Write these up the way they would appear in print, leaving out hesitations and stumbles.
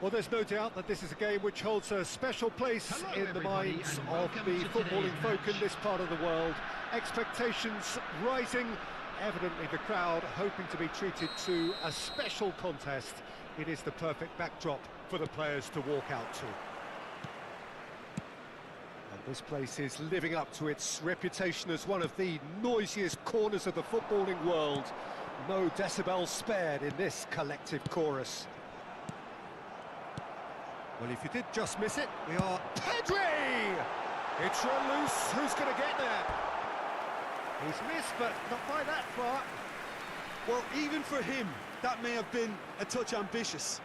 Well, there's no doubt that this is a game which holds a special place in the minds of the footballing folk in this part of the world. Expectations rising, evidently the crowd hoping to be treated to a special contest. It is the perfect backdrop for the players to walk out to. And this place is living up to its reputation as one of the noisiest corners of the footballing world. No decibels spared in this collective chorus. Well, if you did just miss it, we are... Pedri! It's run loose, who's going to get there? He's missed, but not by that far. Well, even for him, that may have been a touch ambitious.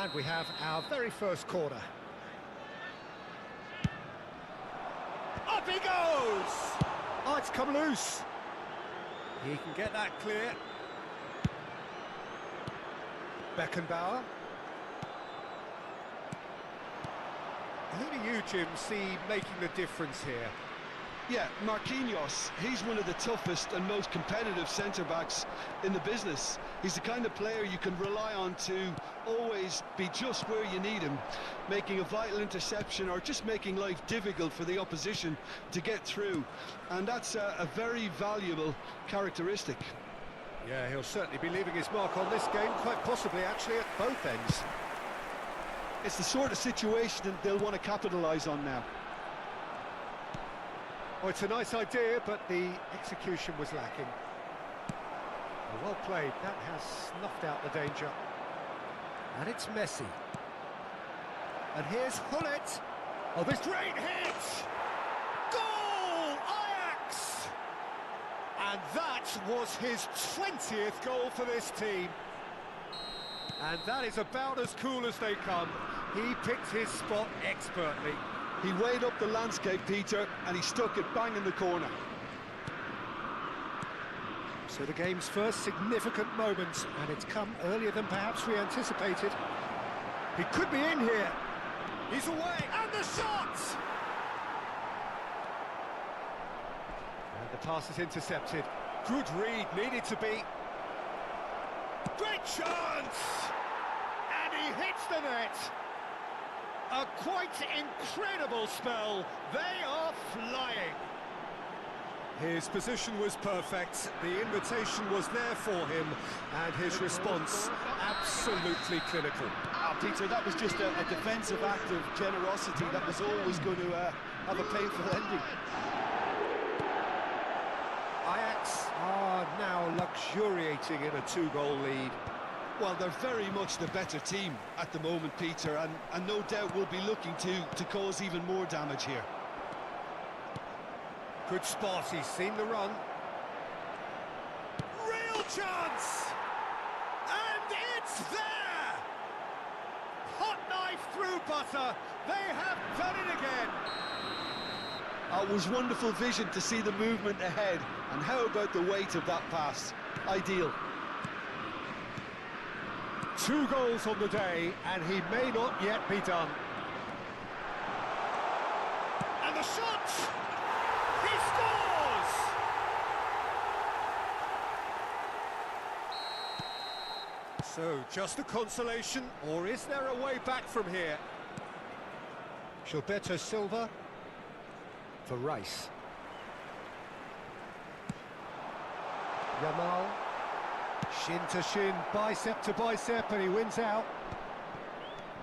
And we have our very first corner. Up he goes! Oh, it's come loose. He can get that clear. Beckenbauer. Who do you, Jim, see making the difference here? Yeah, Marquinhos, he's one of the toughest and most competitive centre-backs in the business. He's the kind of player you can rely on to always be just where you need him, making a vital interception or just making life difficult for the opposition to get through. And that's a very valuable characteristic. Yeah, he'll certainly be leaving his mark on this game, quite possibly actually at both ends. It's the sort of situation that they'll want to capitalise on now. Oh, it's a nice idea, but the execution was lacking. Well played, that has snuffed out the danger. And it's Messi. And here's Hullet. Oh, this great hit! Goal! Ajax! And that was his 20th goal for this team. And that is about as cool as they come. He picked his spot expertly. He weighed up the landscape, Peter, and he stuck it bang in the corner. So the game's first significant moment, and it's come earlier than perhaps we anticipated. He could be in here. He's away, and the shot! And the pass is intercepted. Good read, needed to be. Great chance! And he hits the net. A quite incredible spell. They are flying. His position was perfect, the invitation was there for him, and his response absolutely clinical. Peter, that was just a defensive act of generosity that was always going to have a painful ending. Ajax are now luxuriating in a two-goal lead. Well, they're very much the better team at the moment, Peter, and no doubt will be looking to cause even more damage here. Good spot, he's seen the run. Real chance! And it's there! Hot knife through butter, they have done it again! It was wonderful vision to see the movement ahead, and how about the weight of that pass? Ideal. 2 goals on the day, and he may not yet be done. And the shot! He scores! So, just a consolation, or is there a way back from here? Gilberto Silva for Rice. Yamal. Shin to shin, bicep to bicep, and he wins out.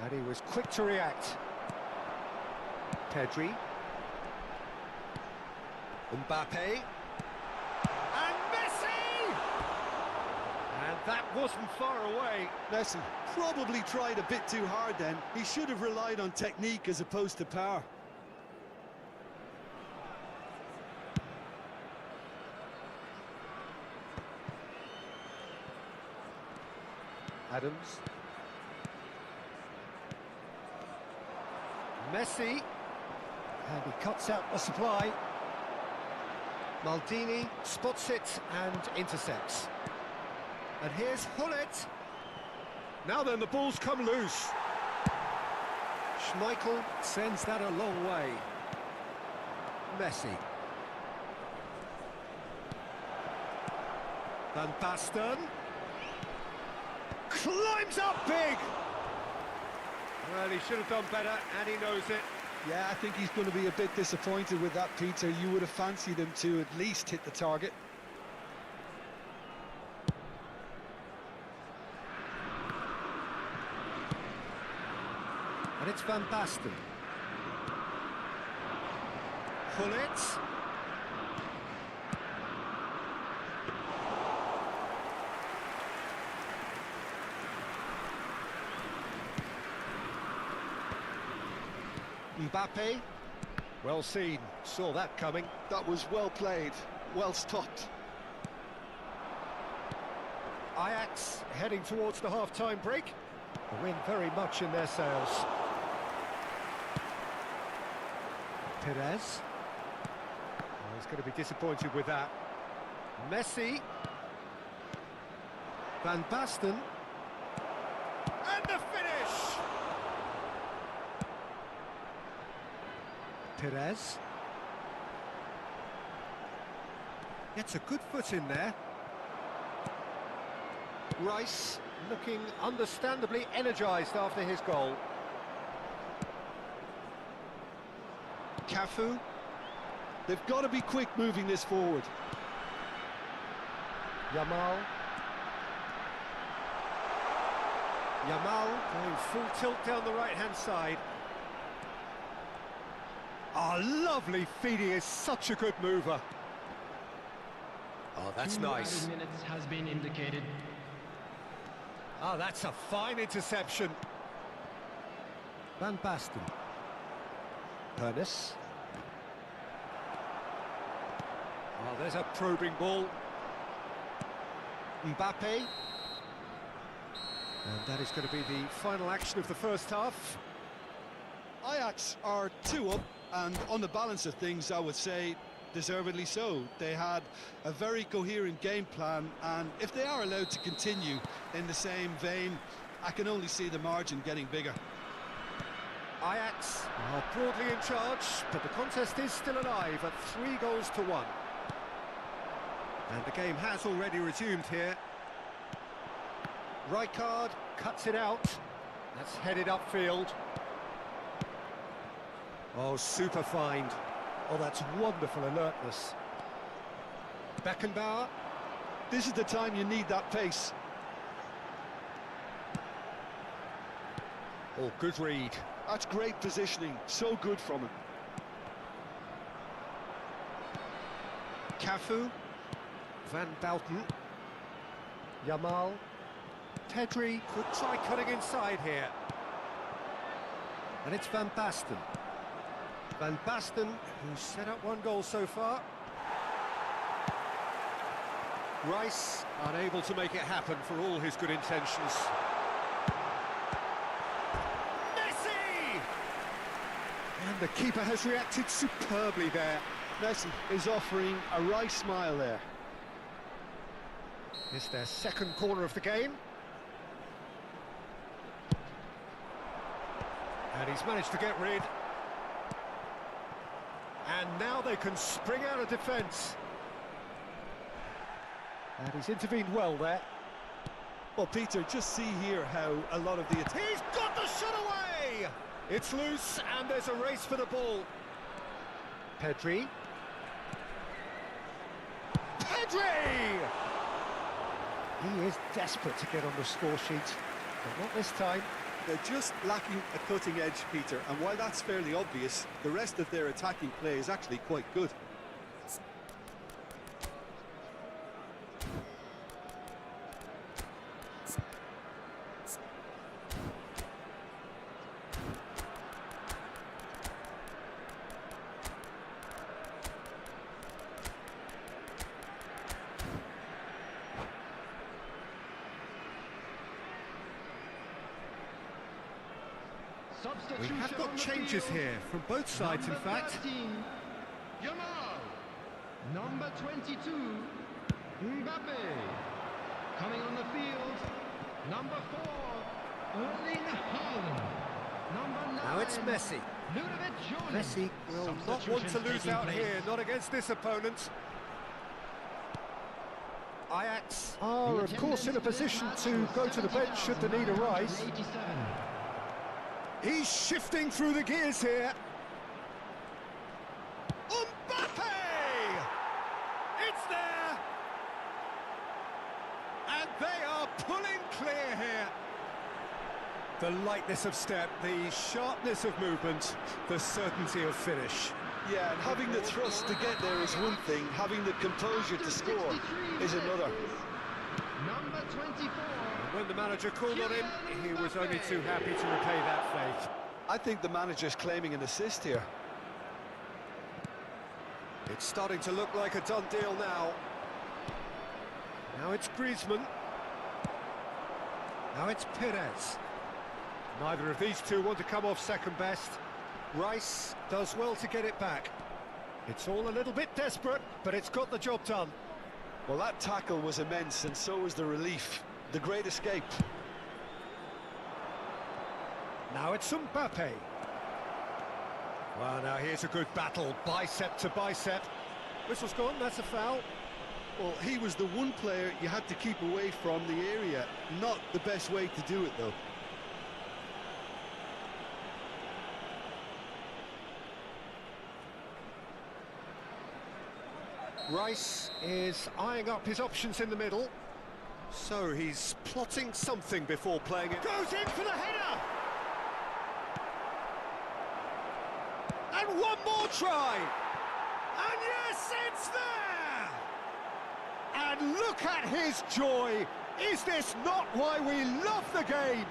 And he was quick to react. Pedri. Mbappe. And Messi! And that wasn't far away. Messi probably tried a bit too hard then. He should have relied on technique as opposed to power. Adams. Messi. And he cuts out the supply. Maldini spots it and intercepts. And here's Hullet. Now then, the ball's come loose. Schmeichel sends that a long way. Messi. Van Basten. climbs up big! Well, he should have done better, and he knows it. Yeah, I think he's going to be a bit disappointed with that, Peter. You would have fancied him to at least hit the target. And it's Van Basten. Pullet. Mbappe. Well seen. Saw that coming. That was well played, well stopped. Ajax heading towards the half-time break. The wind very much in their sails. Perez. Oh, he's going to be disappointed with that. Messi. Van Basten. And the finish! Perez. Gets a good foot in there. Rice looking understandably energised after his goal. Cafu. They've got to be quick moving this forward. Yamal. Yamal going full tilt down the right-hand side. Oh, lovely feed. He is such a good mover. Oh, that's nice. 2 minutes has been indicated. Oh, that's a fine interception. Van Basten. Pernis. Oh, there's a probing ball. Mbappe. And that is going to be the final action of the first half. Ajax are 2 up, and on the balance of things, I would say deservedly so. They had a very coherent game plan, and if they are allowed to continue in the same vein, I can only see the margin getting bigger. Ajax are broadly in charge, but the contest is still alive at 3-1. And the game has already resumed here. Rijkaard cuts it out. That's headed upfield. Oh, super find. Oh, that's wonderful alertness. Beckenbauer. This is the time you need that pace. Oh, good read. That's great positioning, so good from him. Cafu. Van Basten. Yamal. Pedri could try cutting inside here. And it's Van Basten. Van Basten, who's set up 1 goal so far. Rice unable to make it happen for all his good intentions. Messi! And the keeper has reacted superbly there. Messi is offering a Rice smile there. It's their second corner of the game. And he's managed to get rid. And now they can spring out of defence. And he's intervened well there. Well, Peter, just see here how a lot of the... He's got the shot away! It's loose, and there's a race for the ball. Pedri. Pedri! He is desperate to get on the score sheet, but not this time. They're just lacking a cutting edge, Peter, and while that's fairly obvious, the rest of their attacking play is actually quite good. We have got changes here from both sides, in fact. 13, Yamal. Number 22, Mbappe. Coming on the field, number 4, Erling Haaland. Number 9, Now it's Messi. Messi will not want to lose out here, not against this opponent. Ajax are, of course, in a position to go to the bench should the need arise. He's shifting through the gears here. Mbappe! It's there! And they are pulling clear here. The lightness of step, the sharpness of movement, the certainty of finish. Yeah, and having the thrust to get there is one thing, having the composure to score is another. Number 24. And when the manager called on him, he was only too happy to repay that faith. I think the manager's claiming an assist here. It's starting to look like a done deal now. Now it's Griezmann. Now it's Perez. Neither of these two want to come off second best. Rice does well to get it back. It's all a little bit desperate, but it's got the job done. Well, that tackle was immense, and so was the relief. The great escape. Now it's Mbappe. Well, now here's a good battle, bicep to bicep. Whistle's gone, that's a foul. Well, he was the one player you had to keep away from the area. Not the best way to do it, though. Rice is eyeing up his options in the middle. So he's plotting something before playing it. Goes in for the header! And one more try! And yes, it's there! And look at his joy! Is this not why we love the game?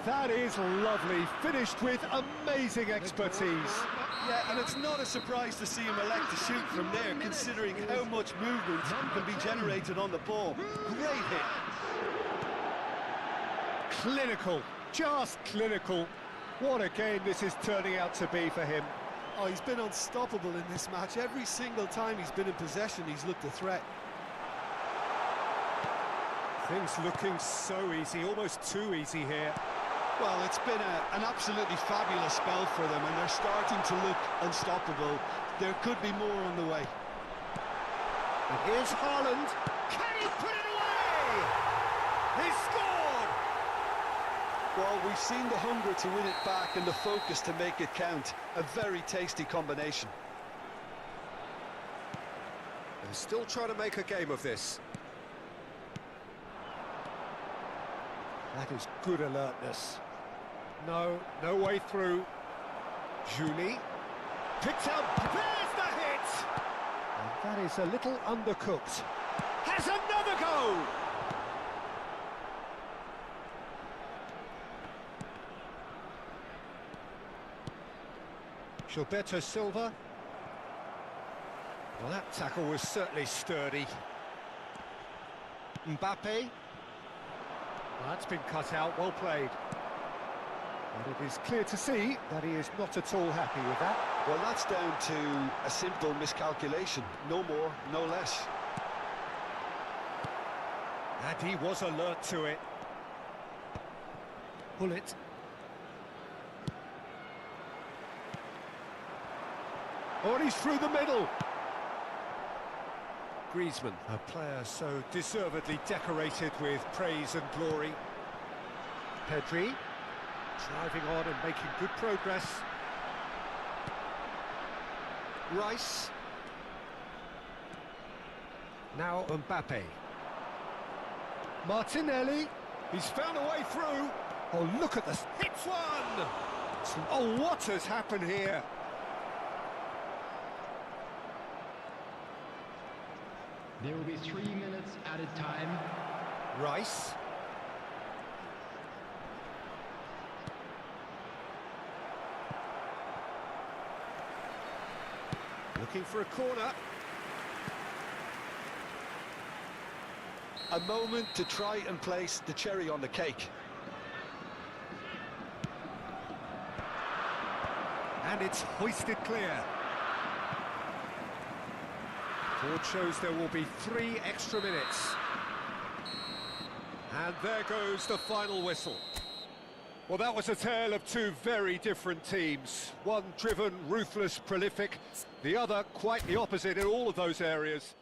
That is lovely, finished with amazing expertise. Yeah, and it's not a surprise to see him elect to shoot from there, considering how much movement can be generated on the ball. Great hit. Clinical, just clinical. What a game this is turning out to be for him. Oh, he's been unstoppable in this match. Every single time he's been in possession, he's looked a threat. Things looking so easy, almost too easy here. Well, it's been an absolutely fabulous spell for them, and they're starting to look unstoppable. There could be more on the way. And here's Haaland. Can he put it away? He scored! Well, we've seen the hunger to win it back and the focus to make it count. A very tasty combination. They're still trying to make a game of this. That is good alertness. No way through. Julie picks up. There's the hit! And that is a little undercooked. Has another go! Gilberto Silva. Well, that tackle was certainly sturdy. Mbappe. Well, that's been cut out, well played. And it is clear to see that he is not at all happy with that. Well, that's down to a simple miscalculation. No more, no less. And he was alert to it. Bullet. Oh, and he's through the middle. Griezmann, a player so deservedly decorated with praise and glory. Pedri, driving on and making good progress. Rice. Now Mbappe. Martinelli, he's found a way through. Oh, look at this, hits one! Oh, what has happened here? There will be 3 minutes added time. Rice. Looking for a corner. A moment to try and place the cherry on the cake. And it's hoisted clear. Board shows there will be 3 extra minutes. And there goes the final whistle. Well, that was a tale of 2 very different teams. One driven, ruthless, prolific. The other quite the opposite in all of those areas.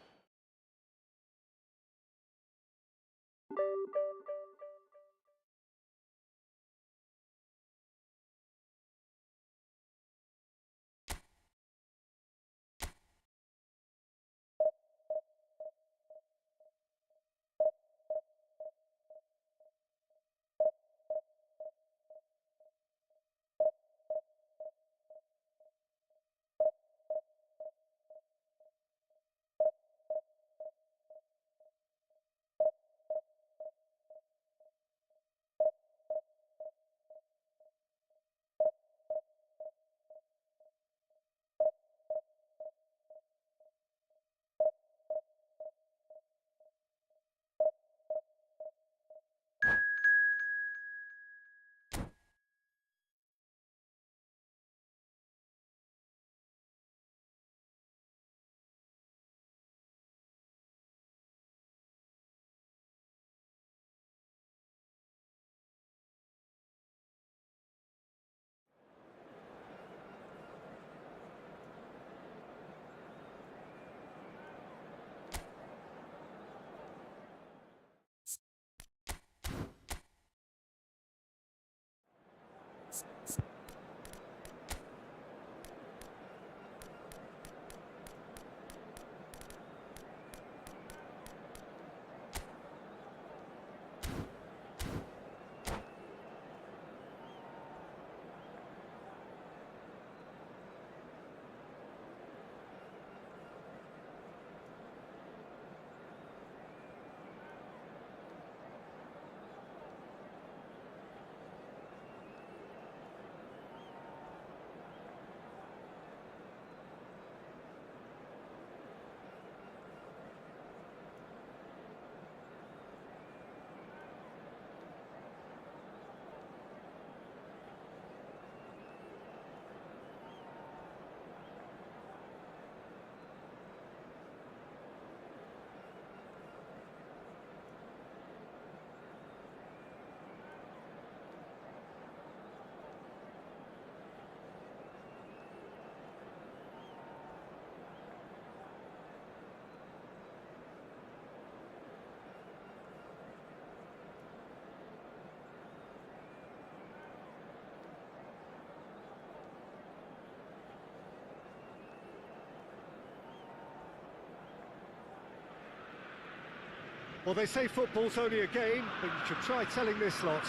Well, they say football's only a game, but you should try telling this lot.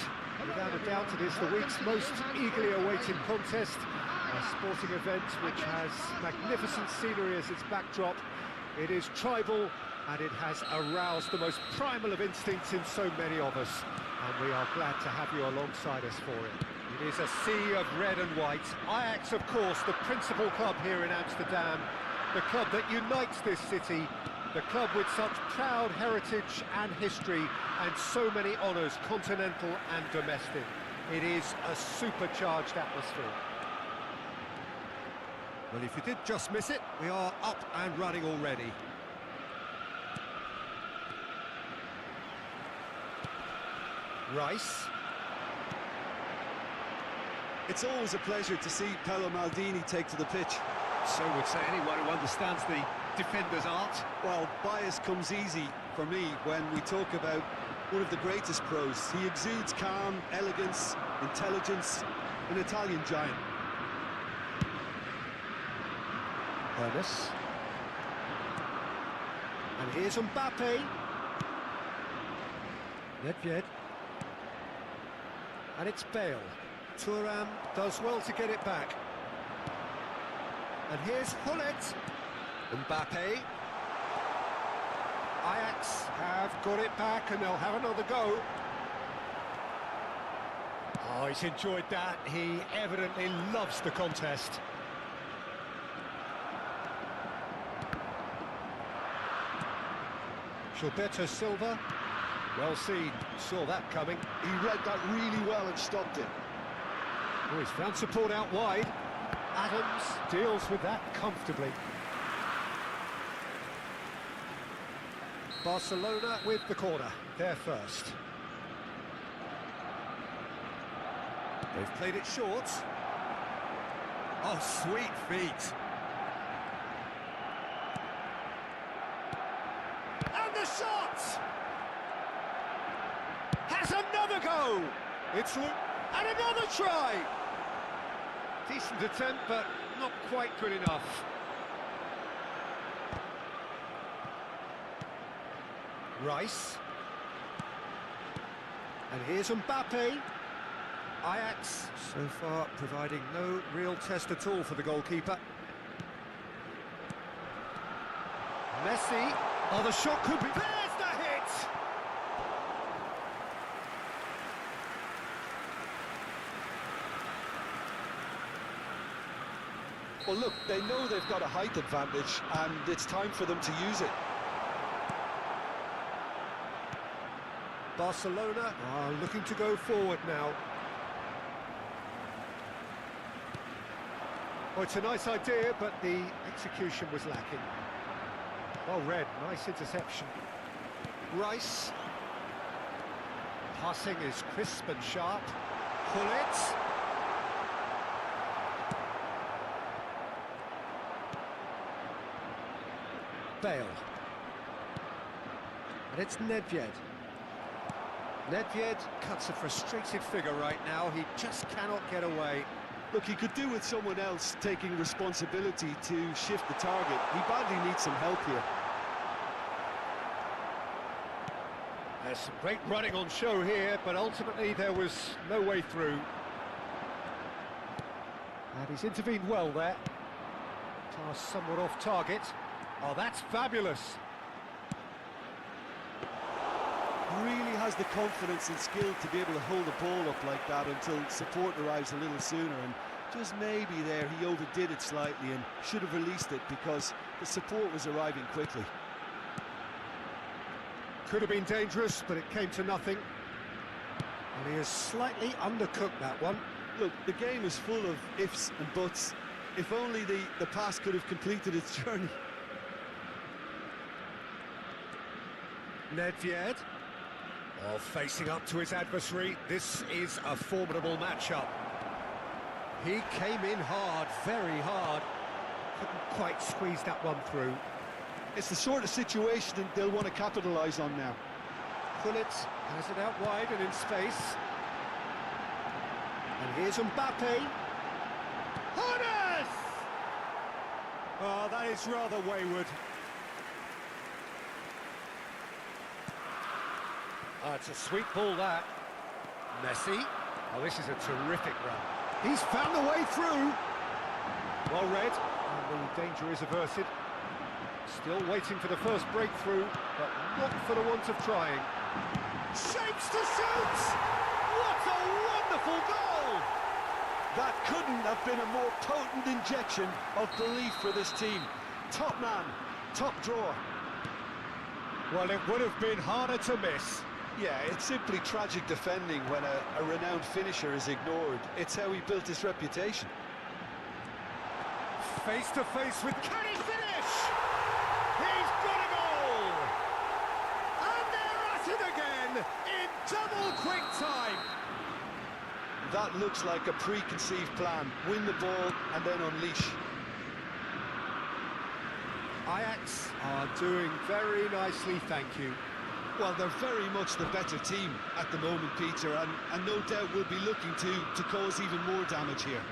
Without a doubt, it is the week's most eagerly awaited contest. A sporting event which has magnificent scenery as its backdrop. It is tribal, and it has aroused the most primal of instincts in so many of us. And we are glad to have you alongside us for it. It is a sea of red and white. Ajax, of course, the principal club here in Amsterdam. The club that unites this city. The club with such proud heritage and history and so many honours, continental and domestic. It is a supercharged atmosphere. Well, if you did just miss it, we are up and running already. Rice. It's always a pleasure to see Paolo Maldini take to the pitch. So would say anyone who understands the defender's art. Well, bias comes easy for me when we talk about one of the greatest pros. He exudes calm, elegance, intelligence, an Italian giant. Ernest. And here's Mbappe. Nedved. And it's Bale. Thuram does well to get it back. And here's Hullet. Mbappe. Ajax have got it back and they'll have another go. Oh, he's enjoyed that. He evidently loves the contest. Gilberto Silva. Well seen. Saw that coming. He read that really well and stopped it. Oh, he's found support out wide. Adams deals with that comfortably. Barcelona with the corner. They're first. They've played it short. Oh, sweet feet. And the shot! Has another go! It's and another try! Decent attempt, but not quite good enough. Rice. And here's Mbappe. Ajax, so far, providing no real test at all for the goalkeeper. Messi. Oh, the shot could be... There's the hit! Well, look, they know they've got a height advantage, and it's time for them to use it. Barcelona are looking to go forward now. Oh, it's a nice idea, but the execution was lacking. Well read, nice interception. Rice. Passing is crisp and sharp. Hullet. Bale. And it's Nedved. Nedved cuts a frustrated figure right now. He just cannot get away. Look, he could do with someone else taking responsibility to shift the target. He badly needs some help here. There's some great running on show here, but ultimately there was no way through. And he's intervened well there. Pass somewhat off target. Oh, that's fabulous. Really has the confidence and skill to be able to hold the ball up like that until support arrives a little sooner, and just maybe there he overdid it slightly and should have released it because the support was arriving quickly. Could have been dangerous, but it came to nothing. And he has slightly undercooked that one. Look, the game is full of ifs and buts. If only the pass could have completed its journey. Nedved. Oh, facing up to his adversary. This is a formidable matchup. He came in hard, very hard. Couldn't quite squeeze that one through. It's the sort of situation that they'll want to capitalise on now. Hullet has it out wide and in space. And here's Mbappe. Ernest! Oh, that is rather wayward. It's a sweet ball, that. Messi. Oh, this is a terrific run. He's found the way through. Well read, and the danger is averted. Still waiting for the first breakthrough, but not for the want of trying. Shapes to shoot! What a wonderful goal! That couldn't have been a more potent injection of belief for this team. Top man, top drawer. Well, it would have been harder to miss. Yeah, it's simply tragic defending when a renowned finisher is ignored. It's how he built his reputation. Face to face with... Can he finish? He's got a goal! And they're at it again in double quick time. That looks like a preconceived plan. Win the ball and then unleash. Ajax are doing very nicely, thank you. Well, they're very much the better team at the moment, Peter, and no doubt will be looking to cause even more damage here.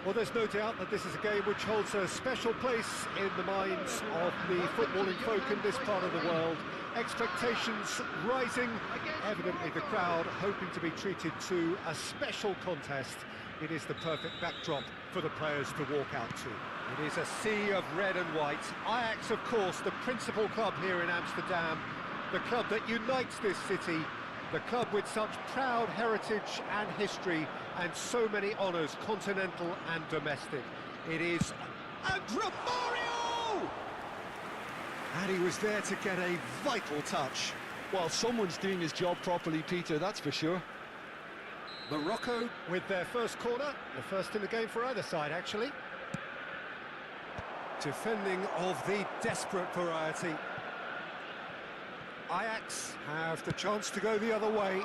Well, there's no doubt that this is a game which holds a special place in the minds of the footballing folk in this part of the world. Expectations rising, evidently the crowd hoping to be treated to a special contest. It is the perfect backdrop for the players to walk out to. It is a sea of red and white. Ajax, of course, the principal club here in Amsterdam, the club that unites this city, the club with such proud heritage and history and so many honours, continental and domestic. It is Romario! And he was there to get a vital touch. Well, someone's doing his job properly, Peter, that's for sure. Morocco with their first corner, the first in the game for either side, actually. Defending of the desperate variety. Ajax have the chance to go the other way.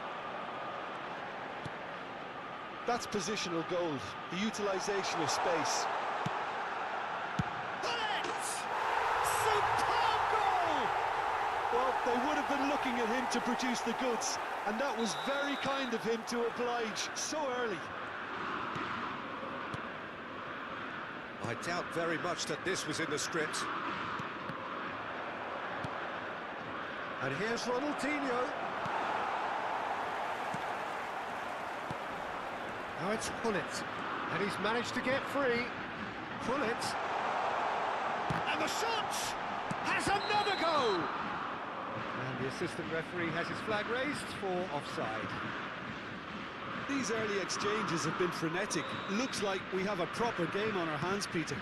That's positional gold, the utilisation of space. Superb goal! Well, they would have been looking at him to produce the goods, and that was very kind of him to oblige so early. I doubt very much that this was in the script. And here's Ronaldinho. Now it's Gullit, and he's managed to get free. Gullit, and the shot has another go! And the assistant referee has his flag raised for offside. These early exchanges have been frenetic. Looks like we have a proper game on our hands, Peter.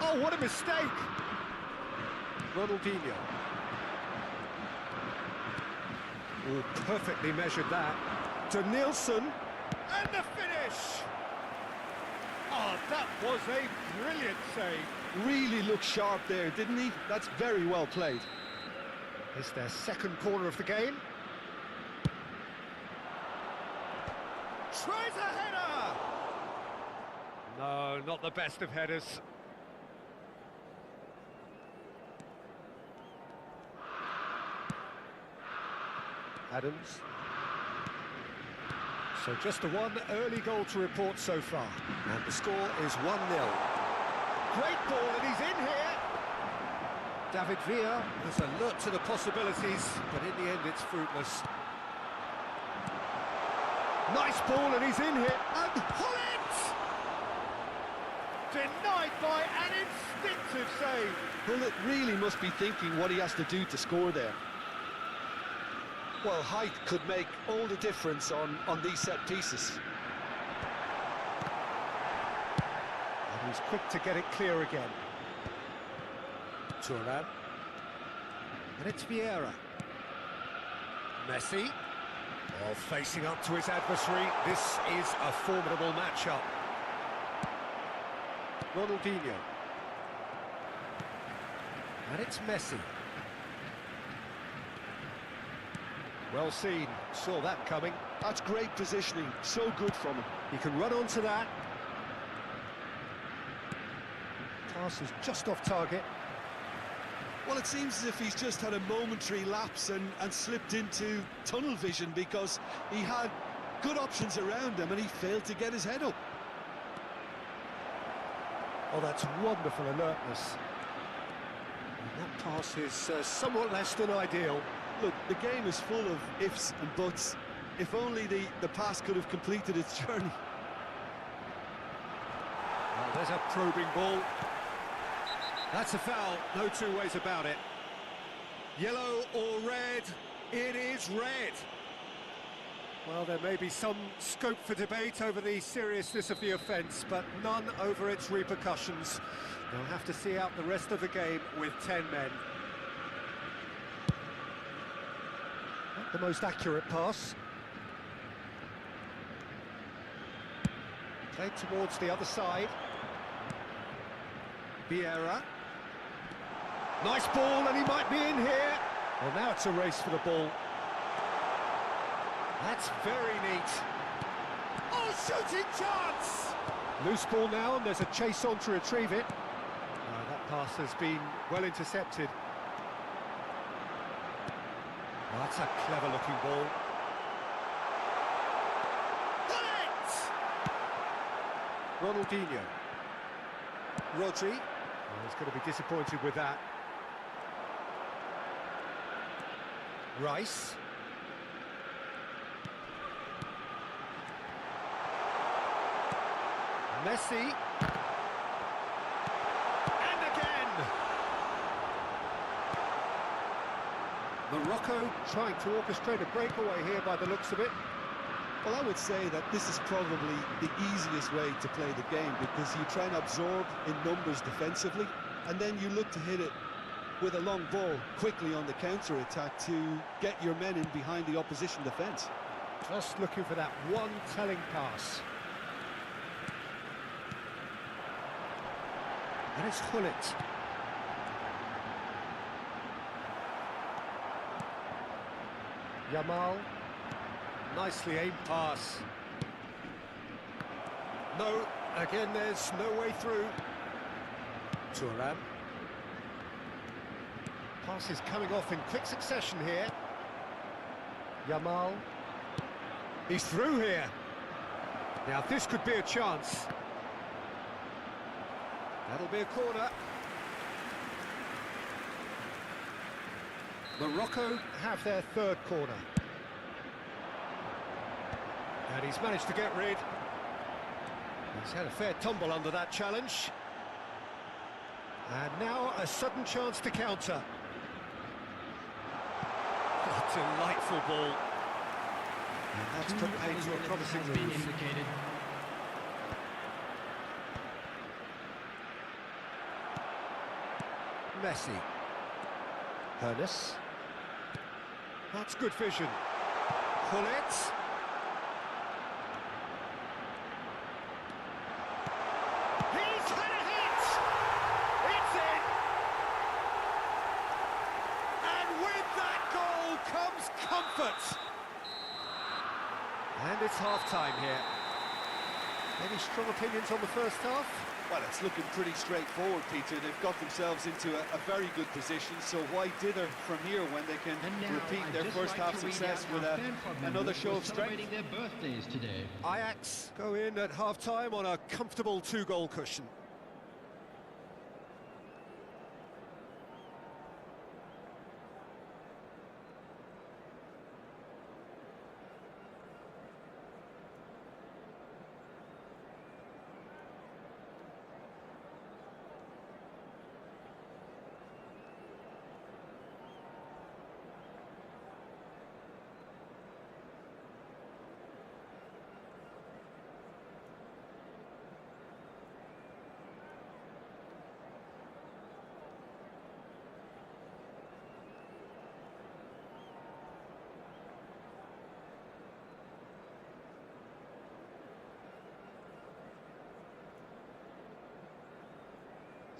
Oh, what a mistake! Ronaldinho. Oh, perfectly measured that. To Nielsen, and the finish! Oh, that was a brilliant save. Really looked sharp there, didn't he? That's very well played. It's their second corner of the game. Tries a header! No, not the best of headers. Adams. So just the one early goal to report so far. And the score is 1-0. Great ball, and he's in here. David Villa has alert to the possibilities, but in the end it's fruitless. Nice ball, and he's in here. And Gullit! Denied by an instinctive save. Gullit really must be thinking what he has to do to score there. Well, height could make all the difference on these set pieces. And he's quick to get it clear again. Thuram. And it's Vieira. Messi. Oh, facing up to his adversary. This is a formidable matchup. Ronaldinho. And it's Messi. Well seen, saw that coming. That's great positioning, so good from him. He can run onto that. Pass is just off target. Well, it seems as if he's just had a momentary lapse and slipped into tunnel vision, because he had good options around him and he failed to get his head up. Oh, that's wonderful alertness. And that pass is somewhat less than ideal. Look, the game is full of ifs and buts. If only the pass could have completed its journey. Well, there's a probing ball. That's a foul, no two ways about it. Yellow or red? It is red. Well, there may be some scope for debate over the seriousness of the offence, but none over its repercussions. They'll have to see out the rest of the game with 10 men. Not the most accurate pass. Played towards the other side. Vieira. Nice ball, and he might be in here. Well, now it's a race for the ball. That's very neat. Oh, shooting chance! Loose ball now, and there's a chase on to retrieve it. That pass has been well intercepted. Oh, that's a clever-looking ball. Ronaldinho. Rodri. Oh, he's going to be disappointed with that. Rice. Messi. And again! Morocco trying to orchestrate a breakaway here by the looks of it. Well, I would say that this is probably the easiest way to play the game, because you try and absorb in numbers defensively, and then you look to hit it with a long ball quickly on the counter-attack to get your men in behind the opposition defence. Just looking for that one telling pass. And it's Gullit. Yamal. Nicely aimed pass. No, again there's no way through. Thuram. Passes coming off in quick succession here. Yamal. He's through here. Now this could be a chance. That'll be a corner. Morocco have their third corner. And he's managed to get rid. He's had a fair tumble under that challenge. And now a sudden chance to counter. Oh, delightful ball. And that's put paid to a promising move. Indicated. Messi. Hernes. That's good vision. Gullit. He's had a hit! It's in! And with that goal comes comfort. And it's half-time here. Any strong opinions on the first half? Well, it's looking pretty straightforward, Peter. They've got themselves into a very good position, so why dither from here when they can repeat their first half success with another show of strength? Celebrating their birthdays today. Ajax go in at half-time on a comfortable two-goal cushion.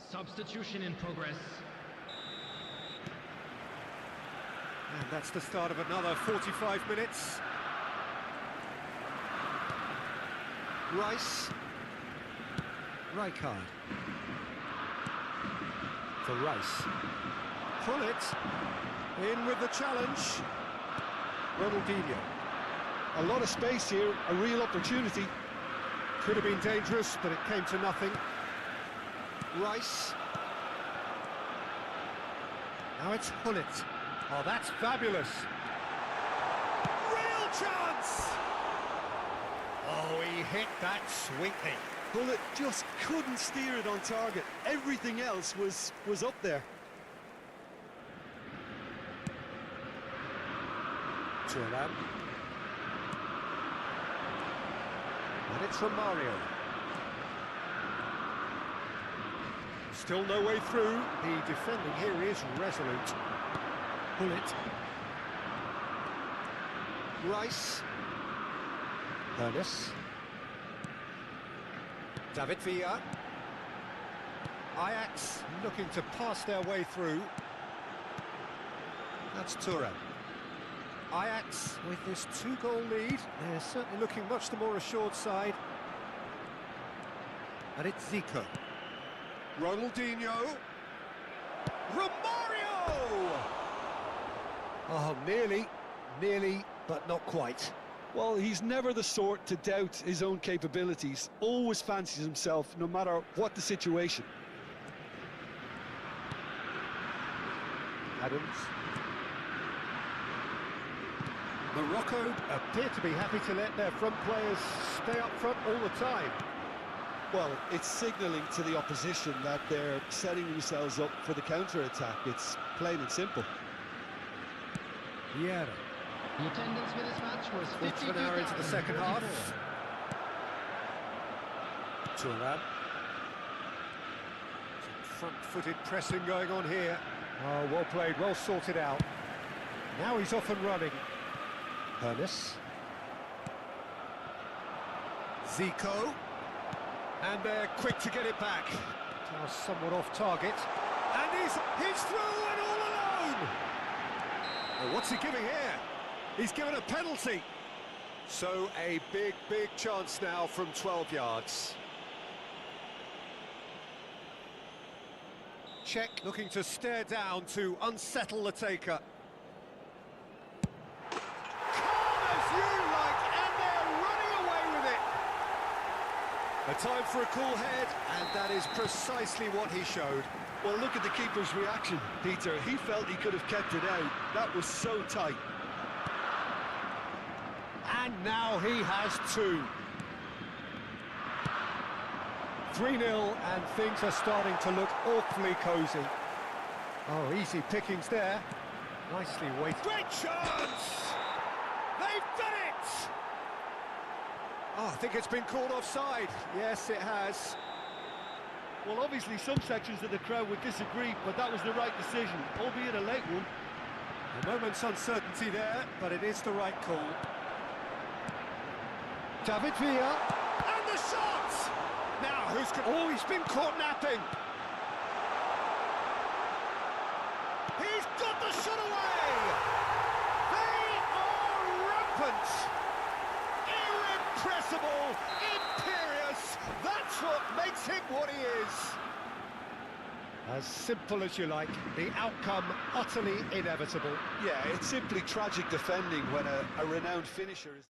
Substitution in progress. And that's the start of another 45 minutes. Rice. Rijkaard. For Rice. Gullit. In with the challenge. Ronaldinho. A lot of space here, a real opportunity. Could have been dangerous, but it came to nothing. Rice. Now it's Gullit. Oh, that's fabulous. Real chance! Oh, he hit that sweetly. Gullit just couldn't steer it on target. Everything else was up there. Thuram. And it's from Mario. Still no way through. The defending here is resolute. Gullit. Rice. Hernes. David Villa. Ajax looking to pass their way through. That's Thuram. Ajax with this two-goal lead. They're certainly looking much the more assured side. And it's Zico. Ronaldinho. Romario! Oh, nearly, but not quite. Well, he's never the sort to doubt his own capabilities. Always fancies himself, no matter what the situation. Adams. Morocco appear to be happy to let their front players stay up front all the time. Well, it's signalling to the opposition that they're setting themselves up for the counter-attack. It's plain and simple. Yeah. The attendance for this match was 52,000. An hour into the second half. Thuram. Front-footed pressing going on here. Oh, well played, well sorted out. Now he's off and running. Hernes. Zico. And they're quick to get it back. Now somewhat off target. And he's through and all alone! Well, what's he giving here? He's given a penalty. So a big chance now from 12 yards. Czech looking to stare down to unsettle the taker. Calm as you like, and they're running away with it. A time for a cool head, and that is precisely what he showed. Well, look at the keeper's reaction, Peter. He felt he could have kept it out. That was so tight. And now he has two. 3-0, and things are starting to look awfully cosy. Oh, easy pickings there. Nicely weighted. Great chance! They've done it! Oh, I think it's been called offside. Yes, it has. Well, obviously some sections of the crowd would disagree, but that was the right decision, albeit a late one. A moment's uncertainty there, but it is the right call. David Villa, and the shot! Now, oh, he's been caught napping! He's got the shot away! They are rampant! Irrepressible! Imperious! That's what makes him what he is! As simple as you like, the outcome utterly inevitable. Yeah, it's simply tragic defending when a renowned finisher is...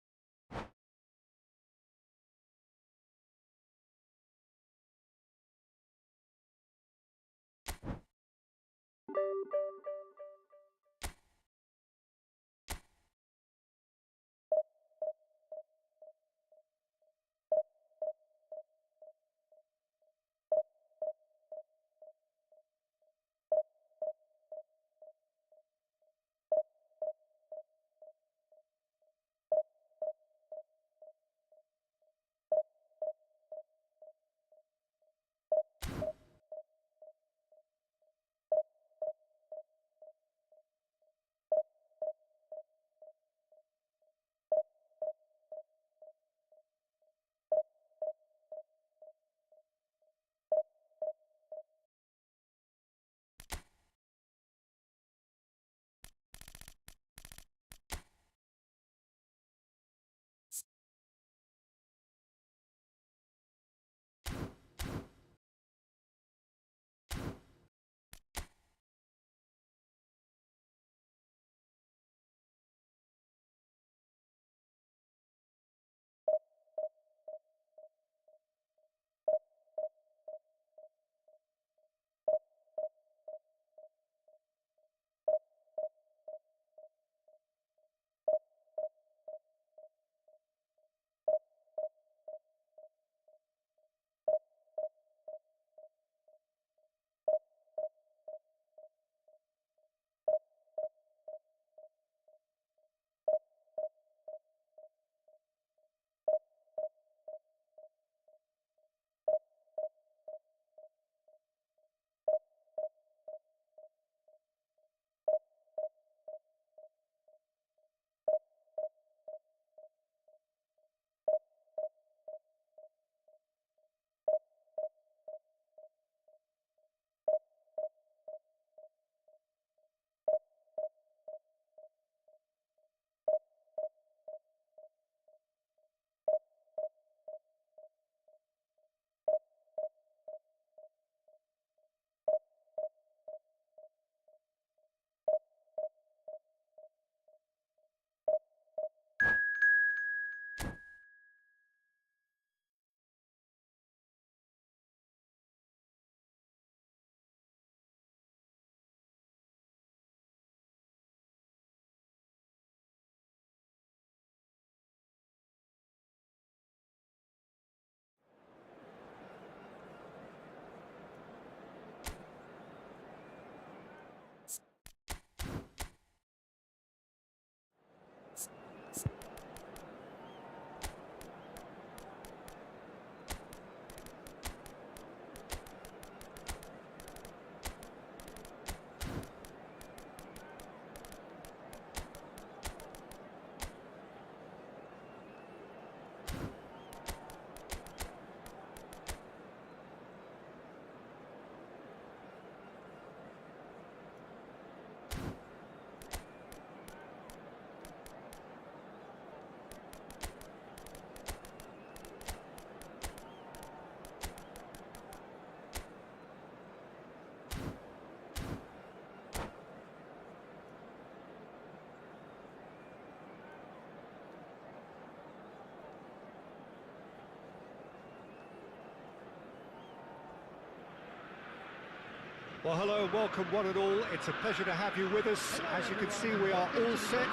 Well, hello and welcome one and all. It's a pleasure to have you with us. As you can see, we are all set.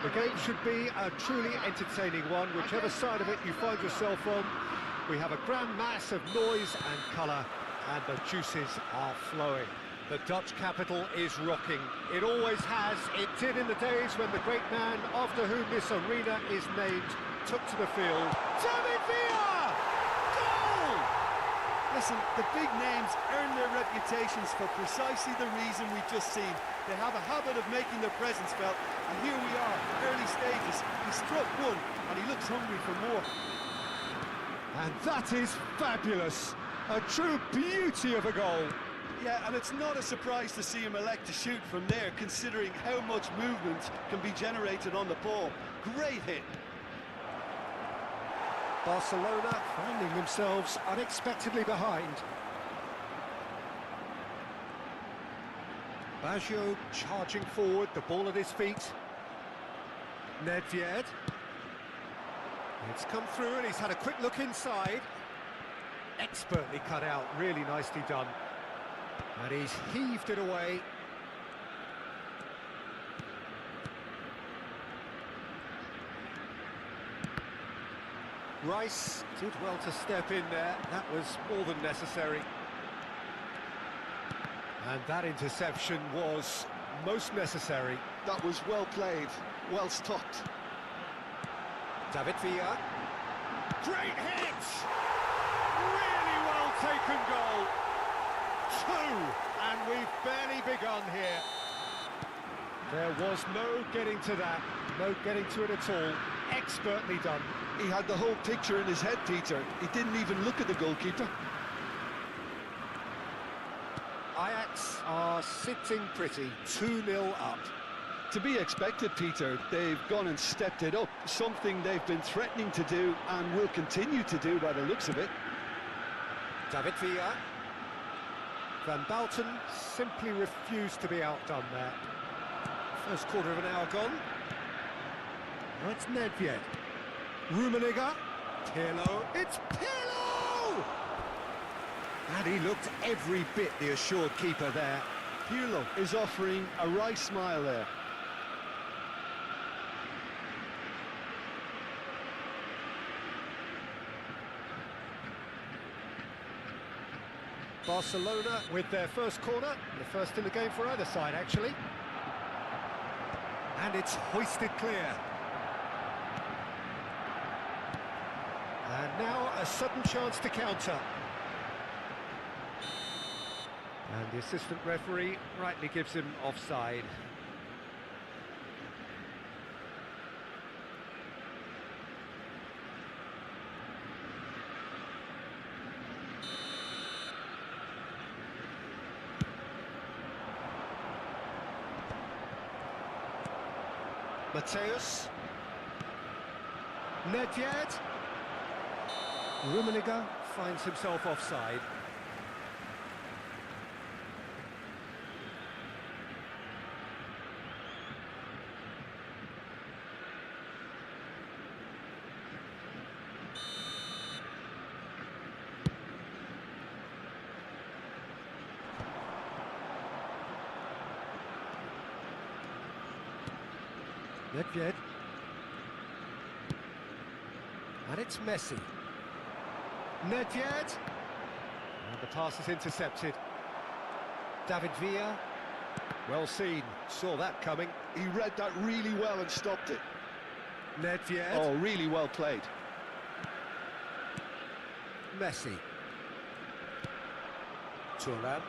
The game should be a truly entertaining one, whichever side of it you find yourself on. We have a grand mass of noise and colour, and the juices are flowing. The Dutch capital is rocking. It always has. It did in the days when the great man, after whom this arena is named, took to the field. David Villa! Goal! Listen, the big names earn their reputations for precisely the reason we've just seen. They have a habit of making their presence felt, and here we are, early stages. He struck one, and he looks hungry for more. And that is fabulous. A true beauty of a goal. Yeah, and it's not a surprise to see him elect to shoot from there, considering how much movement can be generated on the ball. Great hit. Barcelona finding themselves unexpectedly behind. Baggio charging forward, the ball at his feet. Nedved. It's come through and he's had a quick look inside. Expertly cut out, really nicely done. And he's heaved it away. Rice did well to step in there. That was more than necessary. And that interception was most necessary. That was well played, well stopped. David Villa. Great hit! Really well taken goal. 2, and we've barely begun here. There was no getting to that, no getting to it at all. Expertly done. He had the whole picture in his head, Peter. He didn't even look at the goalkeeper. Ajax are sitting pretty, 2-0 up. To be expected, Peter. They've gone and stepped it up, something they've been threatening to do and will continue to do by the looks of it. David Villa. Van Bouten simply refused to be outdone there. First quarter of an hour gone. Now it's Nedved. Rummenigge. Pirlo. It's Pirlo! And he looked every bit the assured keeper there. Pirlo is offering a wry smile there. Barcelona with their first corner, the first in the game for either side actually. And it's hoisted clear. And now a sudden chance to counter. And the assistant referee rightly gives him offside. Mateus. Nedved. Rummenigge finds himself offside. Nedved. And it's Messi. Nedved. And the pass is intercepted. David Villa. Well seen. Saw that coming. He read that really well and stopped it. Nedved. Oh, really well played. Messi. Thuram.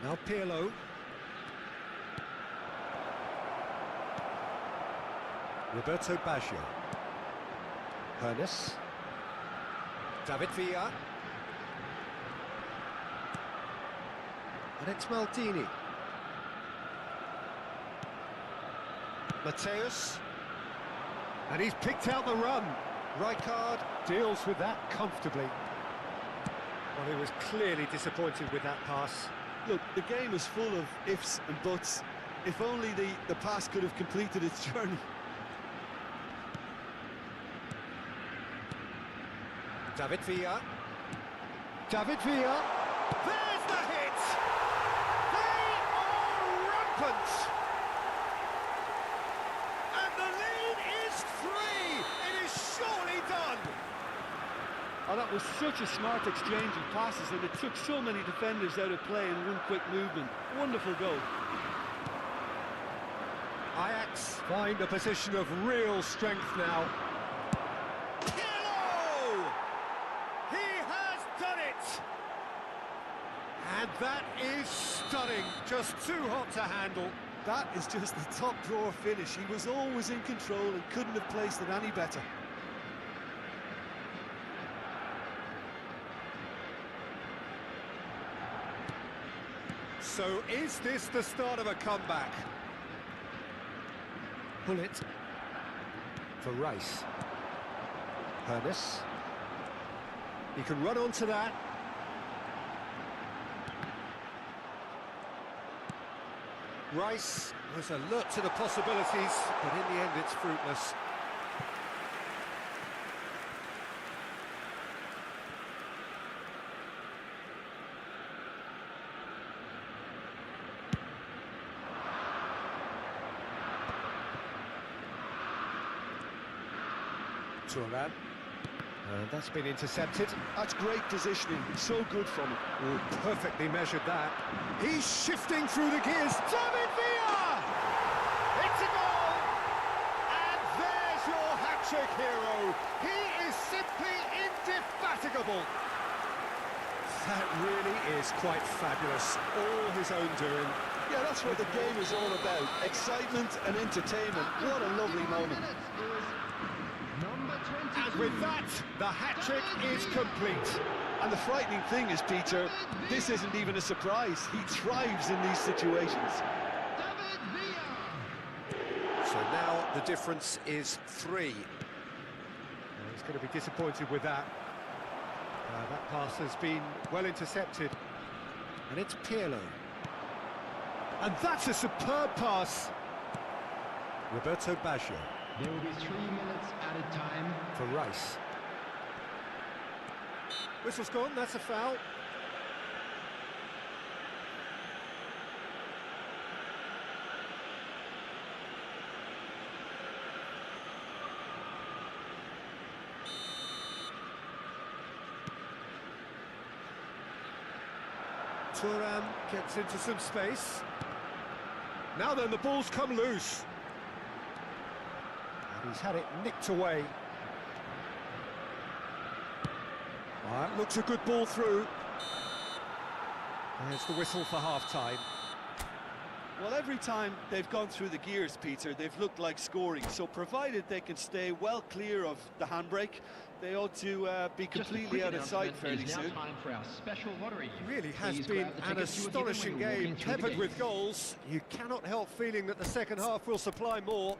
Now Pirlo. Roberto Baggio. Hernes. David Villa. And it's Maldini. Mateus. And he's picked out the run. Rijkaard deals with that comfortably. Well, he was clearly disappointed with that pass. Look, the game is full of ifs and buts. If only the pass could have completed its journey. David Villa. David Villa. There's the hit! They are rampant! And the lead is 3! It is surely done! Oh, that was such a smart exchange of passes, and it took so many defenders out of play in one quick movement. Wonderful goal. Ajax find a position of real strength now. Pirlo! He has done it! And that is stunning, just too hot to handle. That is just the top drawer finish. He was always in control and couldn't have placed it any better. So is this the start of a comeback? Pull it for Rice. Hernes. He can run onto that. Rice was alert to the possibilities, but in the end it's fruitless. Turan. And that's been intercepted. That's great positioning, so good from him. Oh, perfectly measured that. He's shifting through the gears. David Villa! It's a goal! And there's your hat-trick hero. He is simply indefatigable. That really is quite fabulous. All his own doing. Yeah, that's what the game is all about. Excitement and entertainment. What a lovely moment. And with that, the hat-trick is complete. And the frightening thing is, Peter, this isn't even a surprise. He thrives in these situations. So now the difference is 3. He's going to be disappointed with that. That pass has been well intercepted. And it's Pirlo. And that's a superb pass. Roberto Baggio. There will be 3 minutes added time. For Rice. Whistle's gone, that's a foul. Thuram gets into some space. Now then, the ball's come loose. And he's had it nicked away. That looks a good ball through. There's the whistle for half-time. Well, every time they've gone through the gears, Peter, they've looked like scoring. So provided they can stay well clear of the handbrake, they ought to be completely out of sight fairly soon. Time for our special lottery. It really has been an astonishing game, peppered with goals. You cannot help feeling that the second half will supply more.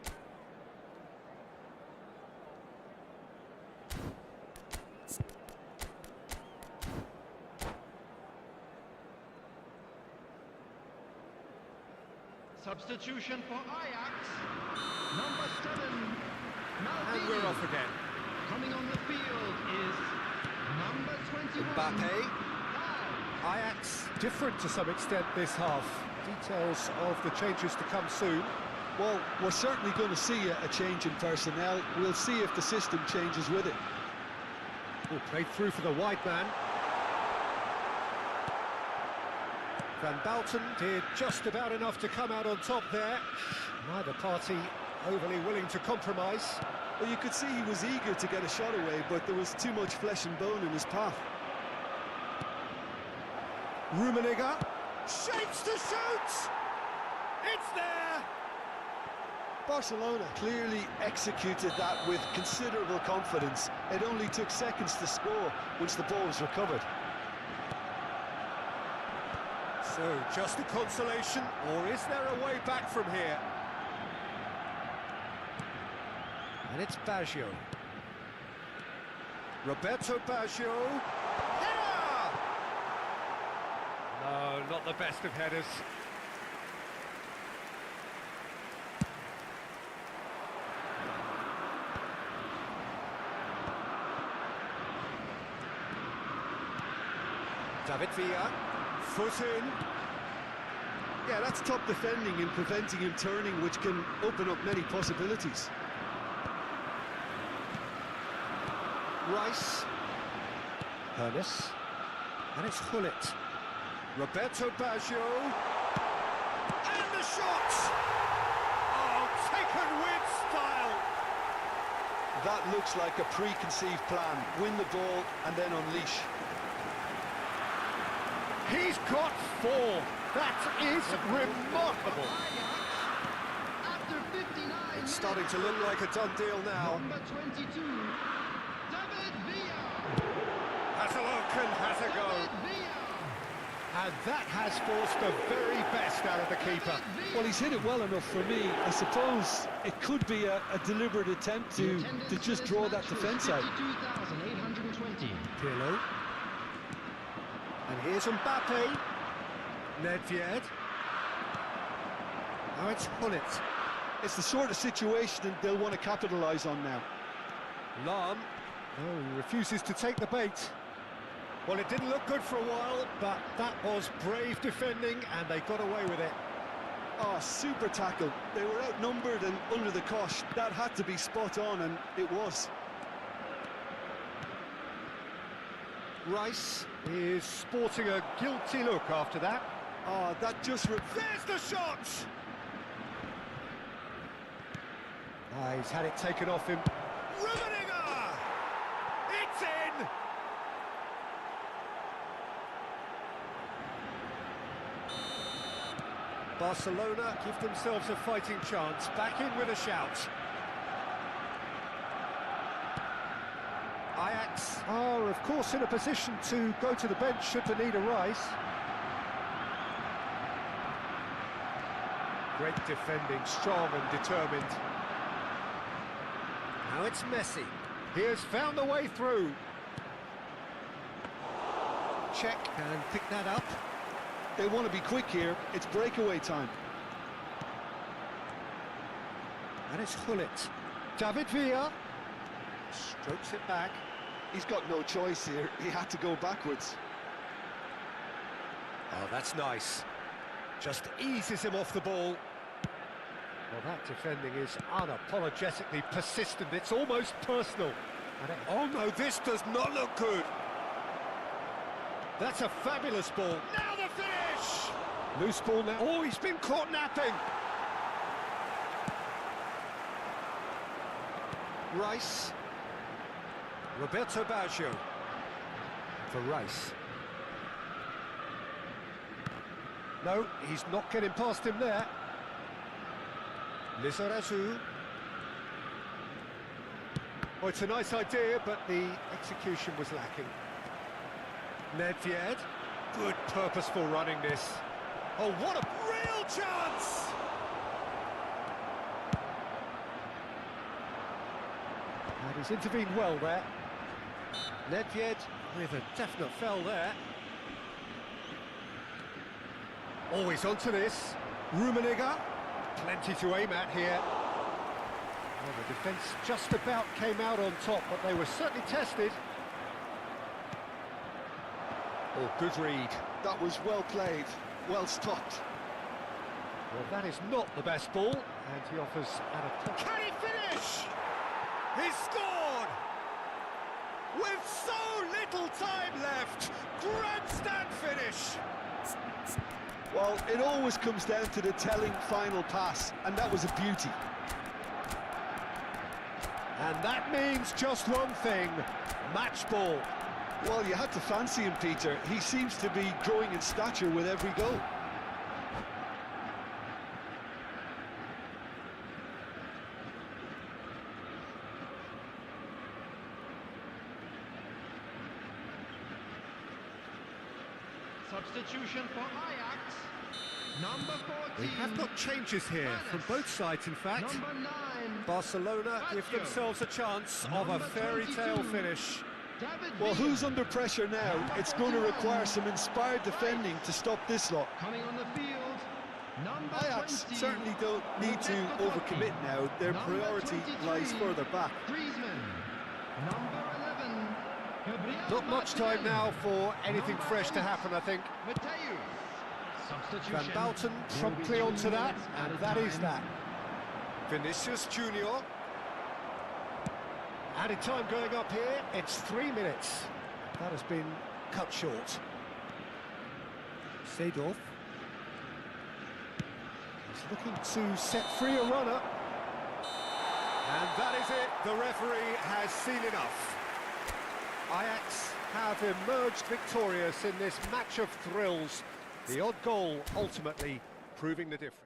Substitution for Ajax. Number 7. And we're off again. Coming on the field is number 21. Mbappe. Ajax different to some extent this half. Details of the changes to come soon. Well, we're certainly going to see a change in personnel. We'll see if the system changes with it. Oh, played through for the wide man. Van Balten did just about enough to come out on top there. Neither party overly willing to compromise. Well, you could see he was eager to get a shot away, but there was too much flesh and bone in his path. Rummenigge shapes to shoot! It's there! Barcelona clearly executed that with considerable confidence. It only took seconds to score once the ball was recovered. So, just a consolation, or is there a way back from here? And it's Baggio. Roberto Baggio. Header! No, not the best of headers. David Villa, foot in. Yeah, that's top defending and preventing him turning, which can open up many possibilities. Rice. Hernes. And it's Hullet. Roberto Baggio. And the shot! Oh, taken with style! That looks like a preconceived plan. Win the ball and then unleash. He's got 4. That is remarkable. After 59 It's starting to look like a done deal now. Number 22, David Villa. Has a look and has a go. David Villa. And that has forced the very best out of the keeper. Well, he's hit it well enough for me. I suppose it could be a deliberate attempt to just draw that defence out. 52,820. Pirlo. And here's Mbappe. Nedved. Now it's Hullet. It's the sort of situation they'll want to capitalise on now. Lahm. Oh, he refuses to take the bait. Well, it didn't look good for a while, but that was brave defending, and they got away with it. Oh, super tackle. They were outnumbered and under the cosh. That had to be spot on, and it was. Rice is sporting a guilty look after that. Oh, that just... There's the shot! Ah, he's had it taken off him. Rummenigge! It's in! Barcelona give themselves a fighting chance. Back in with a shout. Ajax are, of course, in a position to go to the bench should they need a rise. Great defending, strong and determined. Now it's Messi. He has found the way through. Check and pick that up. They want to be quick here. It's breakaway time. And it's Hullet. David Villa. Strokes it back. He's got no choice here. He had to go backwards. Oh, that's nice. Just eases him off the ball. Well, that defending is unapologetically persistent. It's almost personal. And oh no, this does not look good. That's a fabulous ball. Now the finish! Loose ball now. Oh, he's been caught napping. Rice. Roberto Baggio. For Rice. No, he's not getting past him there. Lizarazu. Oh, it's a nice idea, but the execution was lacking. Nedved. Good purposeful running this. Oh, what a real chance! And he's intervened well there. Nedved with a definite foul there. Always onto this. Rummenigge. Plenty to aim at here. Well, the defence just about came out on top, but they were certainly tested. Oh, good read. That was well played, well stopped. Well, that is not the best ball, and he offers at a top. Can he finish? He scored! With so little time left! Grandstand finish! Well, it always comes down to the telling final pass, and that was a beauty. And that means just one thing, match ball. Well, you had to fancy him, Peter. He seems to be growing in stature with every goal. Substitution for Ajax. Number 14. We have got changes here from both sides, in fact. Number 9. Barcelona give themselves a chance of a fairy tale finish. David Well, Villa. who's under pressure now? It's going to require some inspired defending to stop this lot. Coming on the field. Number Ajax 20. certainly don't need to overcommit now. Their Number priority 23. lies further back. Griezmann. Number 11. Not much time now for anything fresh to happen, I think. Van Bouten promptly onto that, and that is that. Vinicius Junior. Added time going up here, it's 3 minutes. That has been cut short. Seedorf. He's looking to set free a runner. And that is it, the referee has seen enough. Ajax have emerged victorious in this match of thrills. The odd goal ultimately proving the difference.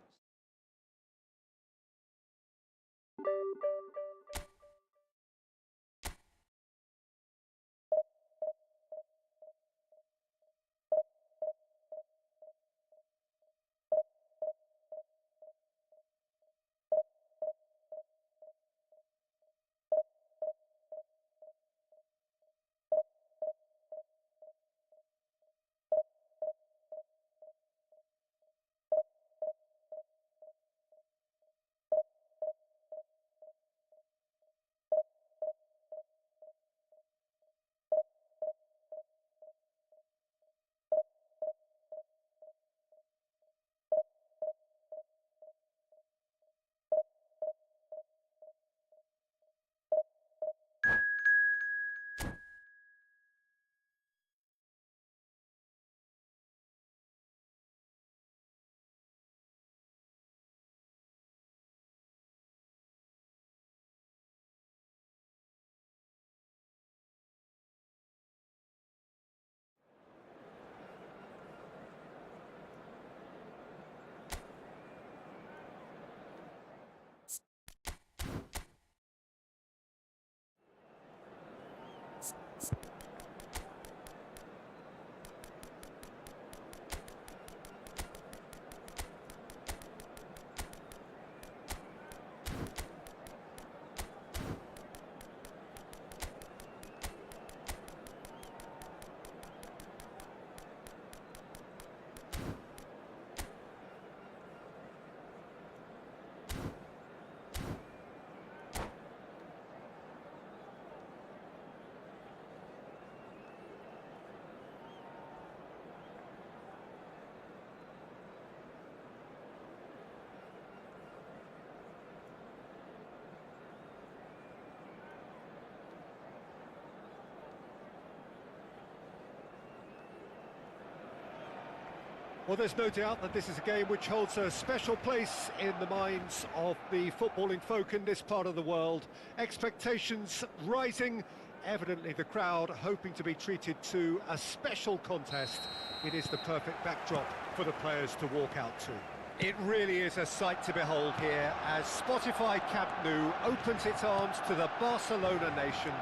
Well, there's no doubt that this is a game which holds a special place in the minds of the footballing folk in this part of the world. Expectations rising, evidently the crowd hoping to be treated to a special contest. It is the perfect backdrop for the players to walk out to. It really is a sight to behold here as Spotify Camp Nou opens its arms to the Barcelona nation,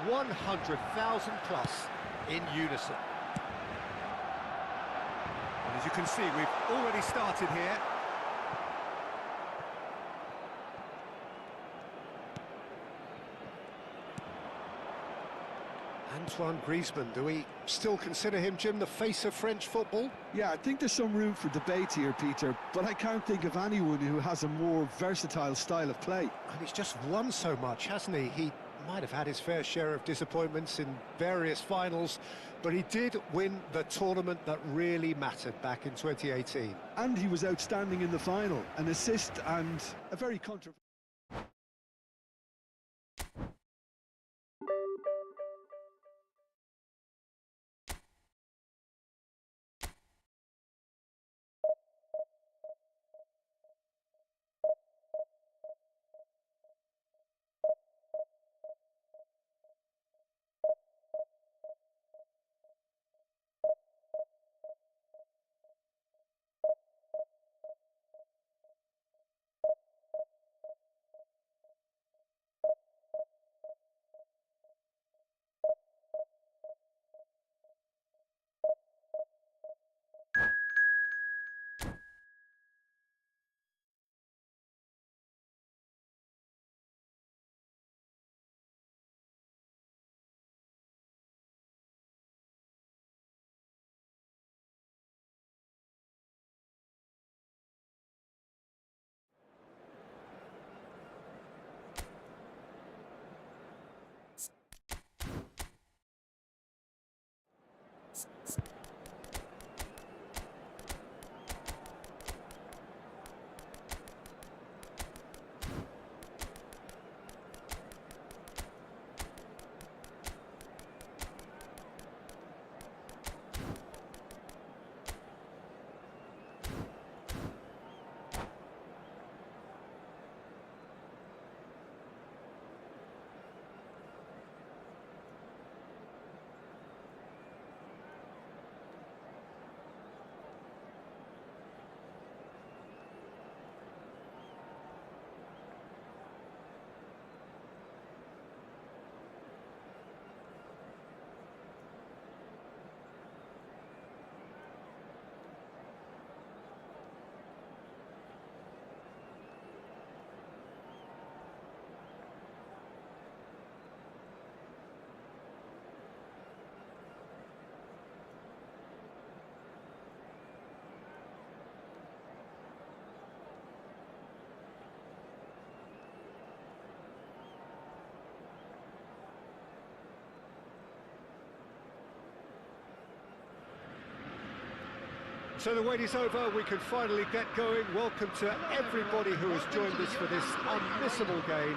100,000 plus in unison. As you can see, we've already started here. Antoine Griezmann, do we still consider him, Jim, the face of French football? Yeah, I think there's some room for debate here, Peter, but I can't think of anyone who has a more versatile style of play. And he's just won so much, hasn't he? He might have had his fair share of disappointments in various finals, but he did win the tournament that really mattered back in 2018. And he was outstanding in the final, an assist and a very controversial... So the wait is over, we can finally get going. Welcome to everybody who has joined us for this unmissable game.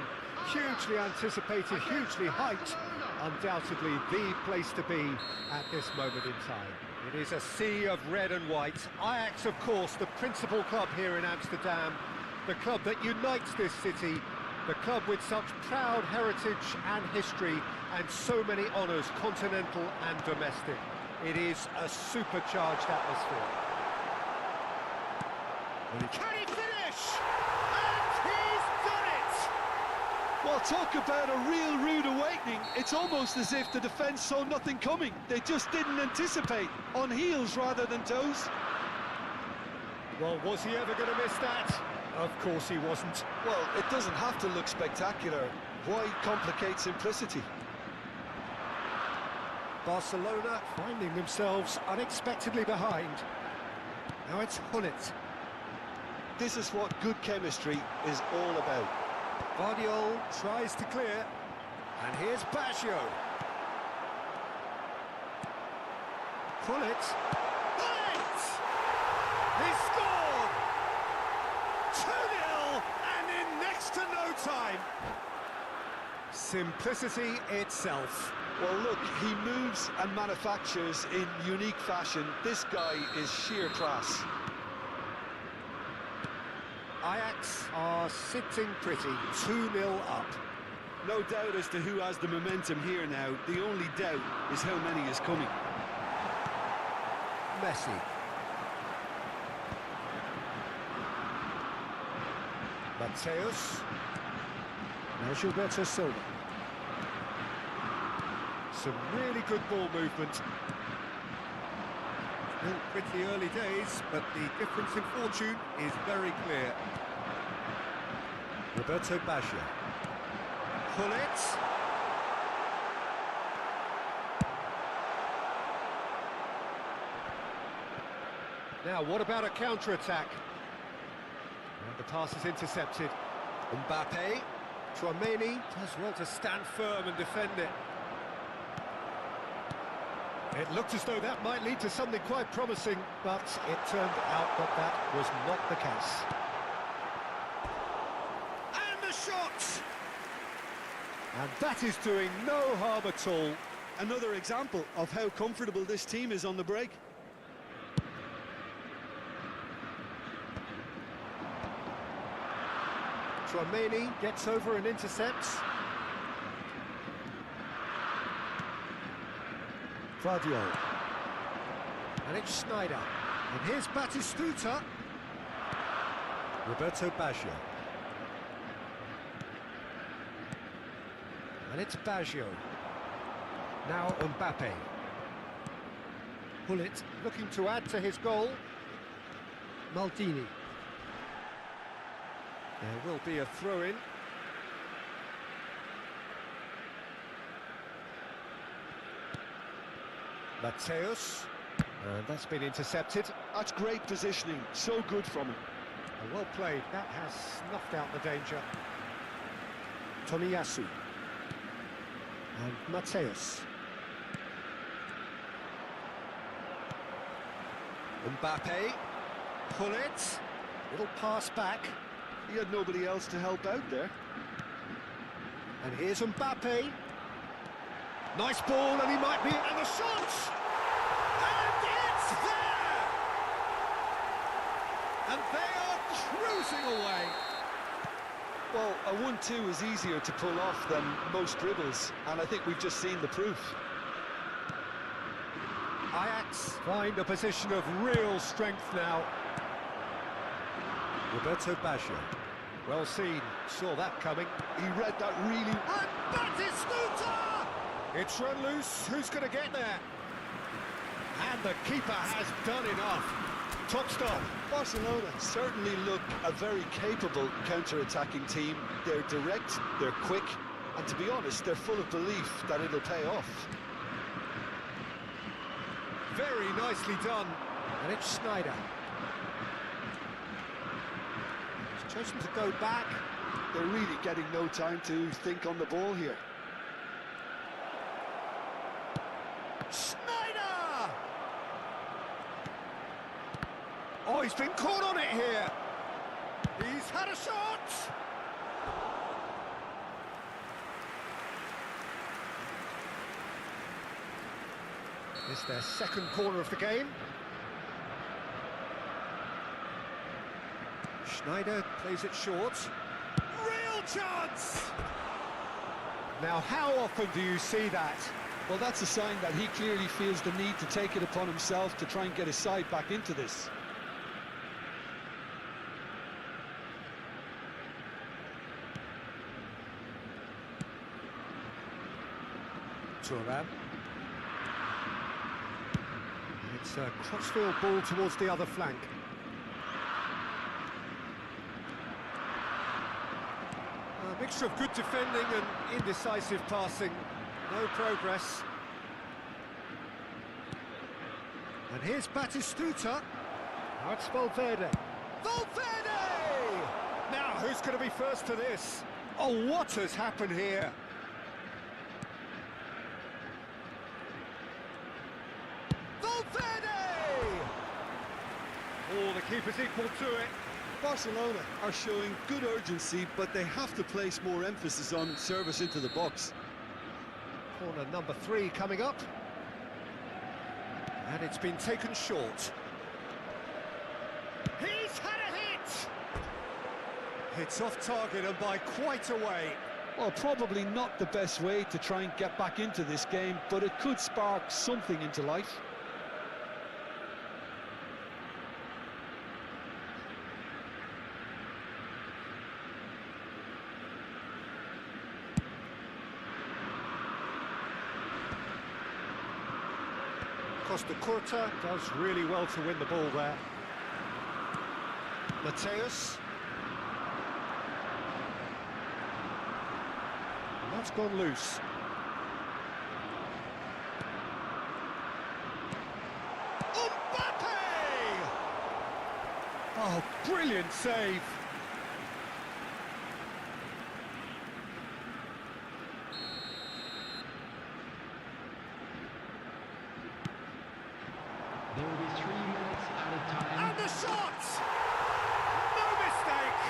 Hugely anticipated, hugely hyped. Undoubtedly the place to be at this moment in time. It is a sea of red and white. Ajax, of course, the principal club here in Amsterdam. The club that unites this city. The club with such proud heritage and history and so many honours, continental and domestic. It is a supercharged atmosphere. Can he finish? And he's done it! Well, talk about a real rude awakening. It's almost as if the defence saw nothing coming. They just didn't anticipate, on heels rather than toes. Well, was he ever going to miss that? Of course he wasn't. Well, it doesn't have to look spectacular. Why complicate simplicity? Barcelona finding themselves unexpectedly behind. Now it's Gullit. This is what good chemistry is all about. Guardiola tries to clear. And here's Baggio. Gullit. Gullit! He scored! 2-0 and in next to no time. Simplicity itself. Well, look, he moves and manufactures in unique fashion. This guy is sheer class. Ajax are sitting pretty, 2-0 up. No doubt as to who has the momentum here now. The only doubt is how many is coming. Messi. Mateus. Now Gilberto Silva. Some really good ball movement. Still pretty early days, but the difference in fortune is very clear. Roberto Baggio. Gullit. Now, what about a counter-attack? And the pass is intercepted. Mbappe. Tchouaméni does well to stand firm and defend it. It looked as though that might lead to something quite promising, but it turned out that that was not the case. And the shot! And that is doing no harm at all. Another example of how comfortable this team is on the break. Tchouaméni gets over and intercepts. Guardiola. And it's Schneider. And here's Batistuta. Roberto Baggio. And it's Baggio. Now Mbappe. Gullit looking to add to his goal. Maldini. There will be a throw-in. Mateus. And that's been intercepted. That's great positioning, so good from him. Well played, that has snuffed out the danger. Tomiyasu. And Mateus. Mbappe, pull it, little pass back, He had nobody else to help out there. and here's Mbappe. Nice ball, and he might be, and the shot! And it's there! And they are cruising away. Well, a 1-2 is easier to pull off than most dribbles, and I think we've just seen the proof. Ajax find a position of real strength now. Roberto Baggio. Well seen, saw that coming. He read that really... And Batistuta! It's run loose, who's going to get there? And the keeper has done enough. Top stop. Barcelona certainly look a very capable counter-attacking team. They're direct, they're quick, and to be honest, they're full of belief that it'll pay off. Very nicely done. And it's Schneider. He's chosen to go back. They're really getting no time to think on the ball here. Schneider! Oh, he's been caught on it here. He's had a shot. It's their second corner of the game. Schneider plays it short. Real chance! Now, how often do you see that? Well, that's a sign that he clearly feels the need to take it upon himself to try and get his side back into this. Thuram. It's a crossfield ball towards the other flank. A mixture of good defending and indecisive passing. No progress. And here's Batistuta. Now it's Valverde. Valverde! Now, who's going to be first to this? Oh, what has happened here? Oh, the keeper's equal to it. Barcelona are showing good urgency, but they have to place more emphasis on service into the box. Corner number 3 coming up. And it's been taken short. He's had a hit! It's off target and by quite a way. Well, probably not the best way to try and get back into this game, but it could spark something into life. Costa Curta does really well to win the ball there. Mateus. And that's gone loose. Mbappe! Oh, brilliant save. There will be 3 minutes out of time. And the shot! No mistake!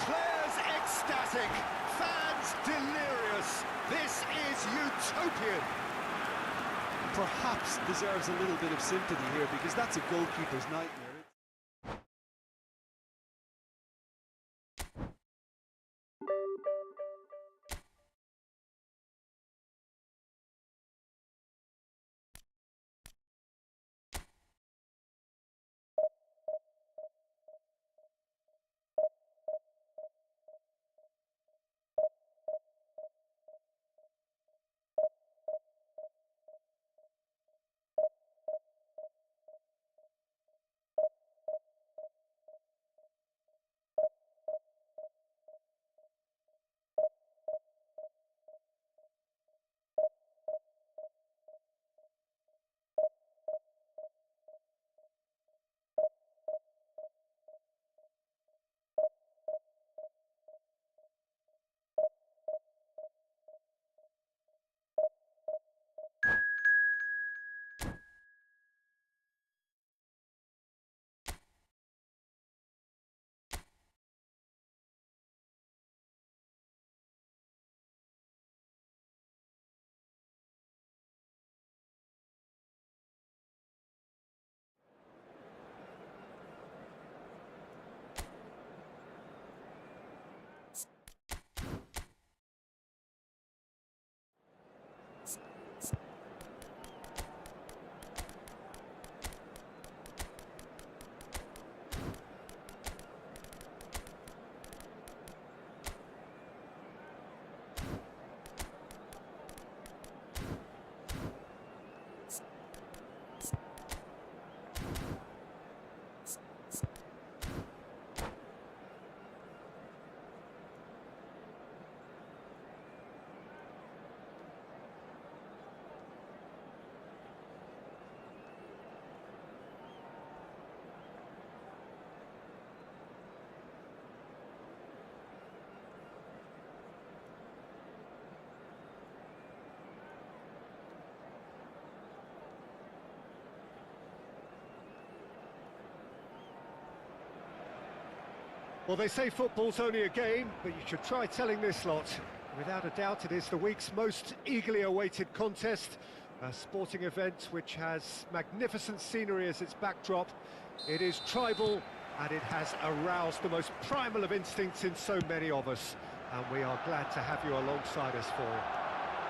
Players ecstatic, fans delirious. This is utopian. Perhaps deserves a little bit of sympathy here, because that's a goalkeeper's nightmare. Well, they say football's only a game, but you should try telling this lot. Without a doubt, it is the week's most eagerly awaited contest. A sporting event which has magnificent scenery as its backdrop. It is tribal, and it has aroused the most primal of instincts in so many of us. And we are glad to have you alongside us for it.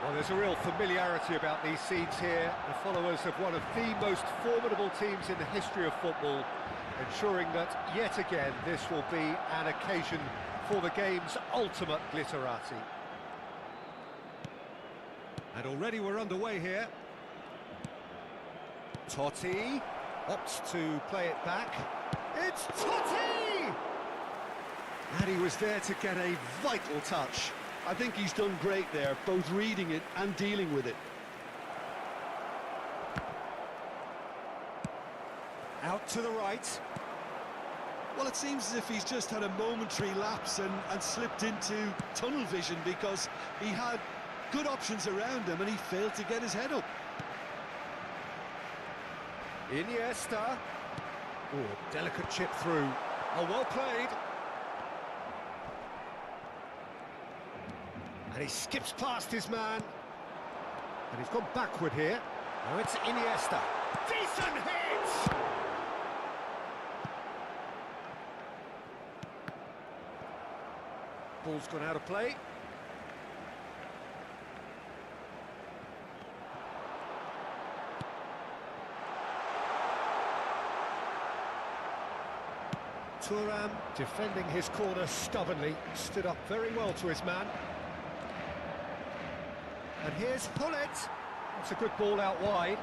Well, there's a real familiarity about these scenes here. The followers of one of the most formidable teams in the history of football, ensuring that, yet again, this will be an occasion for the game's ultimate glitterati. And already we're underway here. Totti opts to play it back. It's Totti! And he was there to get a vital touch. I think he's done great there, both reading it and dealing with it. Out to the right. Well, it seems as if he's just had a momentary lapse and slipped into tunnel vision, because he had good options around him and he failed to get his head up. Iniesta. Oh, delicate chip through. Oh, well played. And he skips past his man. And he's gone backward here. Now it's Iniesta. Decent hit! Ball's gone out of play. Thuram defending his corner stubbornly, stood up very well to his man. And here's Hullet. That's a good ball out wide.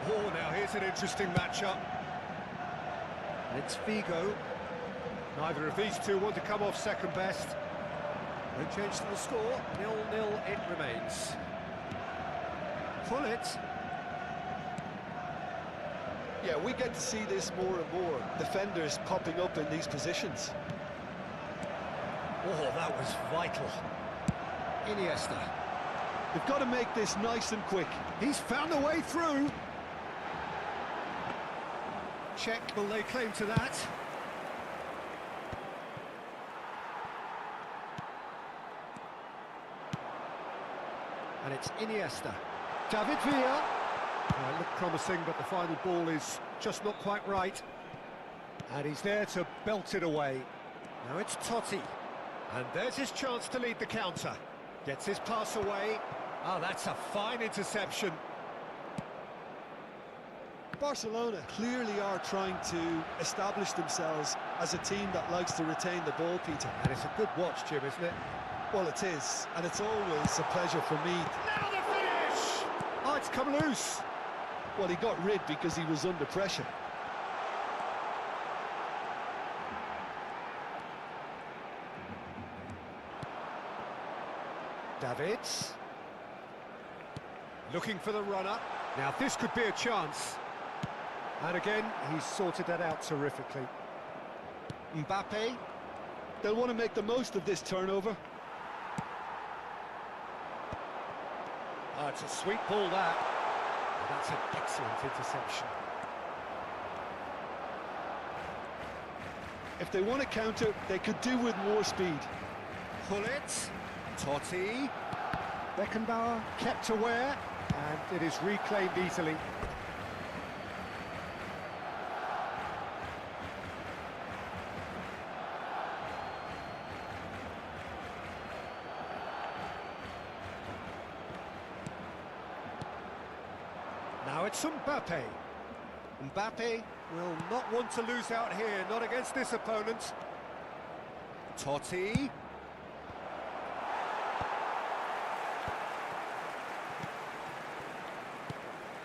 Oh, now here's an interesting matchup. It's Figo. Neither of these two want to come off second best. No change to the score. 0-0 it remains. Hullet. Yeah, we get to see this more and more. Defenders popping up in these positions. Oh, that was vital. Iniesta. They've got to make this nice and quick. He's found a way through. Check, will lay claim to that. And it's Iniesta. David Villa. It looked promising, but the final ball is just not quite right. And he's there to belt it away. Now it's Totti. And there's his chance to lead the counter. Gets his pass away. Oh, that's a fine interception. Barcelona clearly are trying to establish themselves as a team that likes to retain the ball, Peter. And it's a good watch, Jim, isn't it? Well, it is, and it's always a pleasure for me. Now the finish! Oh, it's come loose. Well, he got rid because he was under pressure. Davids. Looking for the runner. Now, this could be a chance. And again, he's sorted that out terrifically. Mbappe. They'll want to make the most of this turnover. Oh, it's a sweet ball, that. Oh, that's an excellent interception. If they want to counter, they could do with more speed. Hullet. Totti. Beckenbauer kept aware, and it is reclaimed easily. Now it's Mbappe. Mbappe will not want to lose out here, not against this opponent. Totti.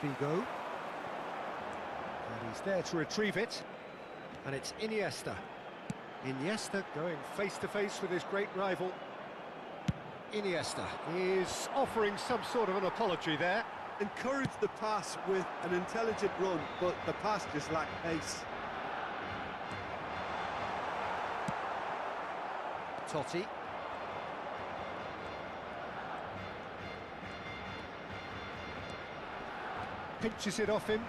Figo. And he's there to retrieve it. And it's Iniesta. Iniesta going face-to-face with his great rival. Iniesta is offering some sort of an apology there. Encouraged the pass with an intelligent run, but the pass just lacked pace. Totti. Pinches it off him.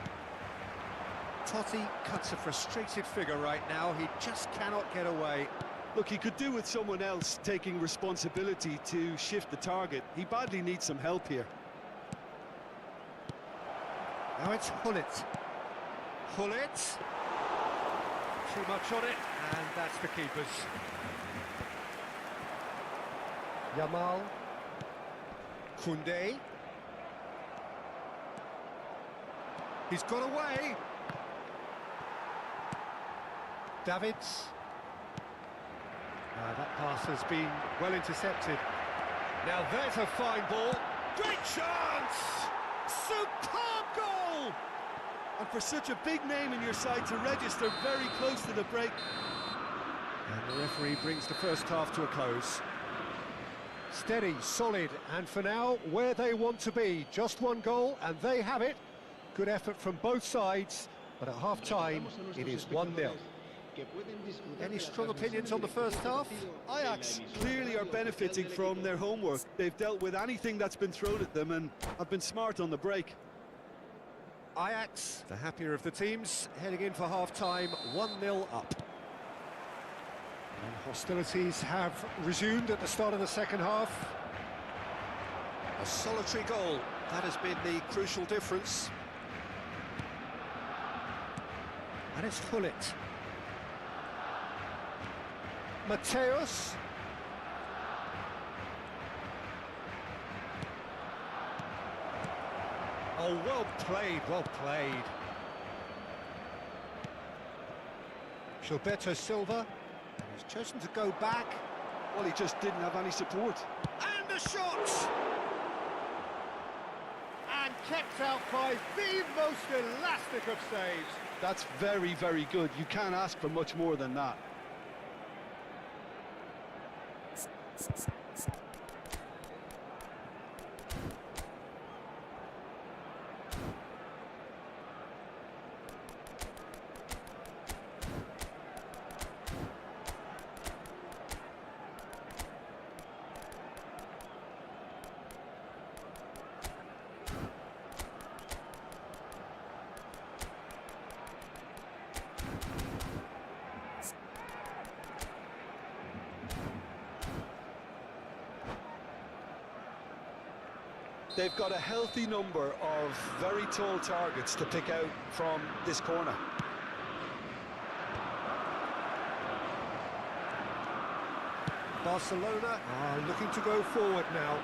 Totti cuts a frustrated figure right now. He just cannot get away. Look, he could do with someone else taking responsibility to shift the target. He badly needs some help here. Now it's Hullet. Hullet. Too much on it, and that's the keeper's. Yamal. Koundé. He's got away. Davids. That pass has been well intercepted. Now there's a fine ball. Great chance! Superb goal! And for such a big name in your side to register very close to the break. And the referee brings the first half to a close. Steady, solid, and for now, where they want to be. Just one goal, and they have it. Good effort from both sides, but at half-time, it is 1-0. Any strong opinions on the first half? Ajax clearly are benefiting from their homework. They've dealt with anything that's been thrown at them and have been smart on the break. Ajax, the happier of the teams, heading in for half-time, 1-0 up. And hostilities have resumed at the start of the second half. A solitary goal, that has been the crucial difference. And it's Hullet. Mateus. Oh, well played, well played. Gilberto Silva. He's chosen to go back. Well, he just didn't have any support. And the shot! And kept out by the most elastic of saves. That's very, very good. You can't ask for much more than that. They've got a healthy number of very tall targets to pick out from this corner. Barcelona are looking to go forward now.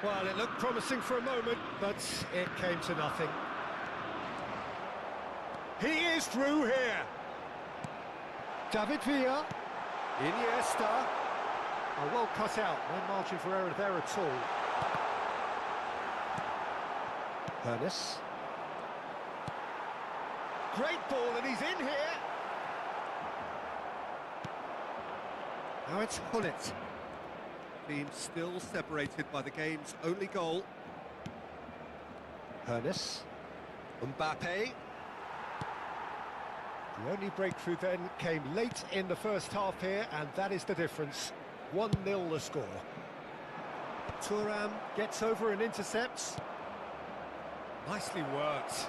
Well, it looked promising for a moment, but it came to nothing. He is through here. David Villa. Iniesta. Oh, well cut out, no margin for error there at all. Ernest. Great ball, and he's in here. Now it's Hullet. Being still separated by the game's only goal. Ernest. Mbappe. The only breakthrough then came late in the first half here, and that is the difference. 1-0 the score. Thuram gets over and intercepts. Nicely worked.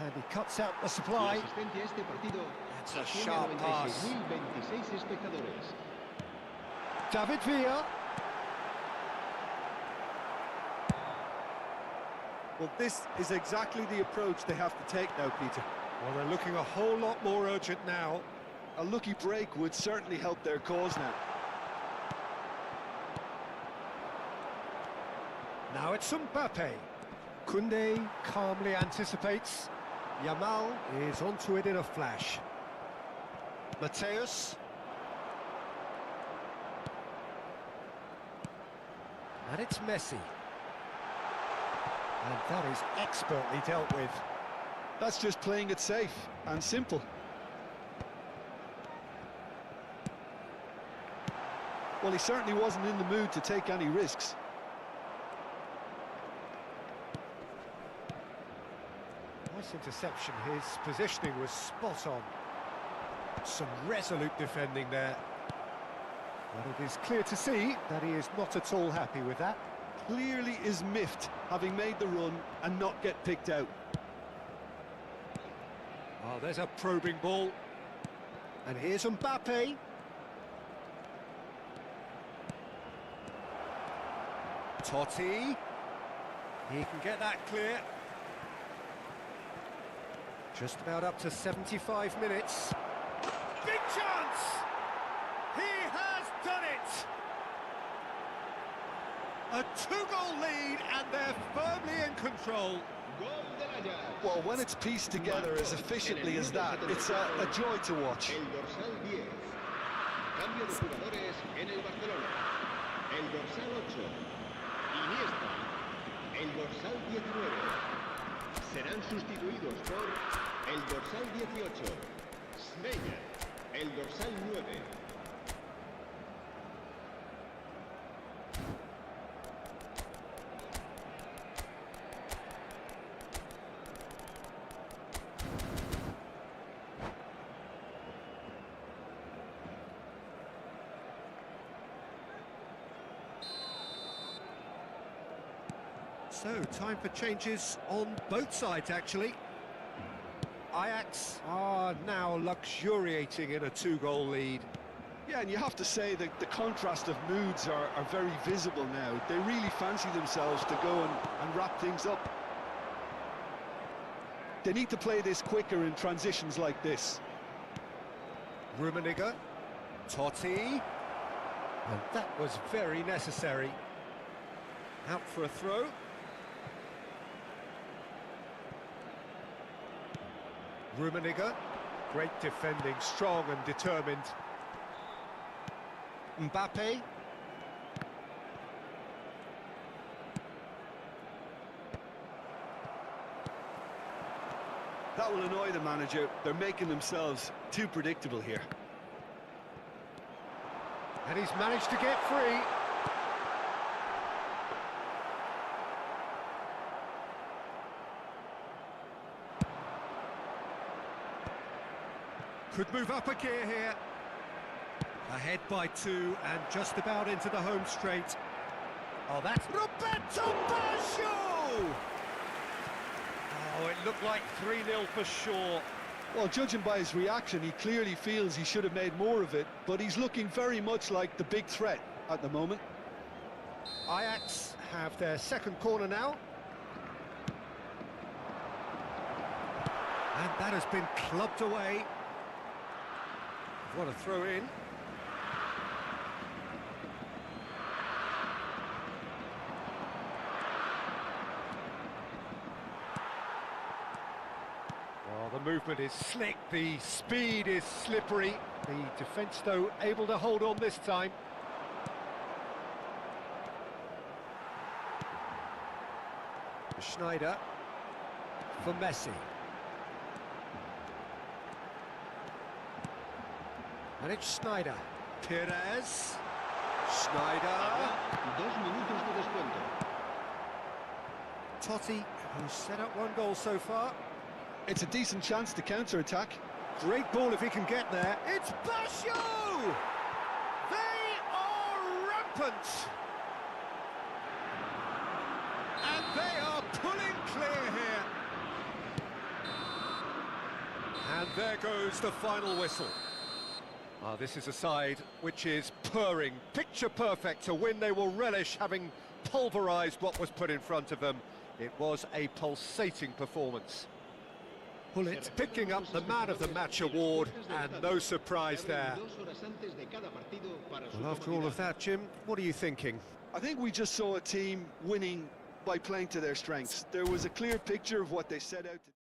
And he cuts out the supply. That's a sharp pass. David Villa. Well, this is exactly the approach they have to take now, Peter. Well, they're looking a whole lot more urgent now. A lucky break would certainly help their cause now. Now it's Mbappe. Koundé calmly anticipates. Yamal is onto it in a flash. Mateus. And it's Messi. And that is expertly dealt with. That's just playing it safe and simple. Well, he certainly wasn't in the mood to take any risks. Nice interception. His positioning was spot on. Some resolute defending there. But it is clear to see that he is not at all happy with that. clearly is miffed, having made the run and not get picked out. Oh, there's a probing ball. And here's Mbappe. Totti. He can get that clear. Just about up to 75 minutes. Big chance! He has done it! A two-goal lead, and they're firmly in control. Well, when it's pieced together as efficiently as that, it's a joy to watch. El dorsal 10. Cambio de jugadores en el Barcelona. El dorsal 8. Iniesta. El dorsal 19. Serán sustituidos por el dorsal 18. Sneijder. El dorsal 9. So, time for changes on both sides, actually. Ajax are now luxuriating in a two-goal lead. Yeah, and you have to say that the contrast of moods are very visible now. They really fancy themselves to go and wrap things up. They need to play this quicker in transitions like this. Rummenigge, Totti, and that was very necessary. Out for a throw. Rummenigge, great defending, strong and determined. Mbappe. That will annoy the manager. They're making themselves too predictable here. And he's managed to get free. Could move up a gear here. Ahead by 2 and just about into the home straight. Oh, that's Roberto Baggio! Oh, it looked like 3-0 for sure. Well, judging by his reaction, he clearly feels he should have made more of it, but he's looking very much like the big threat at the moment. Ajax have their second corner now. And that has been clubbed away. What a throw in. Well, the movement is slick, the speed is slippery. The defence, though, able to hold on this time. Schneider for Messi. And it's Schneider. Perez. Schneider. 2 minutos de descuento. Totti, who's set up 1 goal so far. It's a decent chance to counter-attack. Great ball if he can get there. It's Baggio! They are rampant! And they are pulling clear here. And there goes the final whistle. Ah, this is a side which is purring, picture perfect to win. They will relish having pulverised what was put in front of them. It was a pulsating performance. Pullet picking up the Man of the Match award, and no surprise there. Well, after all of that, Jim, what are you thinking? I think we just saw a team winning by playing to their strengths. There was a clear picture of what they set out to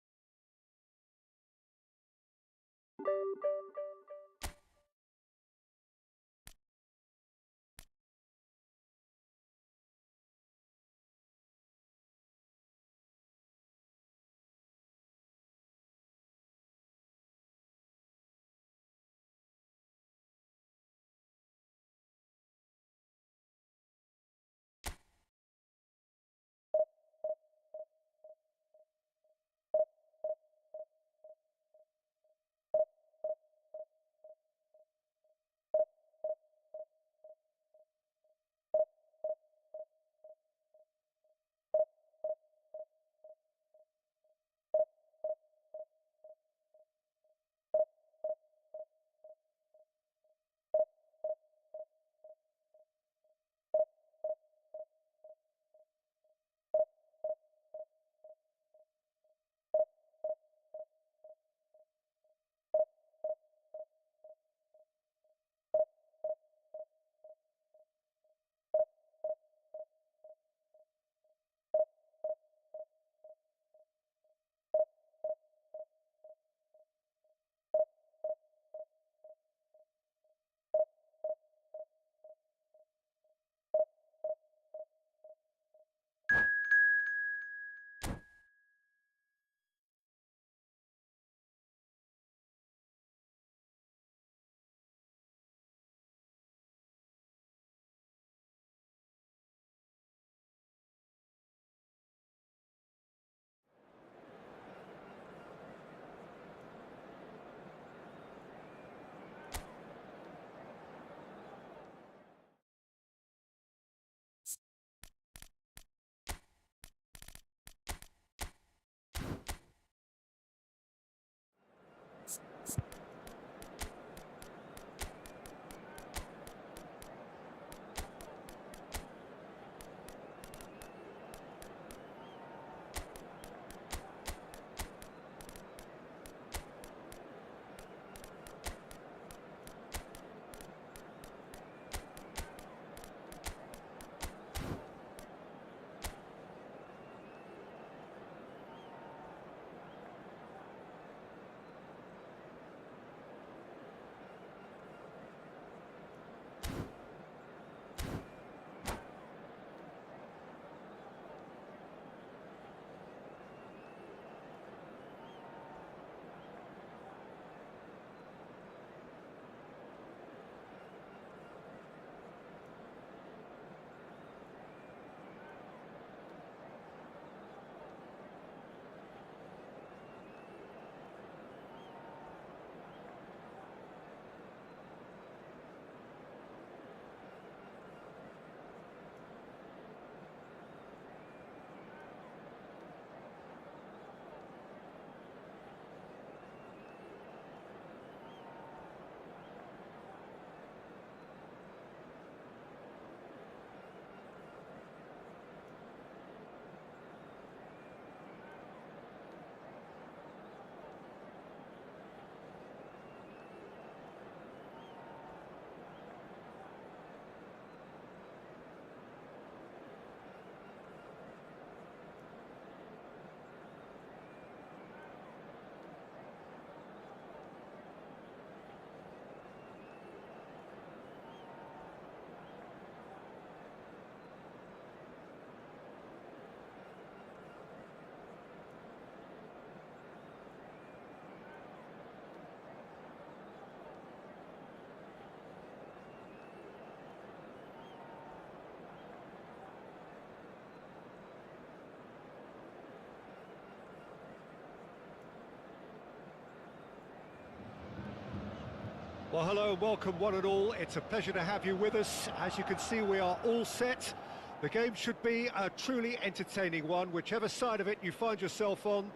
Well, hello and welcome one and all. It's a pleasure to have you with us. As you can see, we are all set. The game should be a truly entertaining one, whichever side of it you find yourself on.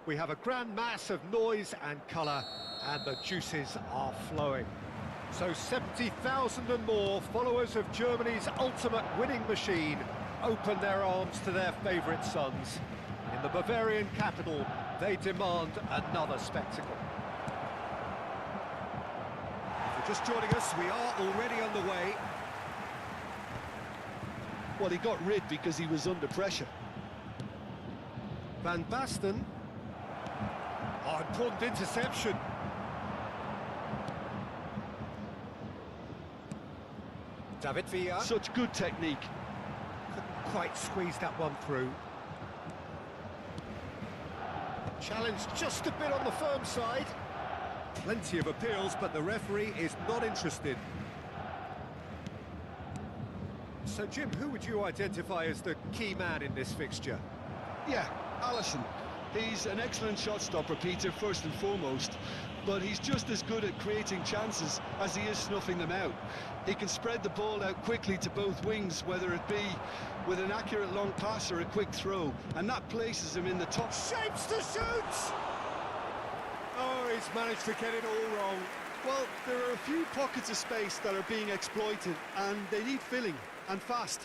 We have a grand mass of noise and colour, and the juices are flowing. So 70,000 and more followers of Germany's ultimate winning machine open their arms to their favourite sons. In the Bavarian capital, they demand another spectacle. If you're just joining us, we are already underway. Well, he got rid because he was under pressure. Van Basten. Oh, important interception. David Villa. Such good technique. Couldn't quite squeeze that one through. Challenged just a bit on the firm side. Plenty of appeals, but the referee is not interested. So, Jim, who would you identify as the key man in this fixture? Yeah, Alisson. He's an excellent shot stopper, Peter, first and foremost, but he's just as good at creating chances as he is snuffing them out. He can spread the ball out quickly to both wings, whether it be with an accurate long pass or a quick throw, and that places him in the top. Shapes to shoot! Oh, he's managed to get it all wrong. Well, there are a few pockets of space that are being exploited, and they need filling, and fast.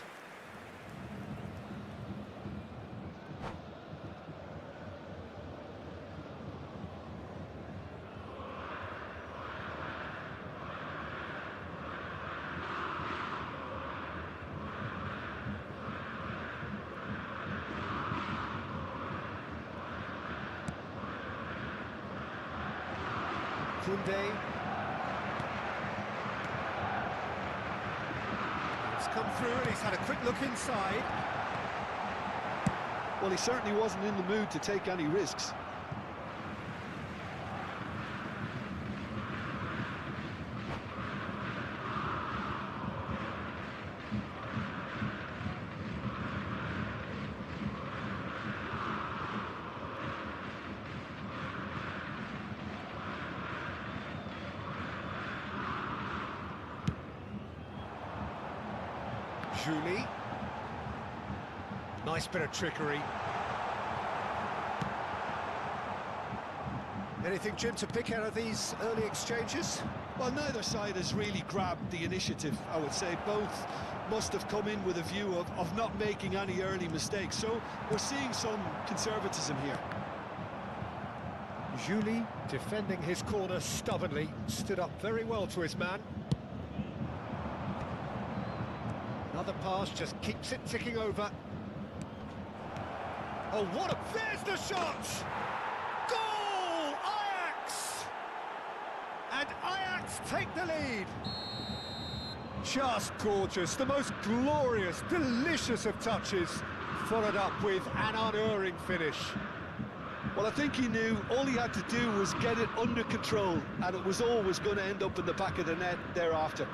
Koundé. It's come through and he's had a quick look inside. Well, he certainly wasn't in the mood to take any risks. Julie. Nice bit of trickery. Anything, Jim, to pick out of these early exchanges? Well, neither side has really grabbed the initiative, I would say. Both must have come in with a view of not making any early mistakes. So we're seeing some conservatism here. Julie, defending his corner stubbornly, stood up very well to his man. Another pass just keeps it ticking over. Oh, what a... There's the shot! Goal! Ajax! And Ajax take the lead. Just gorgeous, the most glorious, delicious of touches, followed up with an unerring finish. Well, I think he knew all he had to do was get it under control, and it was always going to end up in the back of the net thereafter.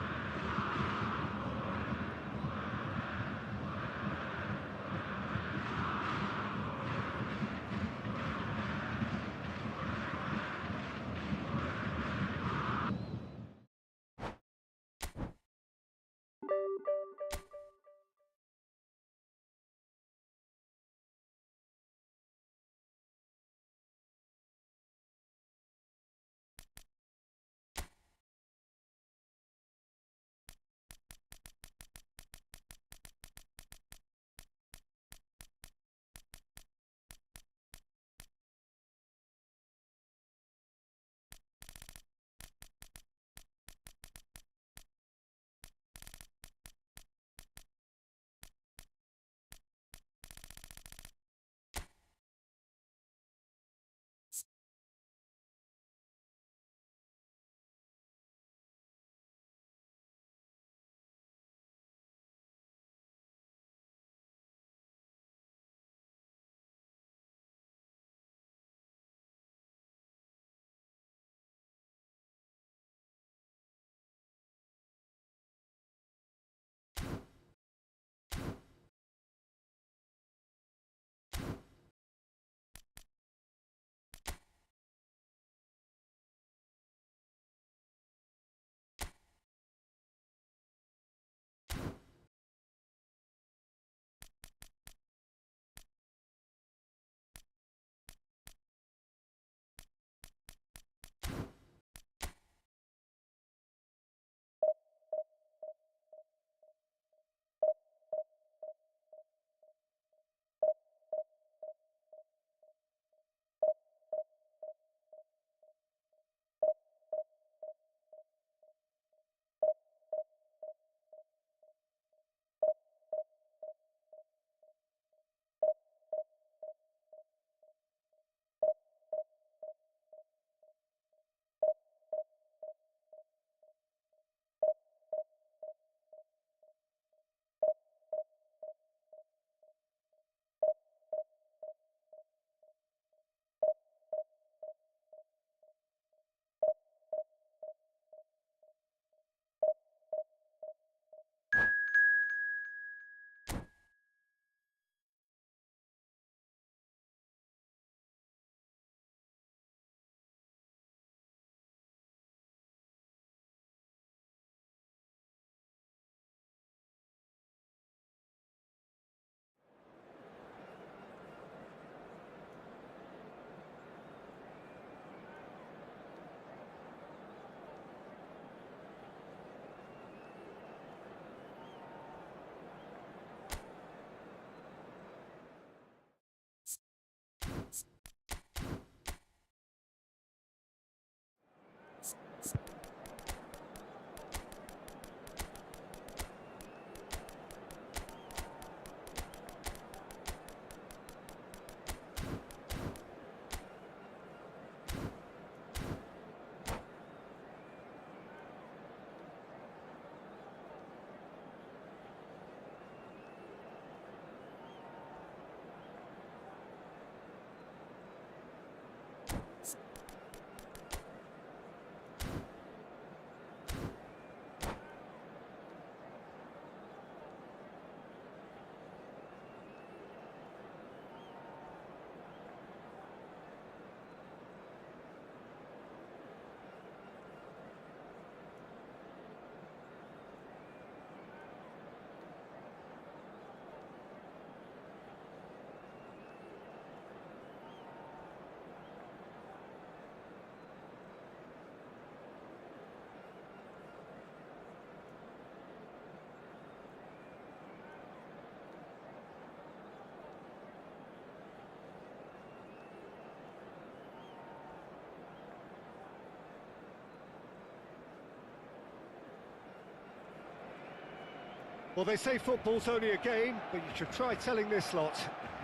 Well, they say football's only a game, but you should try telling this lot.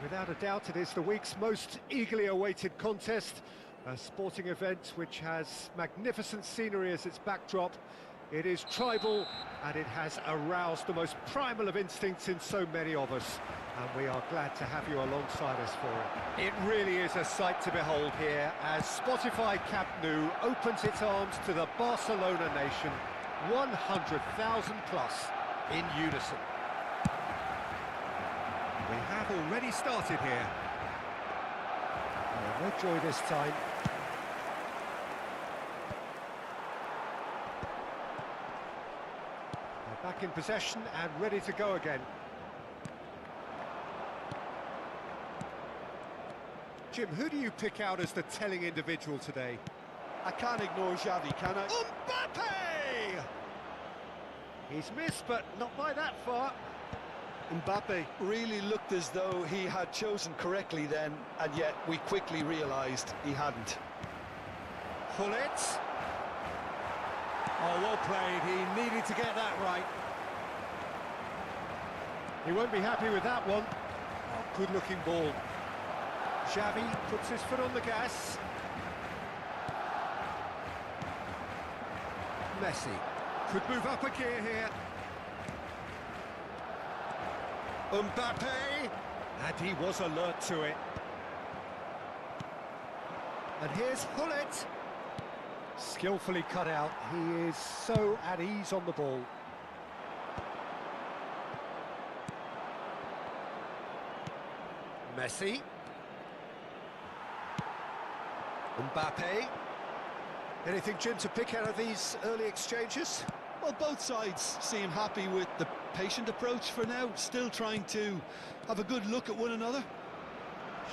Without a doubt, it is the week's most eagerly awaited contest, a sporting event which has magnificent scenery as its backdrop. It is tribal, and it has aroused the most primal of instincts in so many of us, and we are glad to have you alongside us for it. It really is a sight to behold here, as Spotify Camp Nou opens its arms to the Barcelona nation, 100,000 plus in unison. We have already started here. No joy this time. They're back in possession and ready to go again. Jim, who do you pick out as the telling individual today? I can't ignore Xavi, can I? Mbappe! He's missed, but not by that far. Mbappe really looked as though he had chosen correctly then, and yet we quickly realised he hadn't. Gullit. Oh, well played. He needed to get that right. He won't be happy with that one. Oh, good-looking ball. Xavi puts his foot on the gas. Messi could move up a gear here. Mbappe, and he was alert to it. And here's Gullit. Skillfully cut out. He is so at ease on the ball. Messi. Mbappe. Anything, Jim, to pick out of these early exchanges? Well, both sides seem happy with the patient approach for now, still trying to have a good look at one another.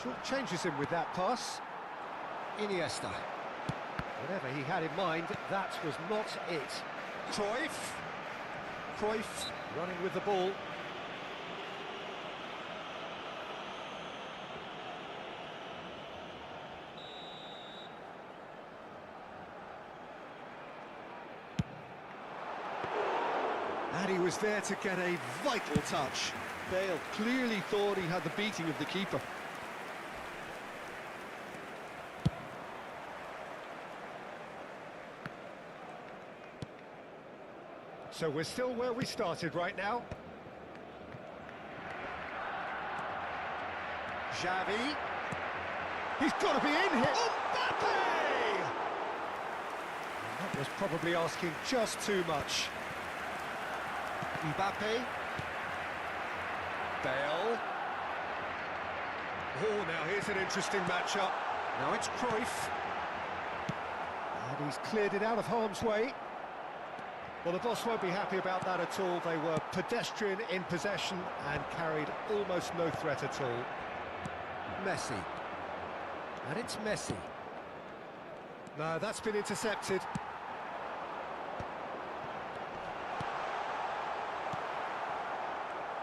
Short changes him with that pass. Iniesta. Whatever he had in mind, that was not it. Cruyff running with the ball. And he was there to get a vital touch. Bale clearly thought he had the beating of the keeper. So we're still where we started right now. Xavi. He's got to be in here. Mbappe! And that was probably asking just too much. Mbappe. Bale. Oh, now here's an interesting matchup. Now it's Cruyff. And he's cleared it out of harm's way. Well, the boss won't be happy about that at all. They were pedestrian in possession and carried almost no threat at all. Messi. And it's Messi. No, that's been intercepted.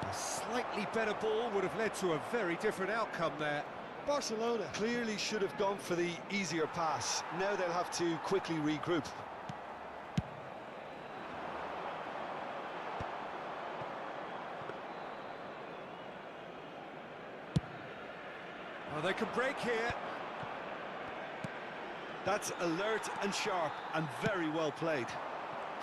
A slightly better ball would have led to a very different outcome there. Barcelona clearly should have gone for the easier pass. Now they'll have to quickly regroup. Oh, they can break here. That's alert and sharp and very well played.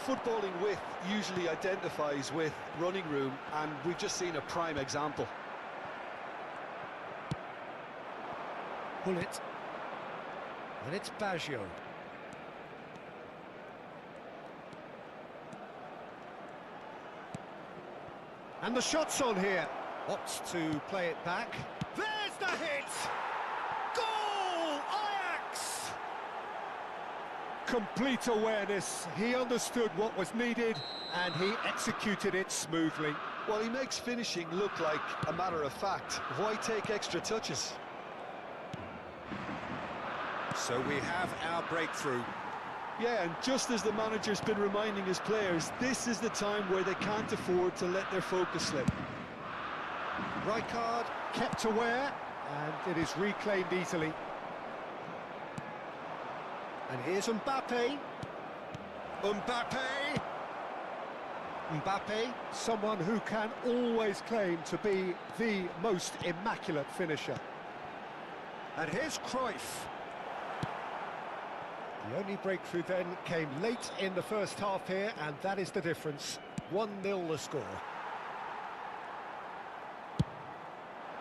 Footballing width usually identifies with running room, and we've just seen a prime example. Gullit. And it's Baggio. And the shot's on here. Opts to play it back. There's the hit! Goal! Ajax! Complete awareness. He understood what was needed and he executed it smoothly. Well, he makes finishing look like a matter of fact. Why take extra touches? So we have our breakthrough. Yeah, and just as the manager's been reminding his players, this is the time where they can't afford to let their focus slip. Rijkaard kept aware, and it is reclaimed easily. And here's Mbappe. Mbappe! Mbappe, someone who can always claim to be the most immaculate finisher. And here's Cruyff. The only breakthrough then came late in the first half here, and that is the difference. 1-0 the score.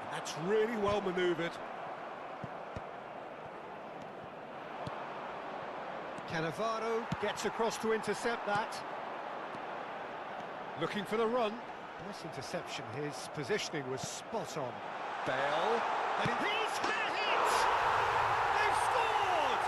And that's really well manoeuvred. Cannavaro gets across to intercept that. Looking for the run. Nice interception. His positioning was spot on. Bale. And he's had it! They've scored!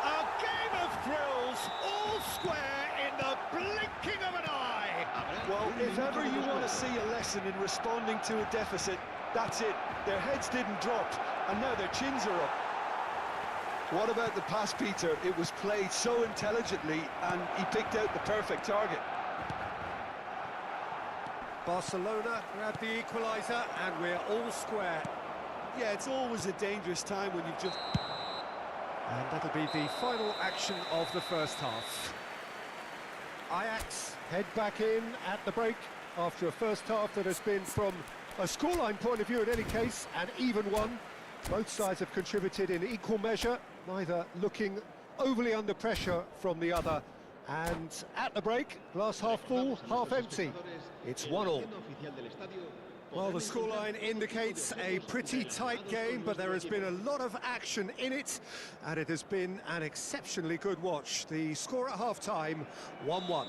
A game of thrills, all square in the blinking of an eye. Well, if ever you want to see a lesson in responding to a deficit, that's it. Their heads didn't drop, and now their chins are up. What about the pass, Peter? It was played so intelligently, and he picked out the perfect target. Barcelona grab the equaliser, and we're all square. Yeah, it's always a dangerous time when you've just... And that'll be the final action of the first half. Ajax head back in at the break after a first half that has been, from a scoreline point of view in any case, an even one. Both sides have contributed in equal measure, neither looking overly under pressure from the other. And at the break, glass half full, half empty. It's 1-1. Well, the scoreline indicates a pretty tight game, but there has been a lot of action in it, and it has been an exceptionally good watch. The score at half-time, 1-1.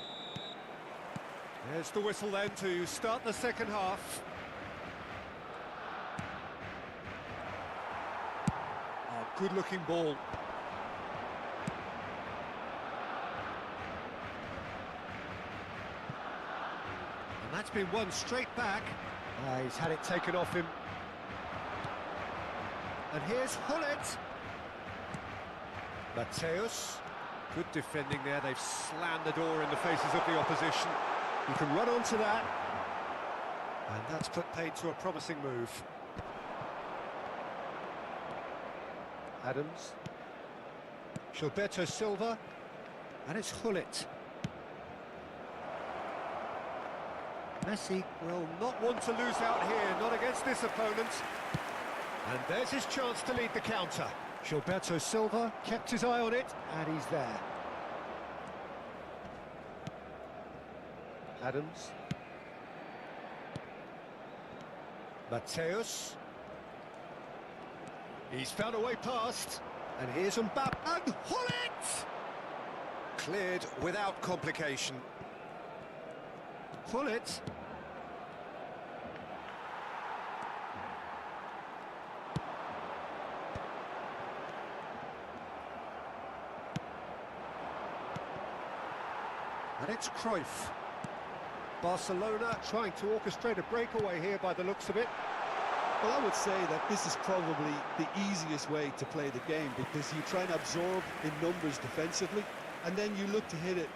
There's the whistle then to start the second half. Oh, good-looking ball. And that's been won straight back. He's had it taken off him. And here's Hullet. Mateus. Good defending there. They've slammed the door in the faces of the opposition. You can run onto that. And that's put paid to a promising move. Adams. Gilberto Silva. And it's Hullet. Messi will not want to lose out here, not against this opponent. And there's his chance to lead the counter. Gilberto Silva kept his eye on it, and he's there. Adams. Mateus. He's found a way past. And here's Mbappe. And Hullet! Cleared without complication. Hullet. And it's Cruyff. Barcelona trying to orchestrate a breakaway here by the looks of it. Well, I would say that this is probably the easiest way to play the game, because you try and absorb in numbers defensively, and then you look to hit it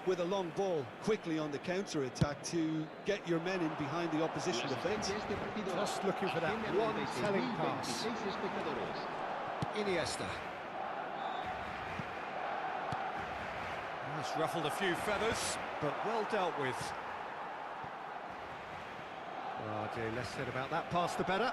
with a long ball quickly on the counter-attack to get your men in behind the opposition defence. Just looking for that one telling pass. Iniesta. It's ruffled a few feathers, but well dealt with. Oh dear, less said about that pass the better.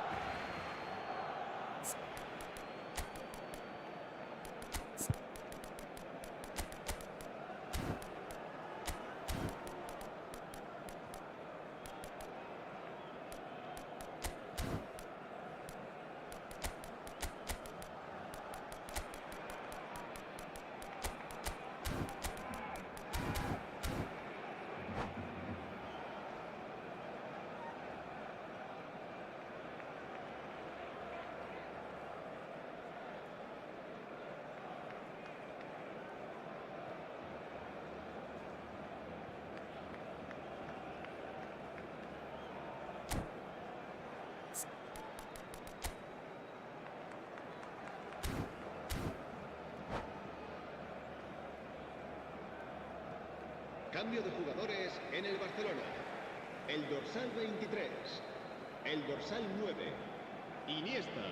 Cambio de jugadores en el Barcelona. El dorsal 23, el dorsal 9, Iniesta.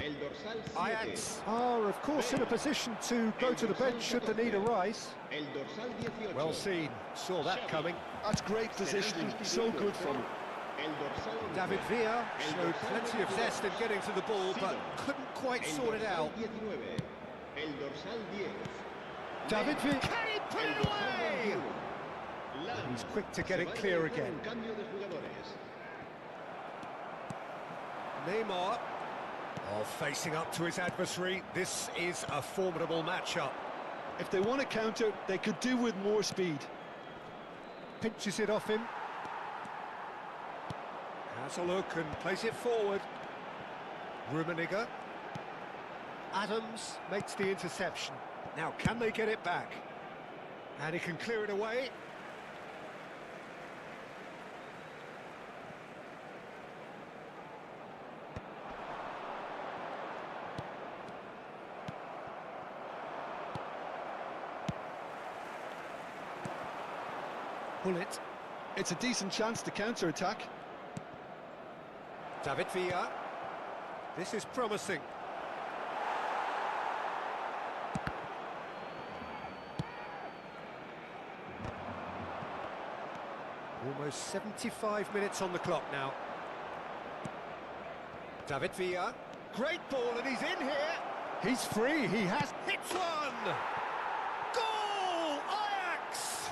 El dorsal 7. Ajax are, of course, in a position to go to the bench should the need arise. El dorsal 18. Well seen, saw that coming. That's great positioning, so good from him. El dorsal 11. David Villa showed plenty of zest in getting to the ball, but couldn't quite El sort it dorsal out. 19. El dorsal 10. David Villa, can he put El it dorsal away? 21. He's quick to get it clear again. Cambio de jugadores. Neymar, facing up to his adversary. This is a formidable matchup. If they want to counter, they could do with more speed. Pinches it off him. Has a look and plays it forward. Rummenigge. Adams makes the interception. Now, can they get it back? And he can clear it away. Pull it. It's a decent chance to counter-attack. David Villa. This is promising. Almost 75 minutes on the clock now. David Villa. Great ball, and he's in here. He's free, he has hits one! Goal! Ajax!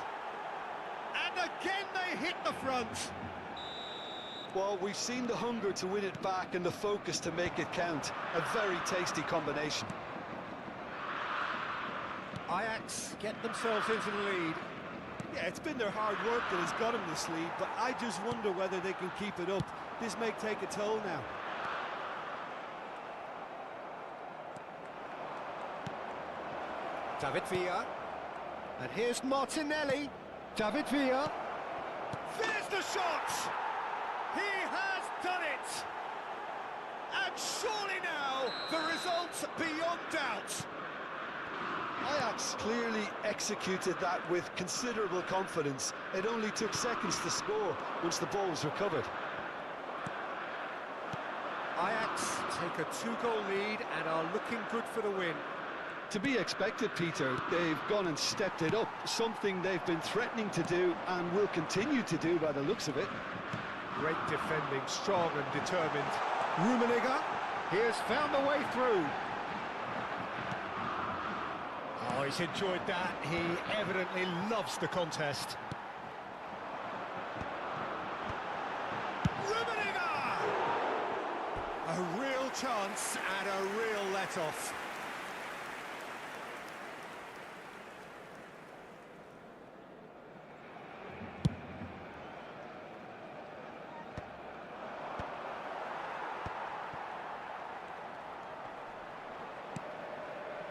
And again they hit the front. Well, we've seen the hunger to win it back and the focus to make it count. A very tasty combination. Ajax get themselves into the lead. Yeah, it's been their hard work that has got them this lead, but I just wonder whether they can keep it up. This may take a toll now. David Villa. And here's Martinelli. David Villa. There's the shot! He has done it! And surely now, the result's beyond doubt. Ajax clearly executed that with considerable confidence. It only took seconds to score once the ball was recovered. Ajax take a two-goal lead and are looking good for the win. To be expected, Peter, they've gone and stepped it up, something they've been threatening to do and will continue to do by the looks of it. Great defending, strong and determined. Rummenigge, he has found the way through. Oh, he's enjoyed that. He evidently loves the contest. Rummenigge! A real chance and a real let-off.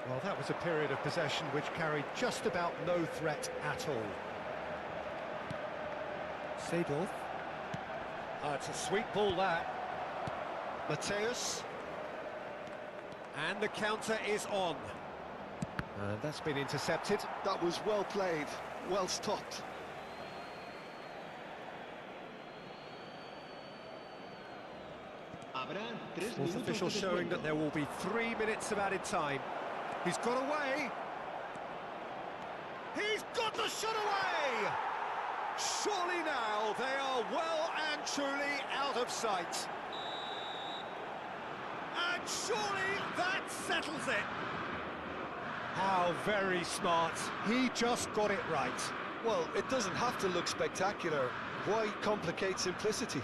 Well, that was a period of possession which carried just about no threat at all. Seedorf. It's a sweet ball, that. Mateus. And the counter is on. And that's been intercepted. That was well played, well stopped. Fourth official showing that there will be 3 minutes of added time. He's got away. He's got the shot away! Surely now they are well and truly out of sight. And surely that settles it. How very smart. He just got it right. Well, it doesn't have to look spectacular. Why complicate simplicity?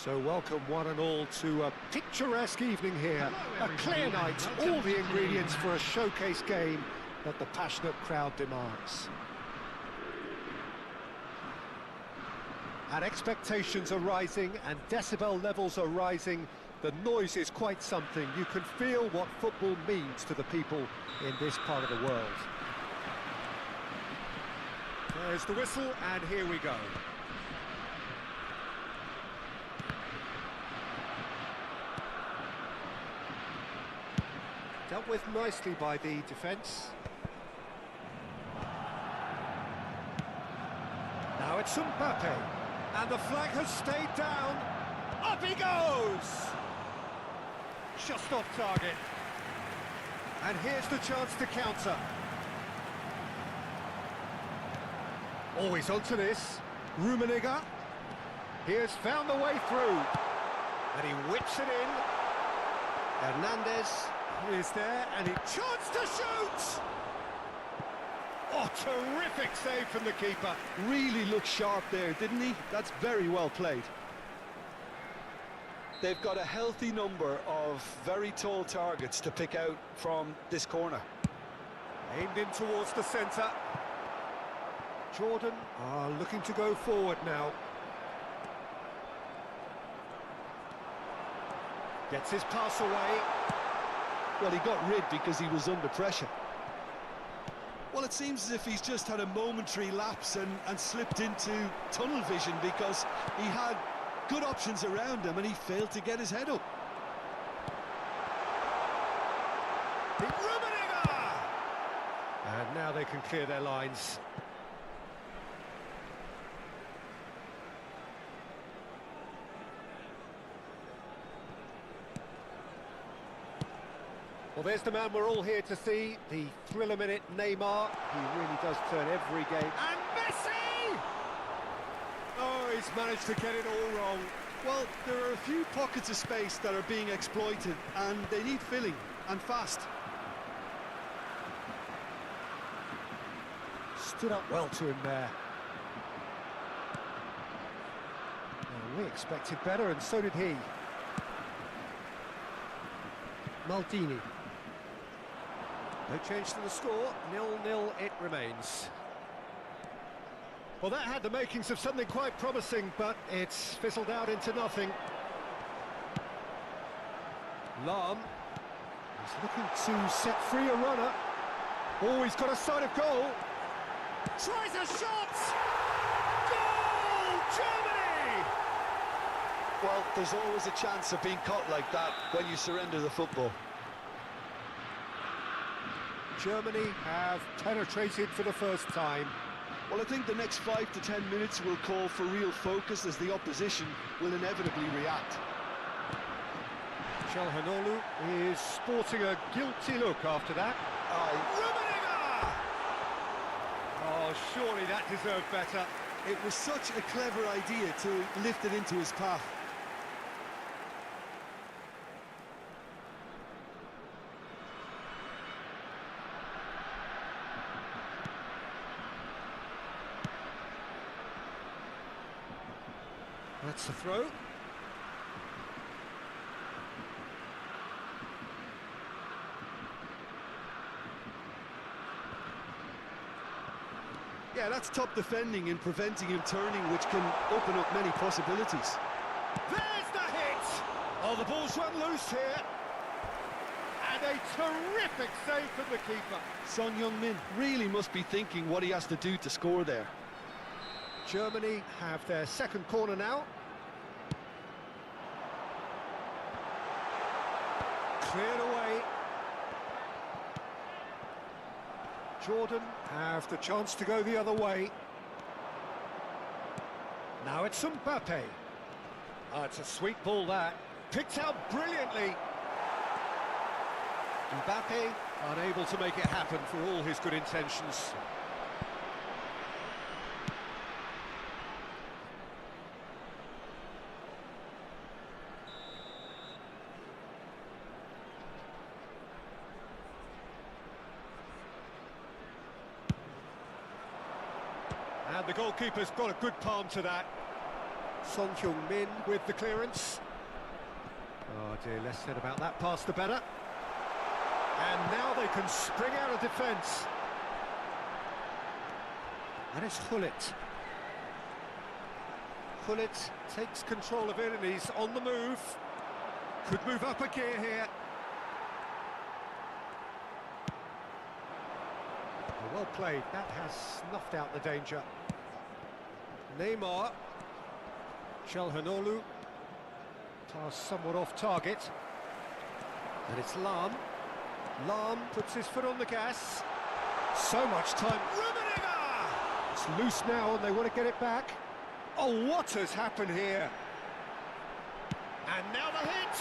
So welcome one and all to a picturesque evening here. Hello, A clear everybody, night, and all welcome the to ingredients today's for a showcase game that the passionate crowd demands. And expectations are rising and decibel levels are rising. The noise is quite something. You can feel what football means to the people in this part of the world. There's the whistle, and here we go. Dealt with nicely by the defence. Now it's Mbappe, and the flag has stayed down. Up he goes! Just off target. And here's the chance to counter. Always onto this. Rummenigge. He has found the way through. And he whips it in. Hernandez is there, and he chance to shoot! Oh, terrific save from the keeper. Really looked sharp there, didn't he? That's very well played. They've got a healthy number of very tall targets to pick out from this corner. Aimed in towards the centre. Jordan are looking to go forward now. Gets his pass away. Well, he got rid because he was under pressure. Well, it seems as if he's just had a momentary lapse and slipped into tunnel vision because he had good options around him and he failed to get his head up. Rummenigge! And now they can clear their lines. Well, there's the man we're all here to see, the thriller-minute Neymar. He really does turn every game. And Messi! Oh, he's managed to get it all wrong. Well, there are a few pockets of space that are being exploited and they need filling, and fast. Stood up well to him there. Well, we expected better, and so did he. Maldini. No change to the score, 0-0 it remains. Well, that had the makings of something quite promising, but it's fizzled out into nothing. Lahm is looking to set free a runner. Oh, he's got a sight of goal. Tries a shot! Goal! Germany! Well, there's always a chance of being caught like that when you surrender the football. Germany have penetrated for the first time. Well, I think the next 5 to 10 minutes will call for real focus as the opposition will inevitably react. Çalhanoğlu is sporting a guilty look after that. Rummenigge! Oh, surely that deserved better. It was such a clever idea to lift it into his path. That's the throw. Yeah, that's top defending and preventing him turning, which can open up many possibilities. There's the hit! Oh, the ball's run loose here. And a terrific save from the keeper. Son Heung-min really must be thinking what he has to do to score there. Germany have their second corner now. Cleared away. Jordan have the chance to go the other way. Now it's Mbappe. Oh, it's a sweet ball that. Picked out brilliantly. Mbappe unable to make it happen for all his good intentions. And the goalkeeper's got a good palm to that. Son Heung-min with the clearance. Oh dear, less said about that pass the better. And now they can spring out of defence. And it's Hullet. Hullet takes control of it and he's on the move. Could move up a gear here. Oh, well played, that has snuffed out the danger. Neymar. Çalhanoğlu. Pass somewhat off target. And it's Lahm. Lahm puts his foot on the gas. So much time. Rummenigge! It's loose now and they want to get it back. Oh, what has happened here? And now the hit!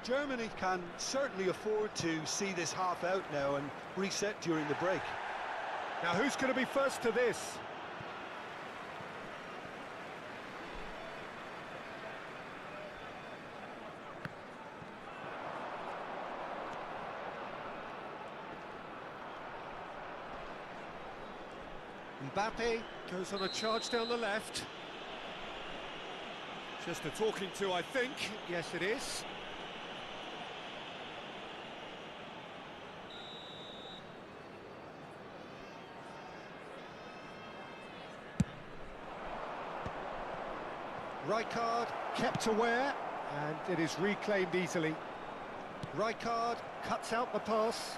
Germany can certainly afford to see this half out now and reset during the break. Now who's going to be first to this? Mbappe goes on a charge down the left. Just a talking to, I think. Yes, it is. Rijkaard kept aware, and it is reclaimed easily. Rijkaard cuts out the pass,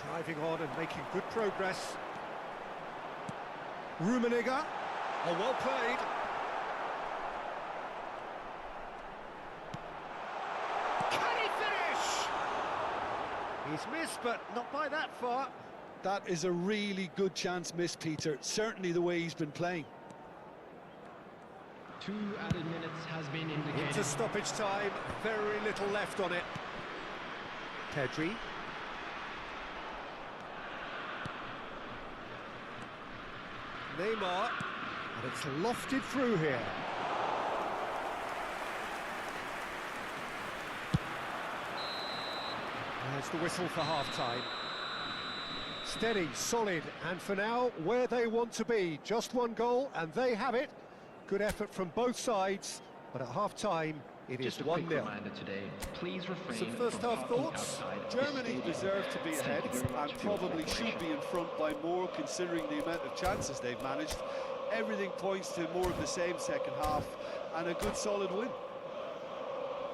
driving on and making good progress. Rummenigge, oh, well played. Can he finish? He's missed, but not by that far. That is a really good chance missed, Peter. Certainly the way he's been playing. 2 added minutes has been indicated. Into stoppage time, very little left on it. Pedri. Neymar, and it's lofted through here. There's the whistle for half-time. Steady, solid, and for now, where they want to be. Just one goal, and they have it. Good effort from both sides, but at half-time, it is 1-0. Today, please refrain Some first-half thoughts? Germany deserve to be ahead and probably should be in front by more considering the amount of chances they've managed. Everything points to more of the same second half and a good solid win.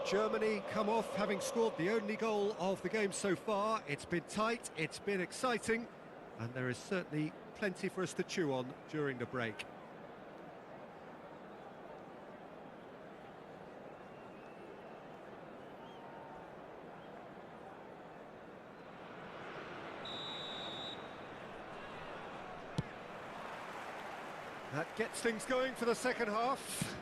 Germany come off having scored the only goal of the game so far. It's been tight, it's been exciting, and there is certainly plenty for us to chew on during the break. That gets things going for the second half.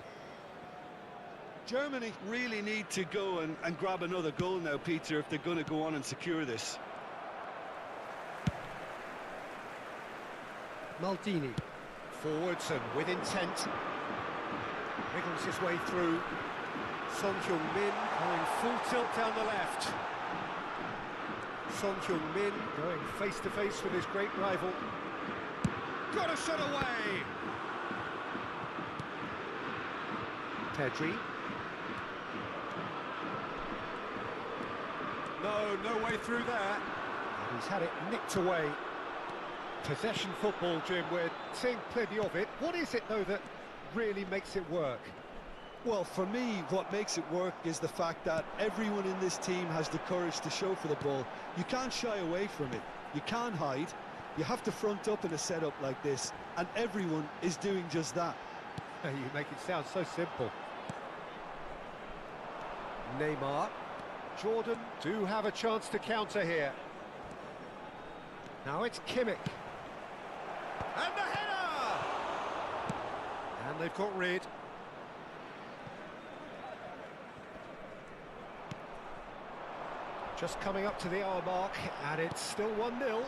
Germany really need to go and grab another goal now, Peter, if they're going to go on and secure this. Maldini, forwards and with intent. Wriggles his way through. Son Heung-min going full tilt down the left. Son Heung-min going face-to-face with his great rival. Got a shot away! Pedri. No way through there. And he's had it nicked away. Possession football, Jim, we're seeing plenty of it. What is it, though, that really makes it work? Well, for me, what makes it work is the fact that everyone in this team has the courage to show for the ball. You can't shy away from it. You can't hide. You have to front up in a setup like this, and everyone is doing just that. You make it sound so simple. Neymar. Jordan do have a chance to counter here. Now it's Kimmich. And the header! And they've got rid. Just coming up to the hour mark, and it's still 1-0.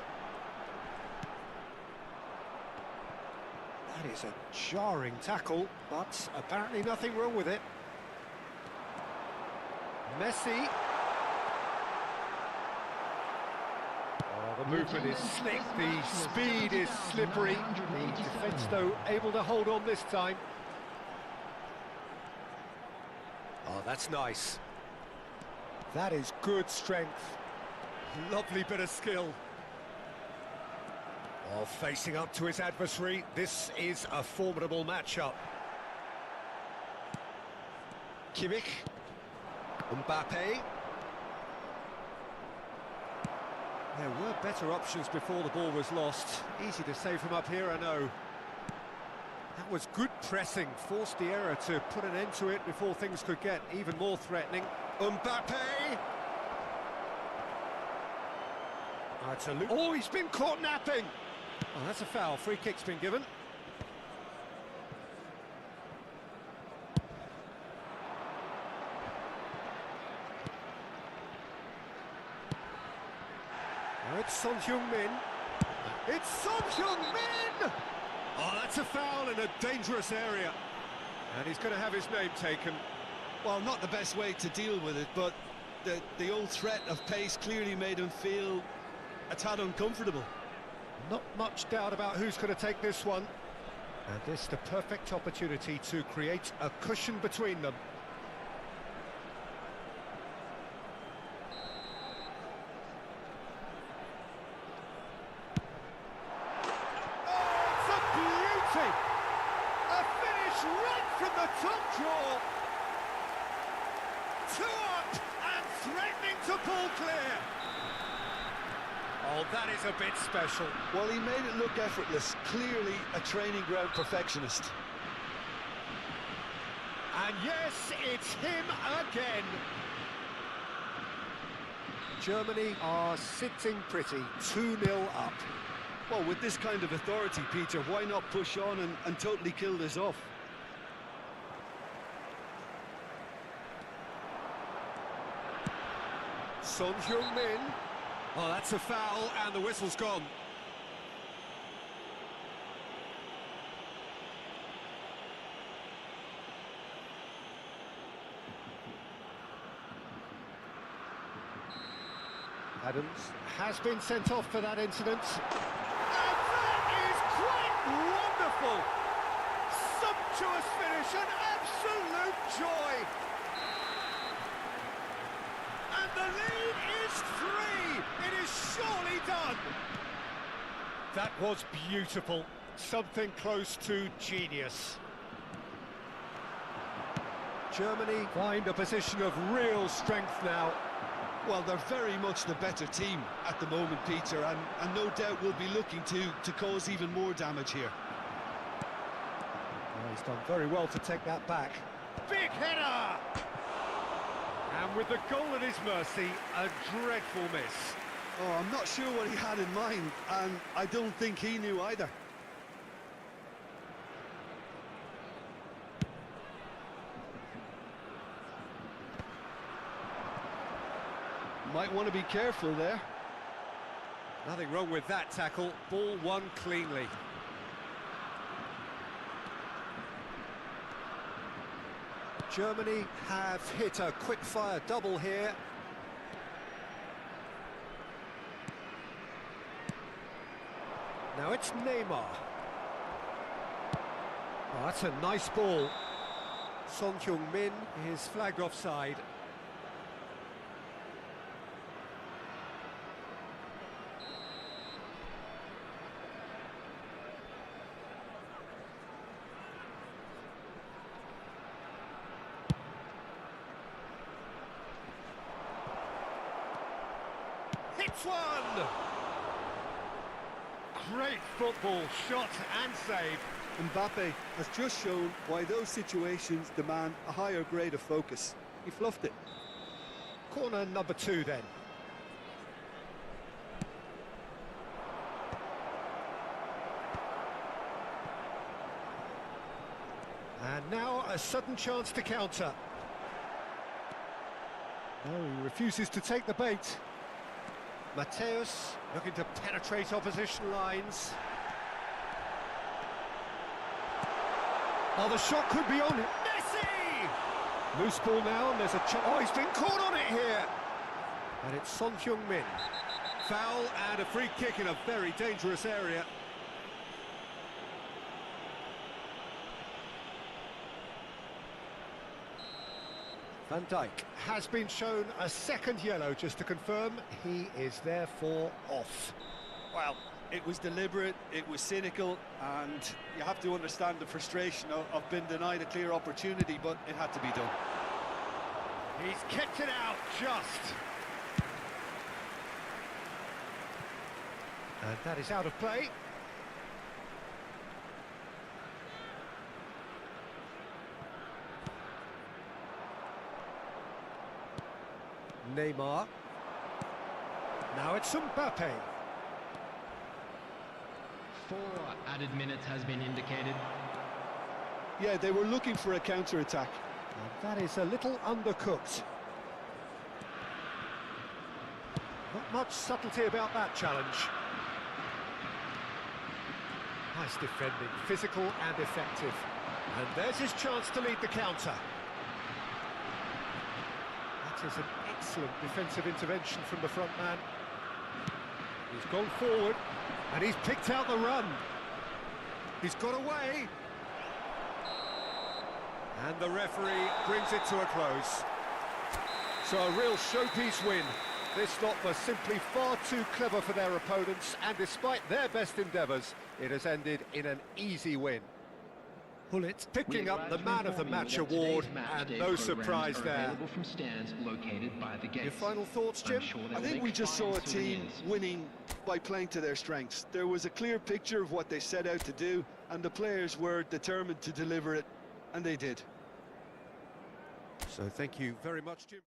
That is a jarring tackle, but apparently nothing wrong with it. Messi. Oh, Well, the movement is slick, the speed is slippery. The defence, though, able to hold on this time. Oh, that's nice. That is good strength. Lovely bit of skill. Oh, facing up to his adversary, this is a formidable matchup. Kimmich. Mbappe. There were better options before the ball was lost. Easy to save from up here, I know. That was good pressing, forced the error to put an end to it before things could get even more threatening. Mbappe! Oh, he's been caught napping! Oh, that's a foul. Free kick's been given. Now it's Son Heung-min. It's Son Heung-min! Oh, that's a foul in a dangerous area. And he's going to have his name taken. Well, not the best way to deal with it, but the old threat of pace clearly made him feel a tad uncomfortable. Not much doubt about who's going to take this one. And this is the perfect opportunity to create a cushion between them. Oh, it's a beauty! A finish right from the top draw. 2 up and threatening to pull clear. Oh, that is a bit special. Well, he made it look effortless. Clearly a training ground perfectionist. And yes, it's him again. Germany are sitting pretty, 2-0 up. Well, with this kind of authority, Peter, why not push on and totally kill this off? Son Heung-min. Oh, that's a foul, and the whistle's gone. Adams has been sent off for that incident. And that is quite wonderful! Sumptuous finish, an absolute joy! And the lead is 3! It is surely done! That was beautiful. Something close to genius. Germany find a position of real strength now. Well, they're very much the better team at the moment, Peter, and no doubt will be looking to cause even more damage here. Well, he's done very well to take that back. Big header! And with the goal at his mercy, a dreadful miss. Oh, I'm not sure what he had in mind, and I don't think he knew either. Might want to be careful there. Nothing wrong with that tackle. Ball won cleanly. Germany have hit a quick-fire double here. Now it's Neymar. Oh, that's a nice ball. Son Heung-min is flagged offside. Hits one! Great football, shot and save. Mbappe has just shown why those situations demand a higher grade of focus. He fluffed it. Corner number 2 then. And now a sudden chance to counter. No, he refuses to take the bait. Mateus looking to penetrate opposition lines. Oh, the shot could be on it. Messi! Loose ball now, and there's a chance. Oh, he's been caught on it here. And it's Son Heung-min. Foul and a free kick in a very dangerous area. Van Dijk has been shown a second yellow, just to confirm. He is therefore off. Well, it was deliberate, it was cynical, and you have to understand the frustration of being denied a clear opportunity, but it had to be done. He's kept it out just. And that is out of play. Neymar. Now it's Mbappe. 4 added minutes has been indicated. Yeah, they were looking for a counter-attack. And that is a little undercooked. Not much subtlety about that challenge. Nice defending, physical and effective. And there's his chance to lead the counter. That is an excellent defensive intervention from the front man. He's gone forward, and he's picked out the run. He's got away. And the referee brings it to a close. So a real showpiece win. This lot was simply far too clever for their opponents, and despite their best endeavours, it has ended in an easy win. Pullet picking up the Man of the Match award, and no surprise there. From stands located by the gates. Your final thoughts, Jim? I think we just saw a team winning by playing to their strengths. There was a clear picture of what they set out to do, and the players were determined to deliver it, and they did. So thank you very much, Jim.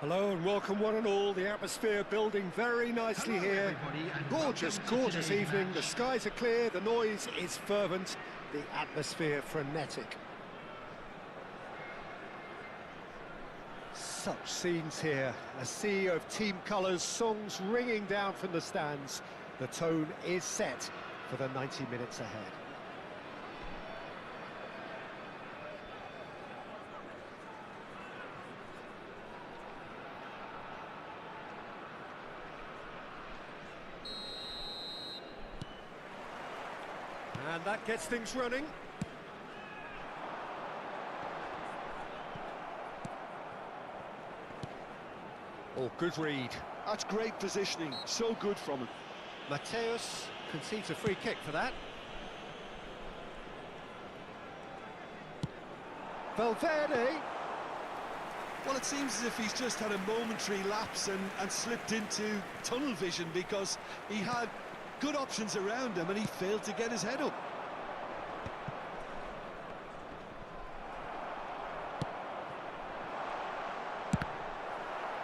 Hello and welcome one and all. The atmosphere building very nicely here. Gorgeous, gorgeous evening. The skies are clear, the noise is fervent, the atmosphere frenetic. Such scenes here, a sea of team colours, songs ringing down from the stands. The tone is set for the 90 minutes ahead. And that gets things running. Oh, good read. That's great positioning, so good from him. Mateus concedes a free kick for that. Valverde. Well, it seems as if he's just had a momentary lapse and slipped into tunnel vision, because he had good options around him and he failed to get his head up.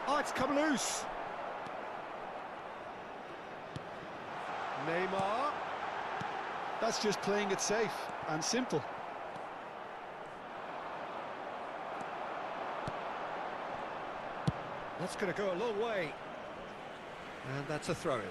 Oh, it's come loose. Neymar. That's just playing it safe and simple. That's going to go a long way. And that's a throw-in.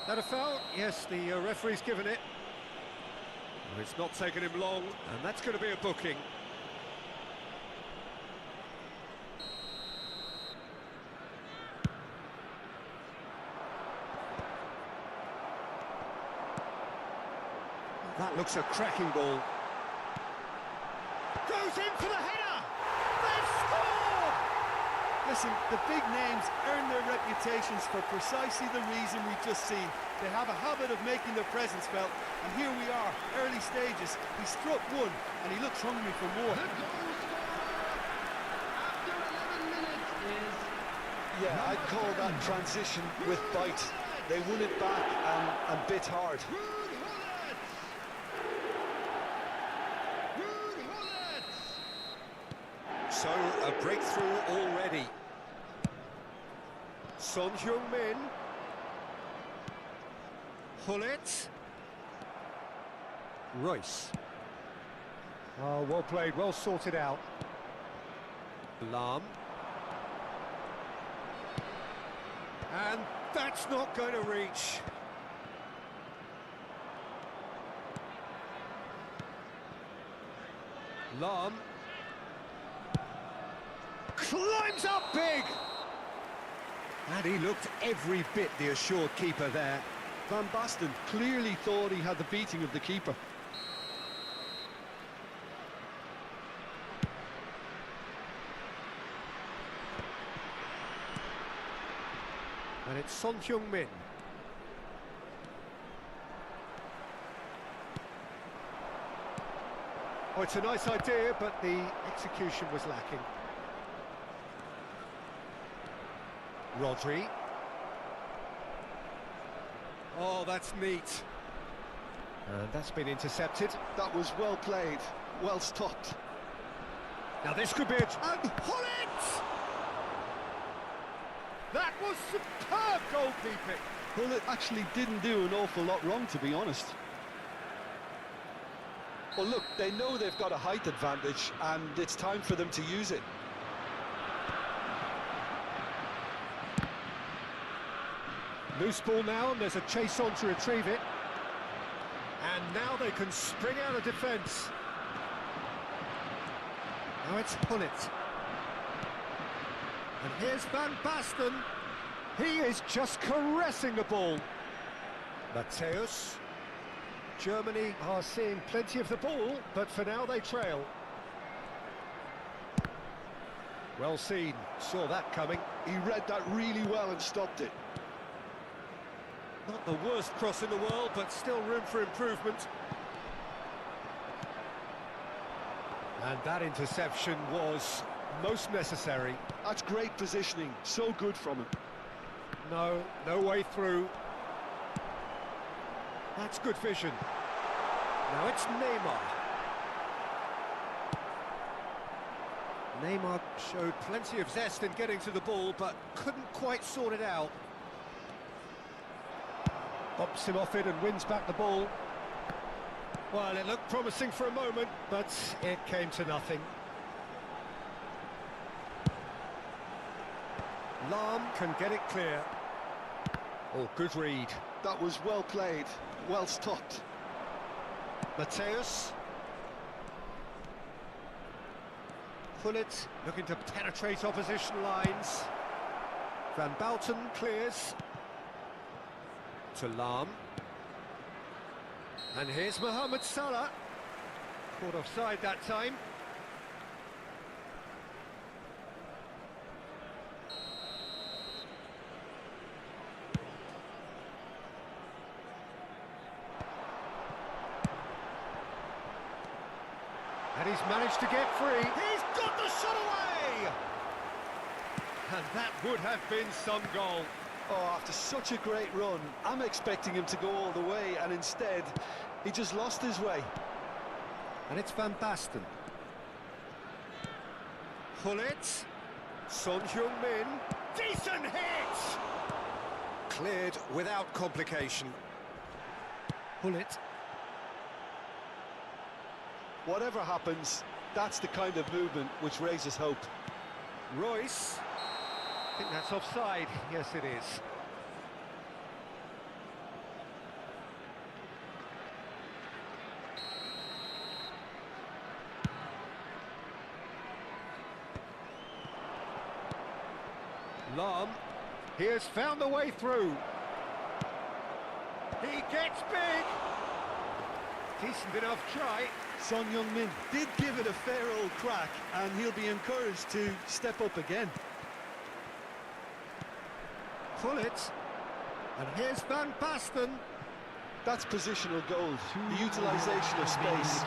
That a foul? Yes, the referee's given it. Well, it's not taken him long, and that's going to be a booking. That looks a cracking ball. Goes in for the header! They've scored! Listen, the big names earn their reputations for precisely the reason we've just seen. They have a habit of making their presence felt, and here we are, early stages. He struck one, and he looks hungry for more. The goal scorer after 11 minutes is... Yeah, I'd call that transition with bite. They won it back and bit hard. So, a breakthrough already. Son Heung-min. Hullet. Royce. Oh, well played, well sorted out. Lahm. And that's not going to reach. Lahm. Climbs up big! And he looked every bit the assured keeper there. Van Basten clearly thought he had the beating of the keeper. And it's Son Heung-min. Oh, it's a nice idea, but the execution was lacking. Rodri. Oh, that's neat. And that's been intercepted. That was well played, well stopped. Now this could be a... And Hullet! That was superb goalkeeping. Well, it actually didn't do an awful lot wrong, to be honest. Well, look, they know they've got a height advantage, and it's time for them to use it. Loose ball now, and there's a chase on to retrieve it. And now they can spring out of defence. Now it's Hullet. And here's Van Basten. He is just caressing the ball. Mateus. Germany are seeing plenty of the ball, but for now they trail. Well seen, saw that coming. He read that really well and stopped it. Not the worst cross in the world, but still room for improvement. And that interception was most necessary. That's great positioning, so good from him. No, no way through. That's good vision. Now it's Neymar. Neymar showed plenty of zest in getting to the ball, but couldn't quite sort it out. Bumps him off it and wins back the ball. Well, it looked promising for a moment, but it came to nothing. Lahm can get it clear. Oh, good read. That was well played, well stopped. Mateus. Pullet looking to penetrate opposition lines. Van Bouten clears. To Lahm. And here's Mohamed Salah. Caught offside that time. And he's managed to get free. He's got the shot away! And that would have been some goal. Oh, after such a great run, I'm expecting him to go all the way, and instead, he just lost his way. And it's Van Basten. Pullet. Son Heung-min. Decent hit! Cleared without complication. Pullet. Whatever happens, that's the kind of movement which raises hope. Royce. I think that's offside. Yes, it is. Lahm. He has found the way through. He gets big. Decent enough try. Son Heung-min did give it a fair old crack, and he'll be encouraged to step up again. Pullet. And here's Van Basten. That's positional gold, the utilisation of space.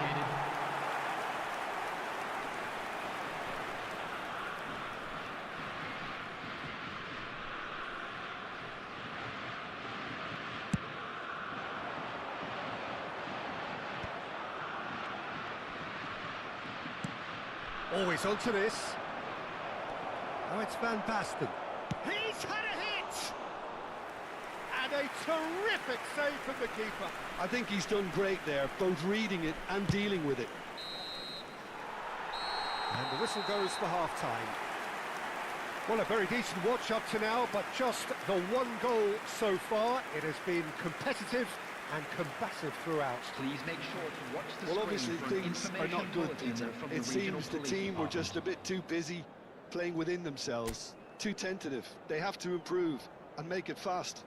Always onto this. Now it's Van Basten. He's had a hit! And a terrific save from the keeper. I think he's done great there, both reading it and dealing with it. And the whistle goes for half-time. Well, a very decent watch up to now, but just the one goal so far. It has been competitive and combative throughout. Please make sure to watch the Well, obviously screen for things are not good, information Peter. bulletin from It the regional seems the police team were department. just a bit too busy playing within themselves, too tentative. They have to improve and make it fast.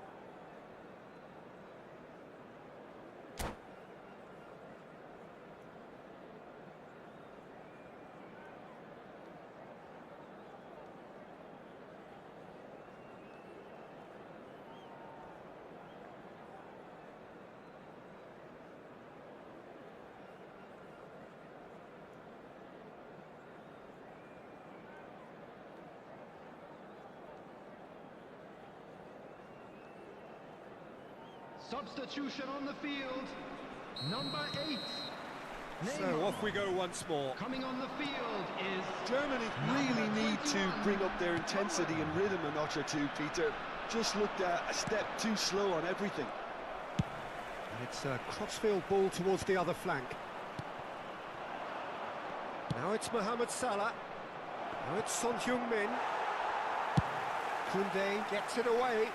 Substitution on the field. Number 8. So Neymar. off we go once more. Coming on the field is Germany really need to bring up their intensity and rhythm a notch or two, Peter. Just looked a step too slow on everything. And it's a crossfield ball towards the other flank. Now it's Mohamed Salah. Now it's Son Heung-min. Koundé gets it away.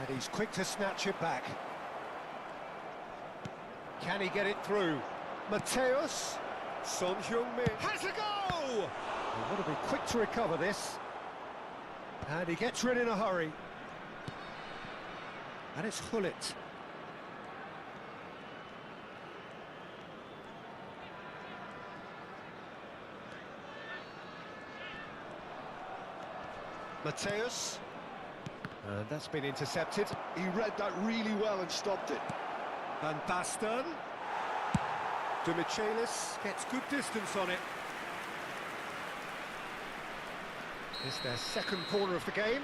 And he's quick to snatch it back. Can he get it through? Mateus. Son Heung-min has a go! He'll want to be quick to recover this. And he gets rid in a hurry. And it's Hullet. Mateus. And that's been intercepted. He read that really well and stopped it. Van Basten. De Michelis gets good distance on it. It's their second corner of the game.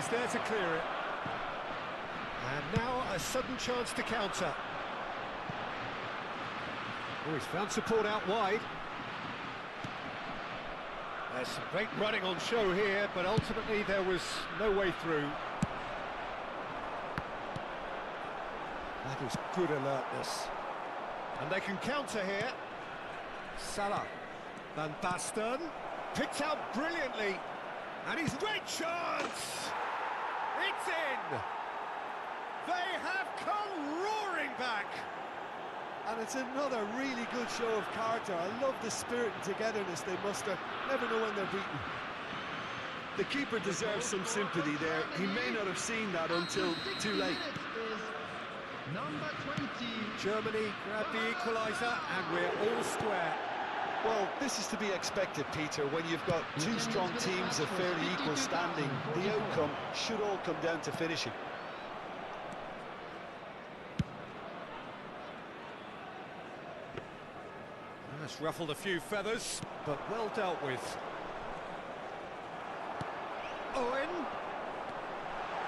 He's there to clear it. And now a sudden chance to counter. Oh, he's found support out wide. There's some great running on show here, but ultimately there was no way through. That is good alertness. And they can counter here. Salah. Van Basten. Picked out brilliantly. And his great chance! It's in! They have come roaring back! And it's another really good show of character. I love the spirit and togetherness they muster. Never know when they're beaten. The keeper deserves some sympathy there. He may not have seen that until too late. Number 20. Germany grabbed the equaliser and we're all square. Well, this is to be expected, Peter. When you've got two strong teams of fairly equal standing, the outcome should all come down to finishing. That's ruffled a few feathers, but well dealt with. Owen!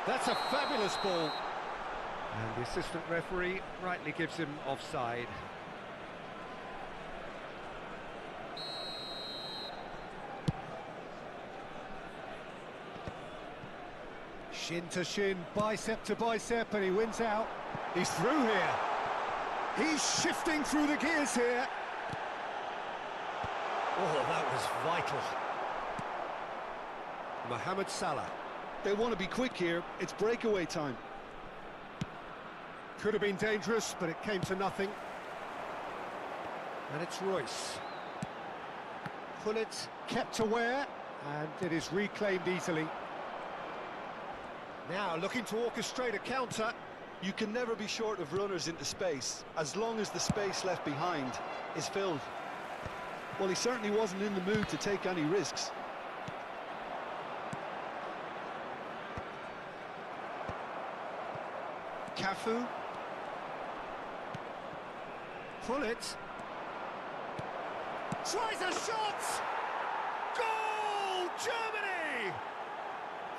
That's a fabulous ball. And the assistant referee rightly gives him offside. Shin to shin, bicep to bicep, and he wins out. He's through here. He's shifting through the gears here. Oh, that was vital. Mohamed Salah. They want to be quick here. It's breakaway time. Could have been dangerous, but it came to nothing. And it's Royce. Pullet kept aware, and it is reclaimed easily. Now looking to orchestrate a counter. You can never be short of runners into space, as long as the space left behind is filled. Well, he certainly wasn't in the mood to take any risks. Cafu. Pullet. Tries a shot! Goal! Germany!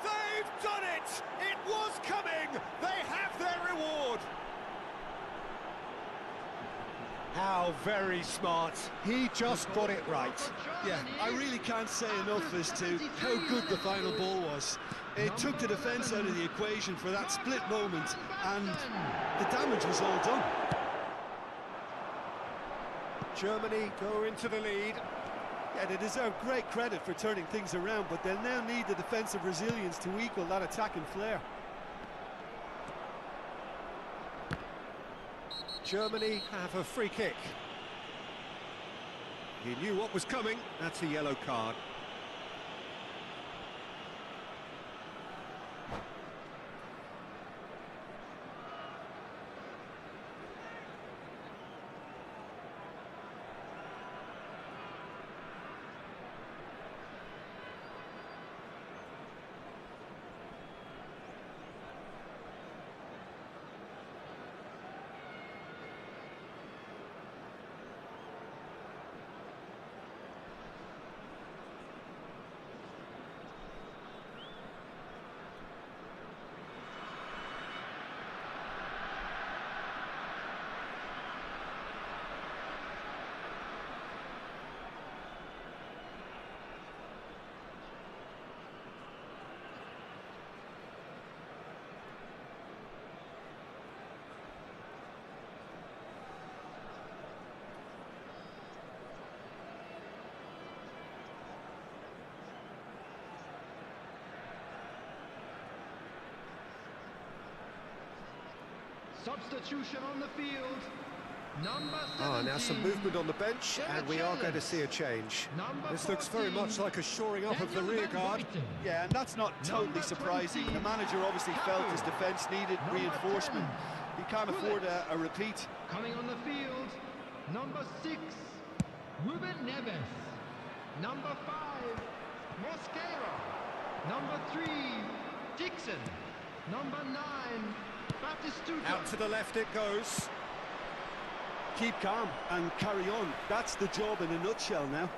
They've done it! It was coming! They have their reward! How very smart. He just got it right. Yeah, I really can't say enough as to how good the final ball was. It took the defence out of the equation for that split moment, and the damage was all done. Germany go into the lead. Yeah, they deserve great credit for turning things around, but they'll now need the defensive resilience to equal that attacking flair. Germany have a free kick. He knew what was coming. That's a yellow card. Substitution on the field. Number 17. Now some movement on the bench, and we are going to see a change. This looks very much like a shoring up of the rear guard. Yeah, and that's not totally surprising. The manager obviously felt his defence needed reinforcement. He can't afford a repeat. Coming on the field, number 6, Ruben Neves. Number 5, Mosquera. Number 3, Dixon. Number 9, Batistuta. Out to the left it goes. Keep calm and carry on. That's the job in a nutshell now.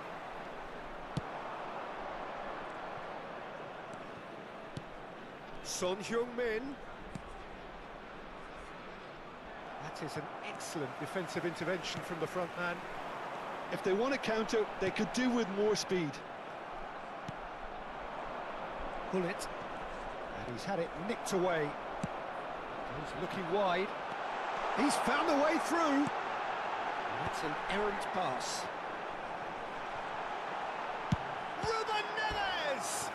Son Heung-min. That is an excellent defensive intervention from the front man. If they want to counter, they could do with more speed. Pull it. And he's had it nicked away. He's looking wide. He's found a way through. And that's an errant pass. Ruben Neves!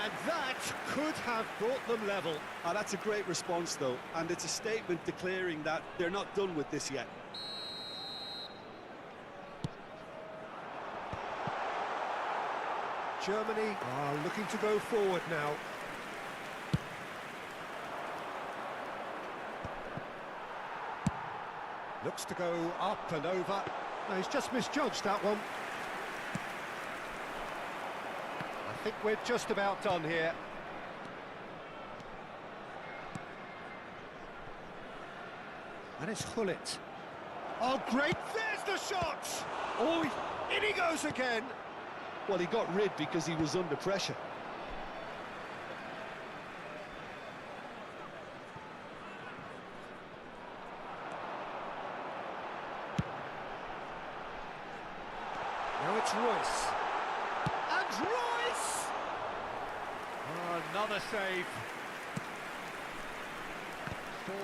And that could have brought them level. That's a great response, though, and it's a statement declaring that they're not done with this yet. Germany are looking to go forward now. Looks to go up and over. No, he's just misjudged that one. I think we're just about done here. And it's Hullet. Oh, great! There's the shot! Oh, in he goes again! Well, he got rid because he was under pressure. Now it's Royce. And Royce! Oh, another save. 4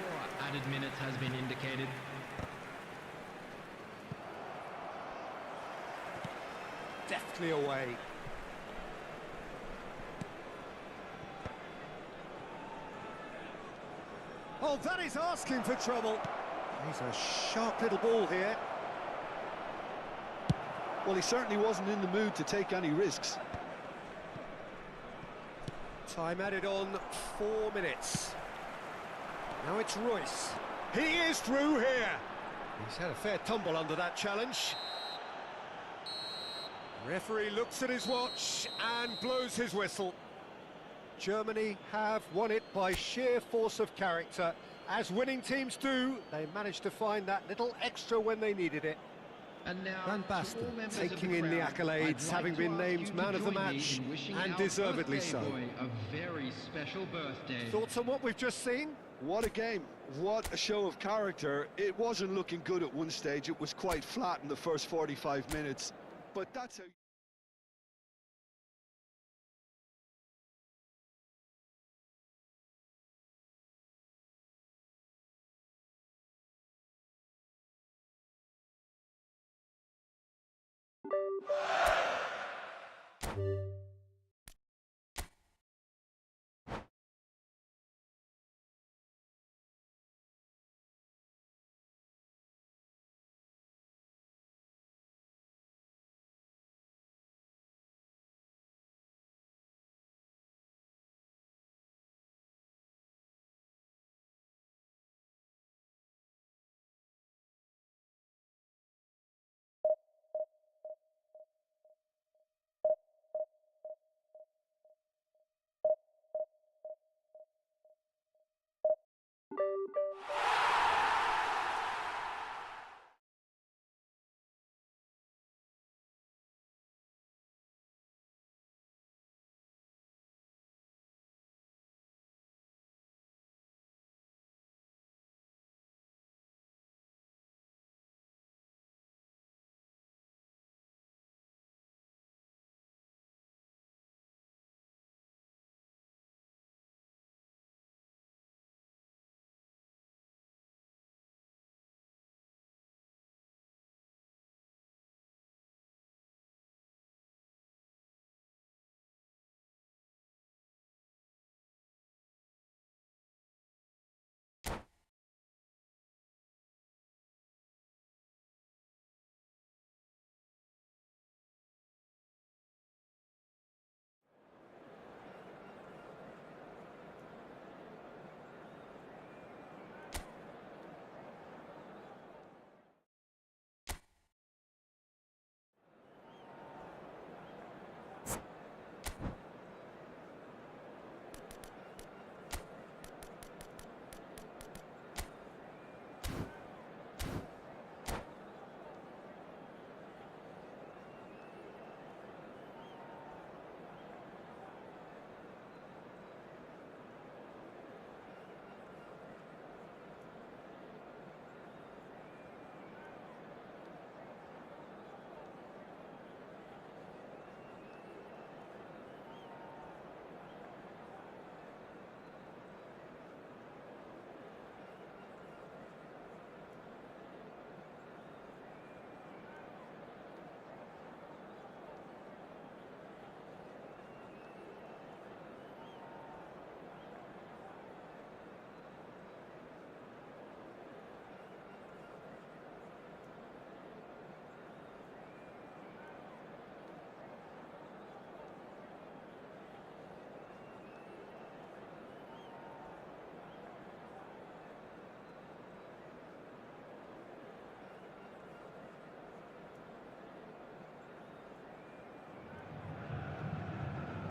added minutes has been indicated. Deftly away. Oh, that is asking for trouble. He's a sharp little ball here. Well, he certainly wasn't in the mood to take any risks. Time added on 4 minutes. Now it's Royce. He is through here. He's had a fair tumble under that challenge. Referee looks at his watch and blows his whistle. Germany have won it by sheer force of character. As winning teams do, they managed to find that little extra when they needed it. And now, Van to all Basten members taking of in the crowd, accolades, I'd like having to been ask you named to man of the join me match, in wishing and our deservedly birthday so. boy a very special birthday. Thoughts on what we've just seen? What a game. What a show of character. It wasn't looking good at one stage. It was quite flat in the first 45 minutes. But that's how...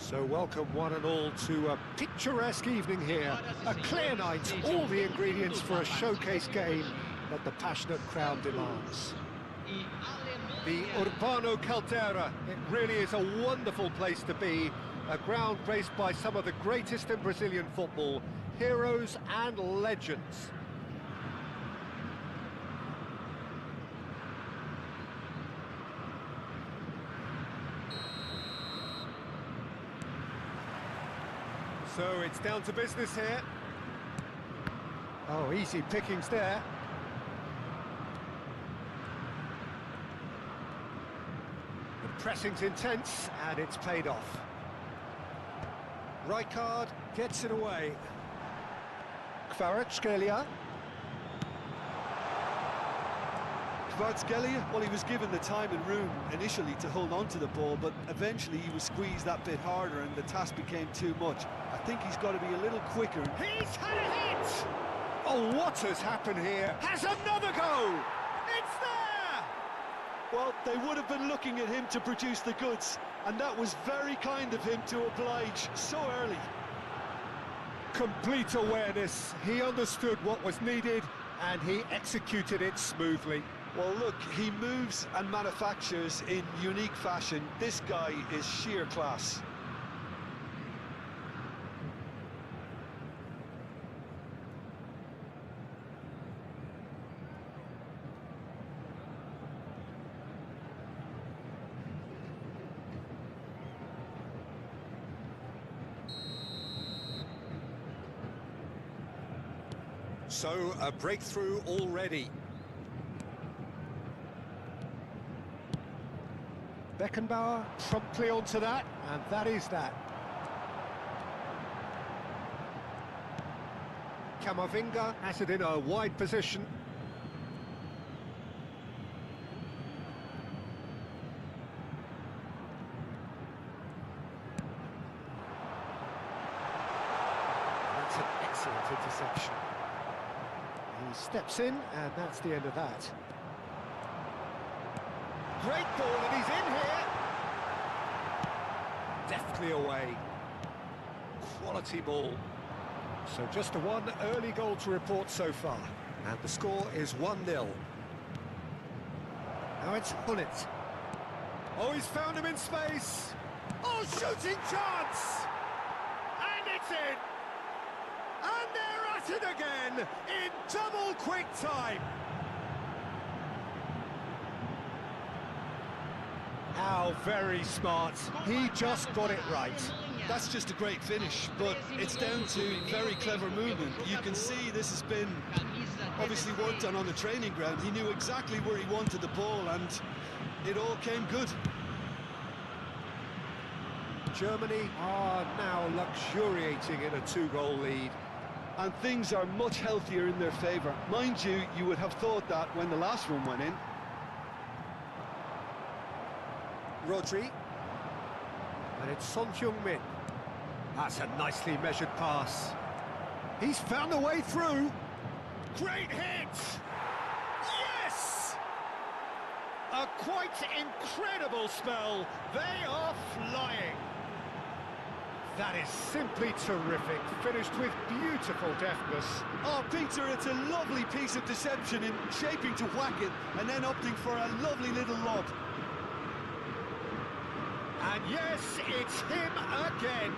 So welcome one and all to a picturesque evening here. A clear night, all the ingredients for a showcase game that the passionate crowd demands. The Urbano Caldera, it really is a wonderful place to be. A ground graced by some of the greatest in Brazilian football, heroes and legends. So it's down to business here. Oh, easy pickings there. The pressing's intense, and it's paid off. Rijkaard gets it away. Kvaratskhelia. Kvaratskhelia, well, he was given the time and room initially to hold on to the ball, but eventually he was squeezed that bit harder and the task became too much. I think he's got to be a little quicker. He's had a hit! Oh, what has happened here? Has another go! It's there! Well, they would have been looking at him to produce the goods, and that was very kind of him to oblige so early. Complete awareness. He understood what was needed, and he executed it smoothly. Well, look, he moves and manufactures in unique fashion. This guy is sheer class. So, a breakthrough already. Beckenbauer promptly onto that, and that is that. Camavinga has it in a wide position. That's an excellent interception. He steps in, and that's the end of that. Great ball, and he's in here. Deftly away. Quality ball. So just a one early goal to report so far. And the score is 1-0. Now it's Hullet. Oh, he's found him in space. Oh, shooting chance! And it's in! And they're at it again in double quick time. How very smart. He just got it right. That's just a great finish, but it's down to very clever movement. You can see this has been obviously worked on the training ground. He knew exactly where he wanted the ball, and it all came good. Germany are now luxuriating in a 2-goal lead. And things are much healthier in their favour. Mind you, you would have thought that when the last one went in. Rodri. And it's Son Heung-min. That's a nicely measured pass. He's found a way through. Great hit! Yes! A quite incredible spell. They are flying. That is simply terrific. Finished with beautiful deftness. Oh, Peter, it's a lovely piece of deception in shaping to whack it and then opting for a lovely little lob. And yes, it's him again.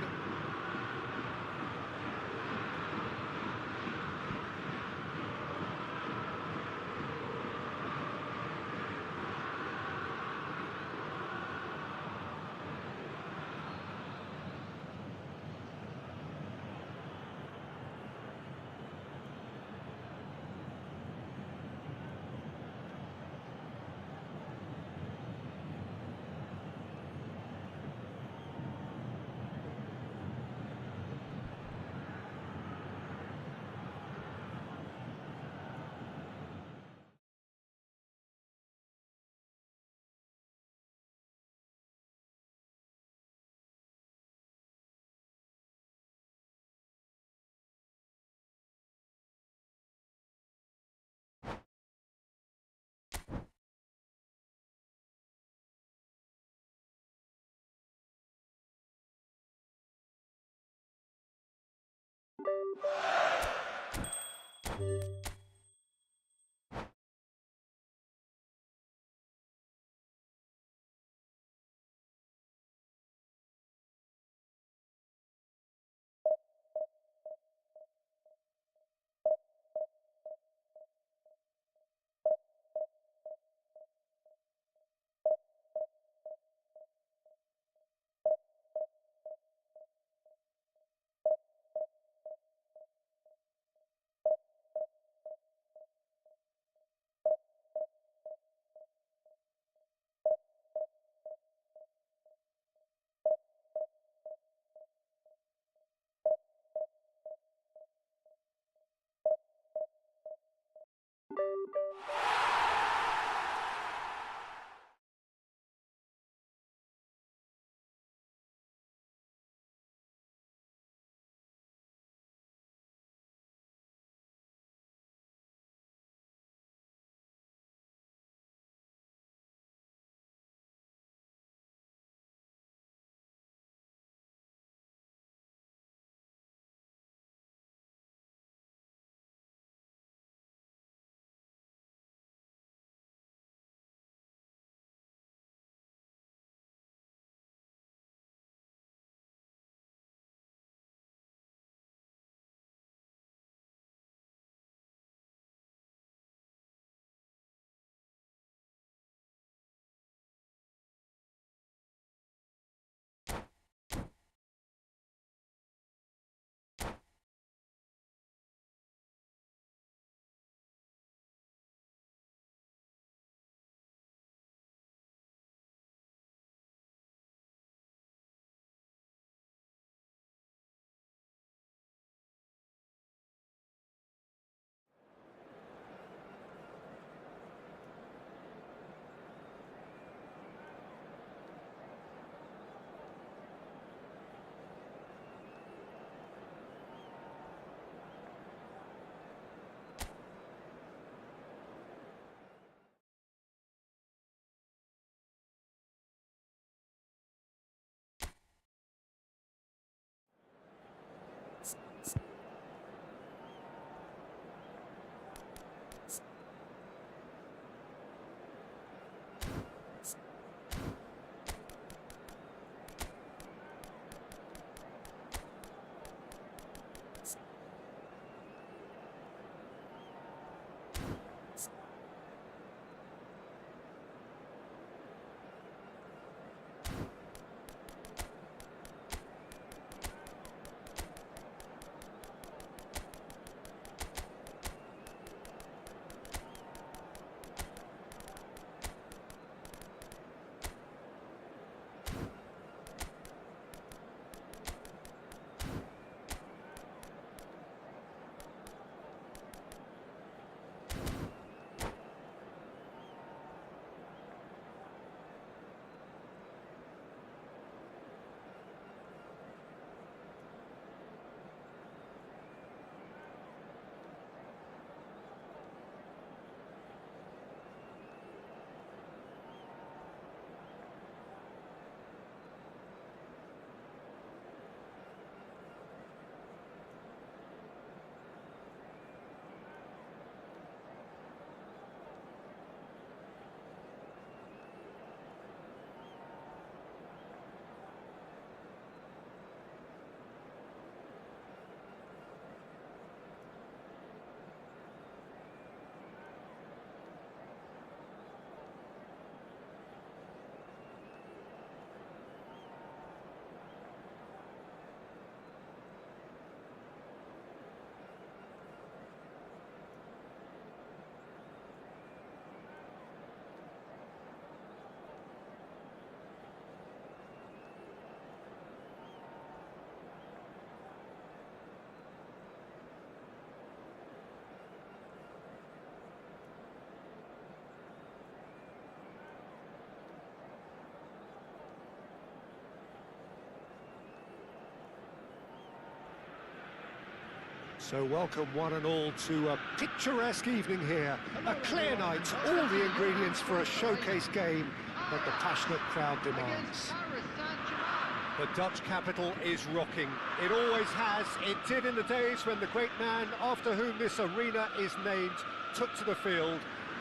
So welcome one and all to a picturesque evening here. A clear night, all the ingredients for a showcase game that the passionate crowd demands. Paris Saint-Germain. The Dutch capital is rocking. It always has. It did in the days when the great man after whom this arena is named took to the field,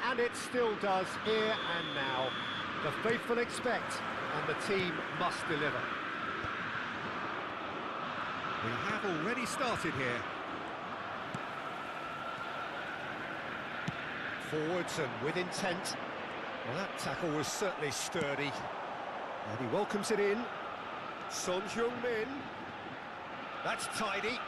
and it still does here and now. The faithful expect, and the team must deliver. We have already started here. Forwards and with intent. Well, that tackle was certainly sturdy. And he welcomes it in. Son Heung-min. That's tidy.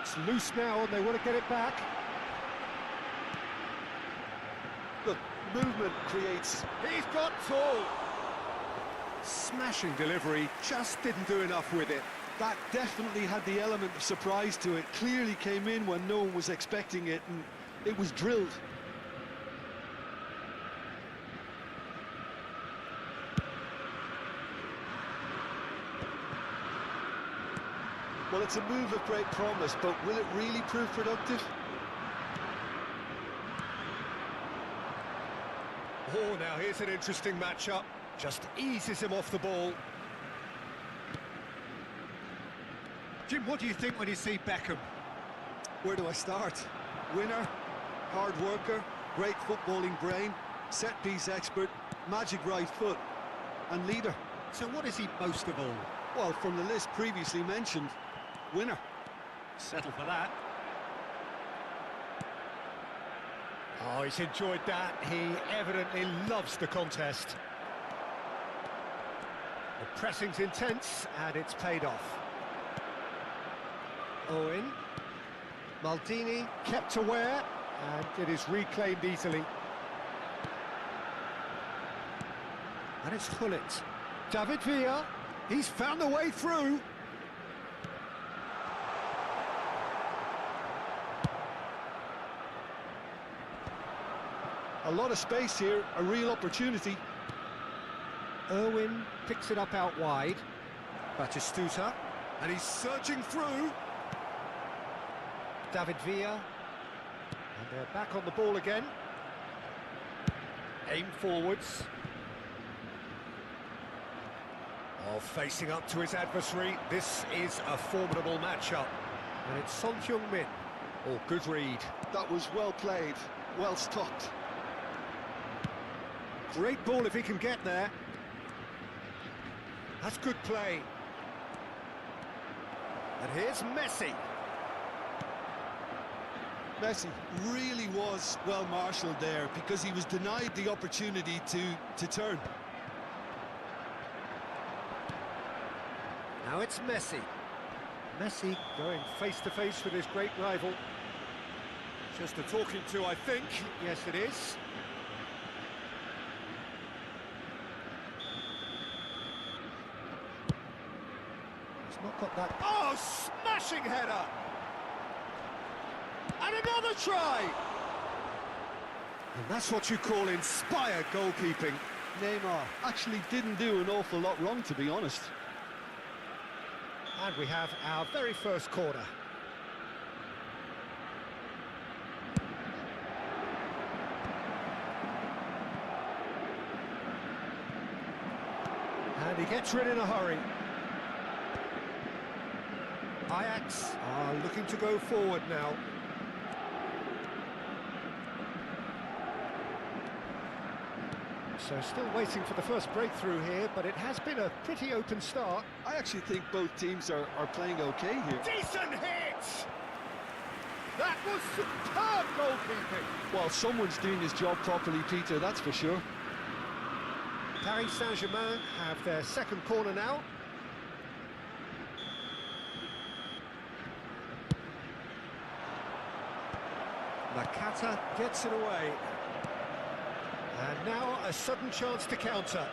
It's loose now and they want to get it back. Look, movement creates... He's got tall. Smashing delivery, just didn't do enough with it. That definitely had the element of surprise to it. Clearly came in when no one was expecting it, and it was drilled. Well, it's a move of great promise, but will it really prove productive? Oh, now here's an interesting matchup. Just eases him off the ball. Jim, what do you think when you see Beckham? Where do I start? Winner, hard worker, great footballing brain, set-piece expert, magic right foot, and leader. So what is he most of all? Well, from the list previously mentioned, winner. Settle for that. Oh, he's enjoyed that. He evidently loves the contest. The pressing's intense, and it's paid off. Owen. Maldini kept aware, and it is reclaimed easily. And it's Gullit. David Villa. He's found the way through. A lot of space here, a real opportunity. Irwin picks it up out wide. Batistuta, and he's surging through. David Villa, and they're back on the ball again. Aim forwards. Oh, facing up to his adversary. This is a formidable matchup. And it's Son Heung-min. Oh, good read. That was well played, well stopped. Great ball if he can get there. That's good play. And here's Messi. Messi really was well marshalled there because he was denied the opportunity to turn. Now it's Messi. Messi going face-to-face with his great rival. Just a talking to, I think. Yes, it is. He's not got that. Oh, smashing header! And another try! And that's what you call inspired goalkeeping. Neymar actually didn't do an awful lot wrong, to be honest. And we have our very first corner. And he gets rid in a hurry. Ajax are looking to go forward now. So still waiting for the first breakthrough here, but it has been a pretty open start. I actually think both teams are playing okay here. Decent hit! That was superb goalkeeping! Well, someone's doing his job properly, Peter, that's for sure. Paris Saint-Germain have their second corner now. Nakata gets it away. And now a sudden chance to counter.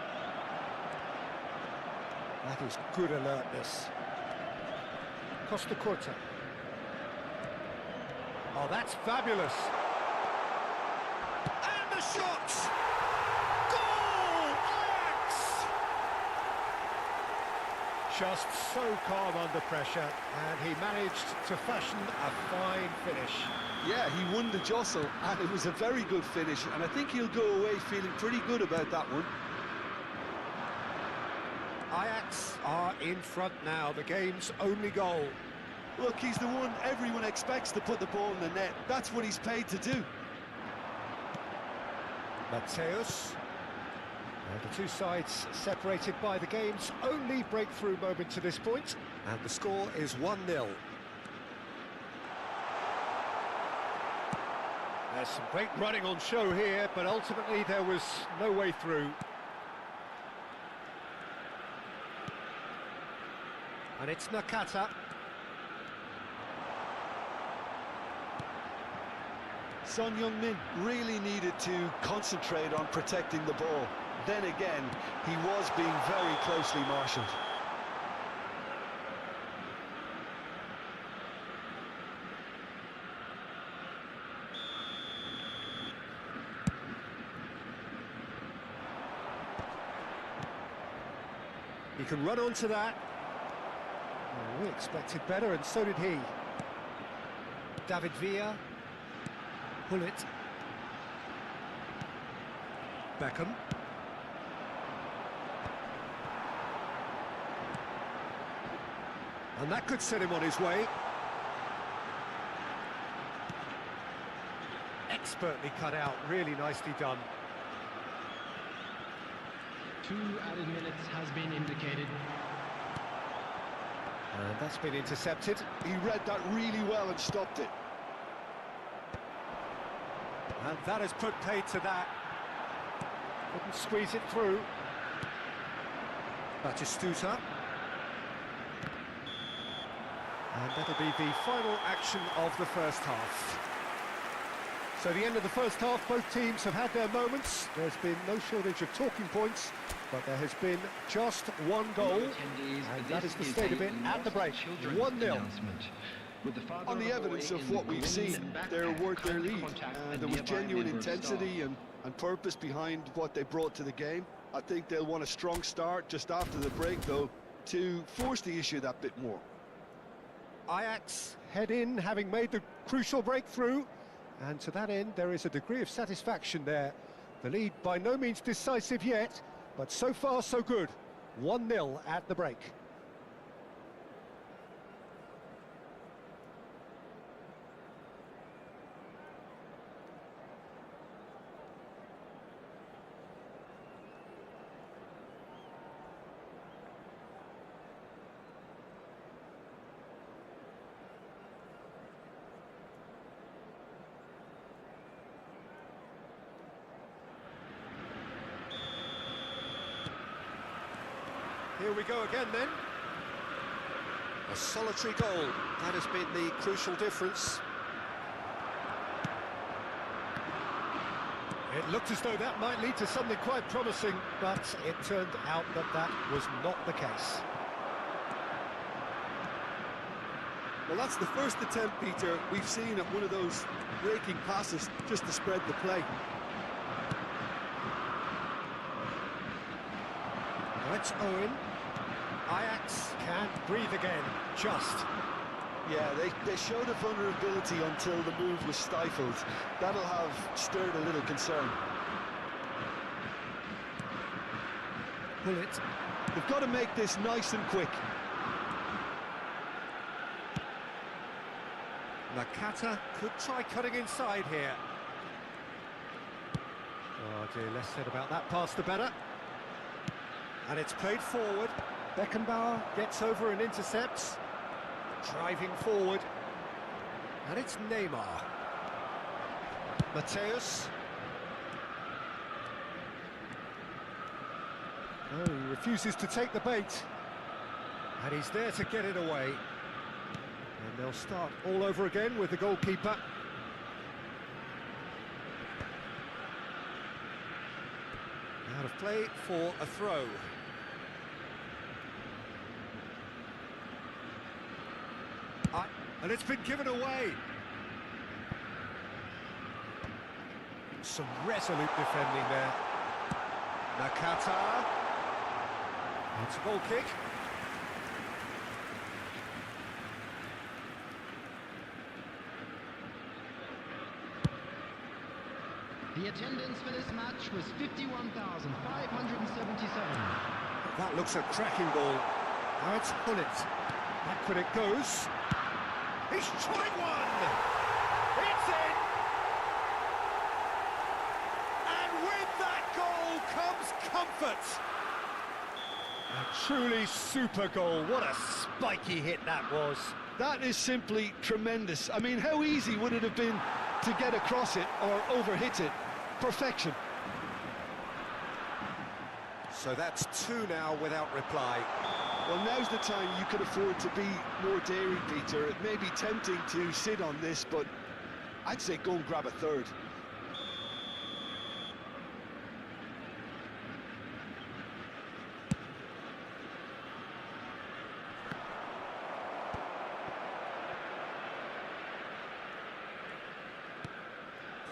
That is good alertness. Costa Curta. Oh, that's fabulous. And the shot! Goal! Ajax! just so calm under pressure, and he managed to fashion a fine finish. Yeah, he won the jostle, and it was a very good finish, and I think he'll go away feeling pretty good about that one. Ajax are in front now, the game's only goal. Look, he's the one everyone expects to put the ball in the net. That's what he's paid to do. Mateus. And the two sides separated by the game's only breakthrough moment to this point, and the score is 1-0. There's some great running on show here, but ultimately there was no way through. And it's Nakata. Son Heung-min really needed to concentrate on protecting the ball. Then again, he was being very closely marshalled. He can run onto that. Well, we expected better, and so did he. David Villa. Pullet. Beckham. And that could set him on his way. Expertly cut out, really nicely done. 2 added minutes has been indicated. And that's been intercepted. He read that really well and stopped it. And that has put paid to that. Couldn't squeeze it through. Batistuta. And that'll be the final action of the first half. So the end of the first half, both teams have had their moments. There's been no shortage of talking points, but there has been just one goal, and that is the state of it at the break, 1-0. On the evidence of what we've seen, they're worth their lead. There was genuine intensity and purpose behind what they brought to the game. I think they'll want a strong start just after the break, though, to force the issue that bit more. Ajax head in, having made the crucial breakthrough, and to that end there is a degree of satisfaction there. The lead by no means decisive yet, but so far so good. 1-0 at the break. Here we go again then. A solitary goal, that has been the crucial difference. It looked as though that might lead to something quite promising, but it turned out that that was not the case. Well, that's the first attempt, Peter, we've seen at one of those breaking passes just to spread the play. Now it's Owen. Ajax can't breathe again, just. Yeah, they showed a vulnerability until the move was stifled. That'll have stirred a little concern. Pullet. They've got to make this nice and quick. Nakata could try cutting inside here. Oh dear, less said about that pass the better. And it's played forward. Beckenbauer gets over and intercepts. Driving forward. And it's Neymar. Mateus. Oh, he refuses to take the bait. And he's there to get it away. And they'll start all over again with the goalkeeper. Out of play for a throw. And it's been given away. Some resolute defending there. Nakata. It's a goal kick. The attendance for this match was 51,577. That looks a cracking ball. Now it's Hullet. Backward it goes. He's tried one! It's in! And with that goal comes comfort! A truly super goal. What a spiky hit that was. That is simply tremendous. I mean, how easy would it have been to get across it or overhit it? Perfection. So that's two now without reply. Well, now's the time you could afford to be more daring, Peter. It may be tempting to sit on this, but I'd say go and grab a third.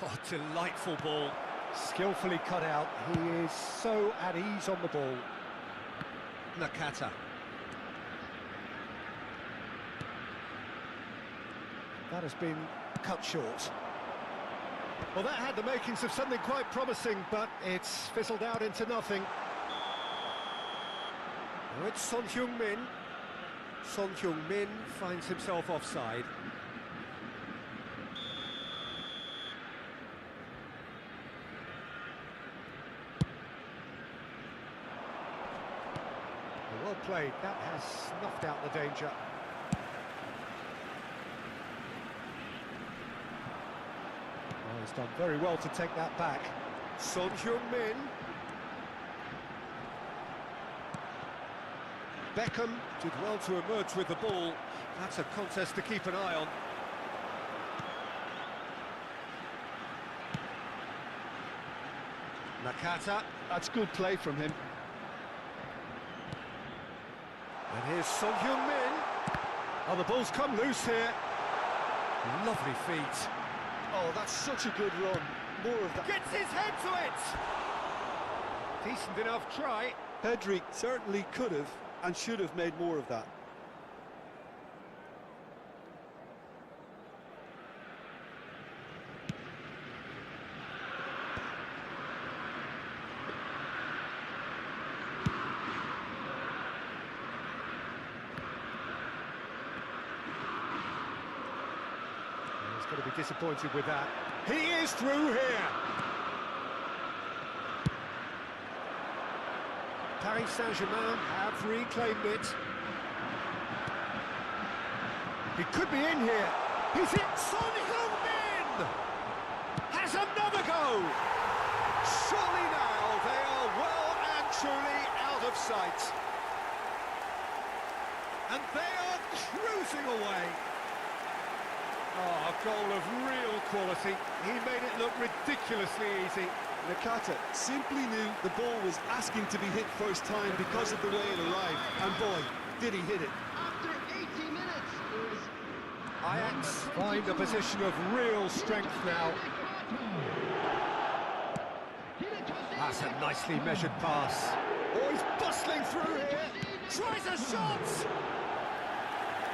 Oh, delightful ball. Skillfully cut out. He is so at ease on the ball. Nakata. That has been cut short. Well, that had the makings of something quite promising, but it's fizzled out into nothing. Now it's Son Heung-min. Son Heung-min finds himself offside. Well played. That has snuffed out the danger. Oh, he's done very well to take that back. Son Heung-min. Beckham did well to emerge with the ball. That's a contest to keep an eye on. Nakata. That's good play from him. And here's Son Heung-min. Oh, the ball's come loose here. Lovely feet. Oh, that's such a good run. More of that. Gets his head to it! Decent enough try. Pedri certainly could have and should have made more of that. He's going to be disappointed with that. He is through here. Paris Saint-Germain have reclaimed it. He could be in here. He's in. Son Heung-min has another go. Surely now they are well and truly out of sight. And they are cruising away. Oh, a goal of real quality. He made it look ridiculously easy. Nakata simply knew the ball was asking to be hit first time because of the way it arrived. And boy, did he hit it. After 80 minutes is... Ajax find a position of real strength now. That's a nicely measured pass. Oh, he's bustling through here. Tries a shot!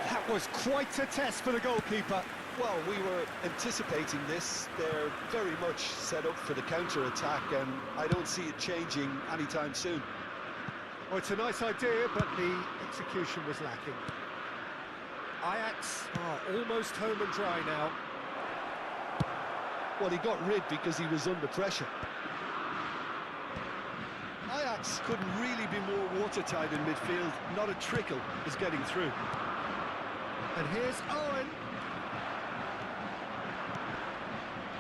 That was quite a test for the goalkeeper. Well, we were anticipating this. They're very much set up for the counter-attack, and I don't see it changing anytime soon. Well, it's a nice idea, but the execution was lacking. Ajax are almost home and dry now. Well, he got rid because he was under pressure. Ajax couldn't really be more watertight in midfield. Not a trickle is getting through. And here's Owen.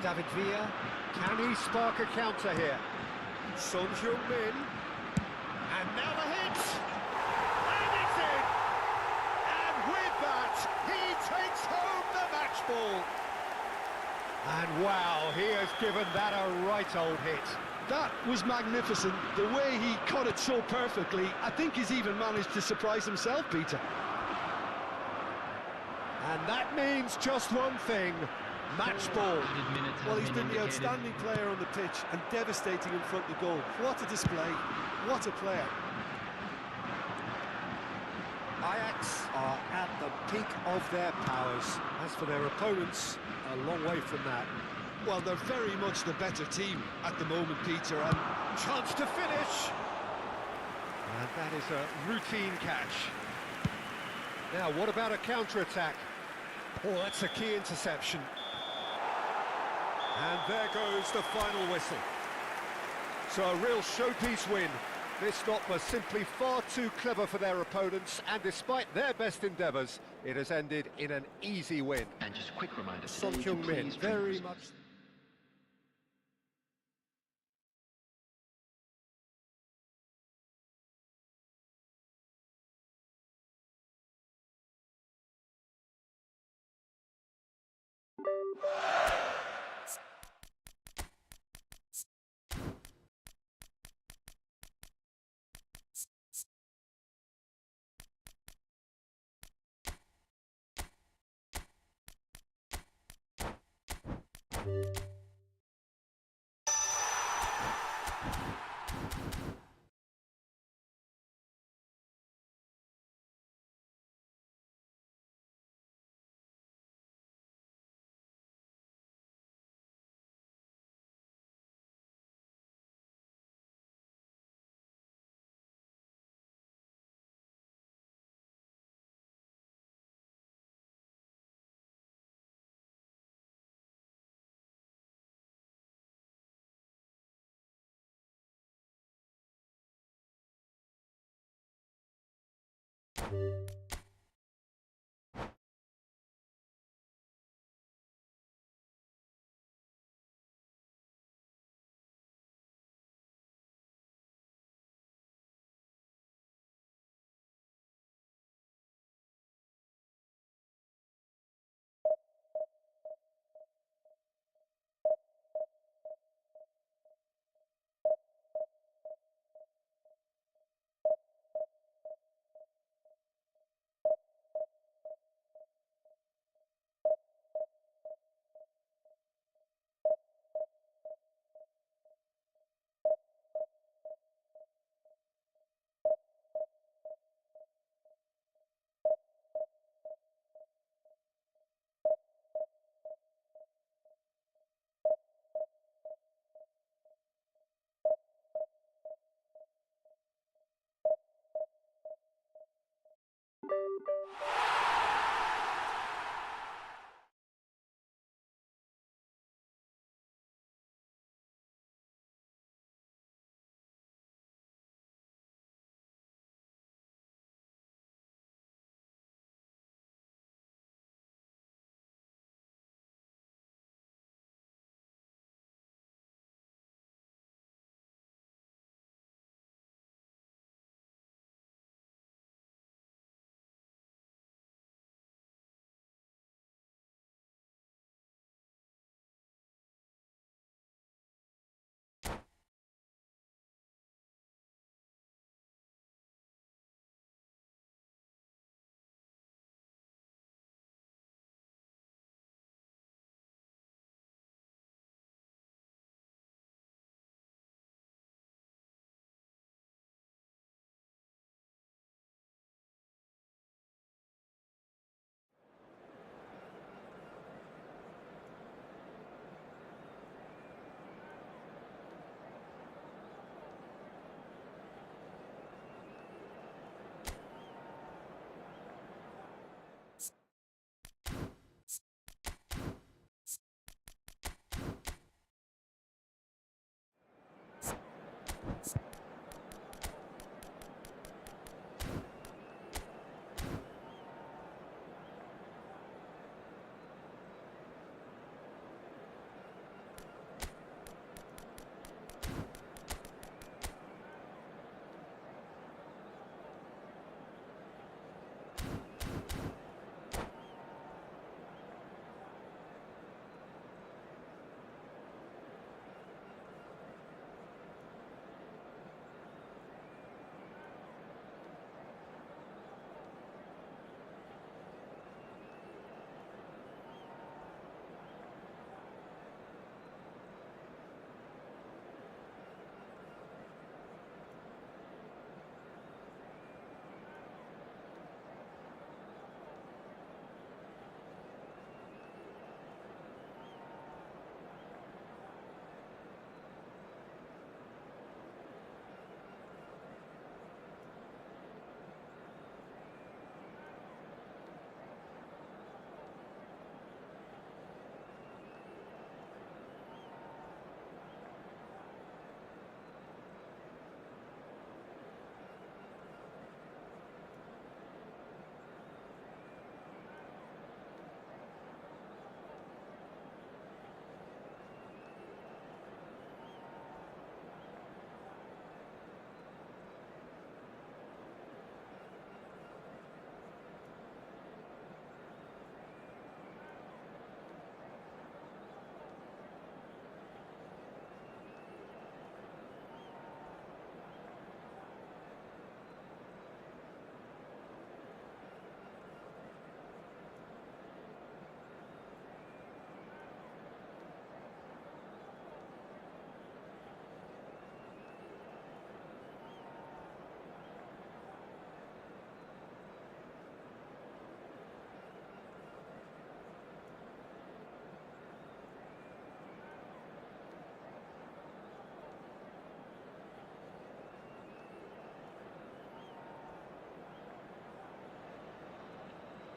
David Villa, can he spark a counter here? Son Heung-min, and now the hit, and it's in! And with that, he takes home the match ball. And wow, he has given that a right old hit. That was magnificent. The way he caught it so perfectly, I think he's even managed to surprise himself, Peter. And that means just one thing. Match ball. Well, he's been the outstanding player on the pitch and devastating in front of goal. What a display. What a player. Ajax are at the peak of their powers. As for their opponents, a long way from that. Well, they're very much the better team at the moment, Peter, and Chance to finish. And that is a routine catch. Now, what about a counter-attack? Oh, that's a key interception. And there goes the final whistle. So a real showpiece win. This stop was simply far too clever for their opponents, and despite their best endeavours, it has ended in an easy win. And just a quick reminder, Son today to Heung-min, please drink very responsibly. much...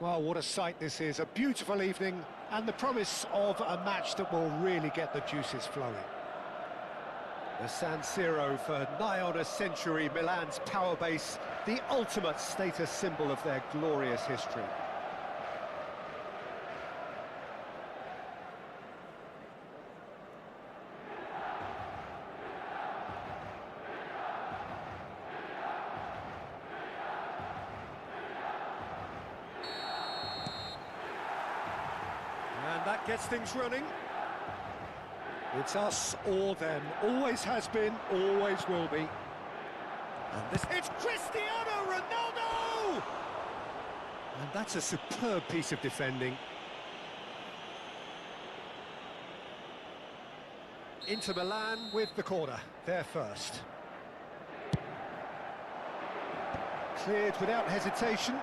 Well, what a sight this is. A beautiful evening and the promise of a match that will really get the juices flowing. The San Siro, for nigh on a century, Milan's power base, the ultimate status symbol of their glorious history. And that gets things running. It's us or them. Always has been, always will be. And this... It's Cristiano Ronaldo! And that's a superb piece of defending. Inter Milan with the corner. They're first. Cleared without hesitation.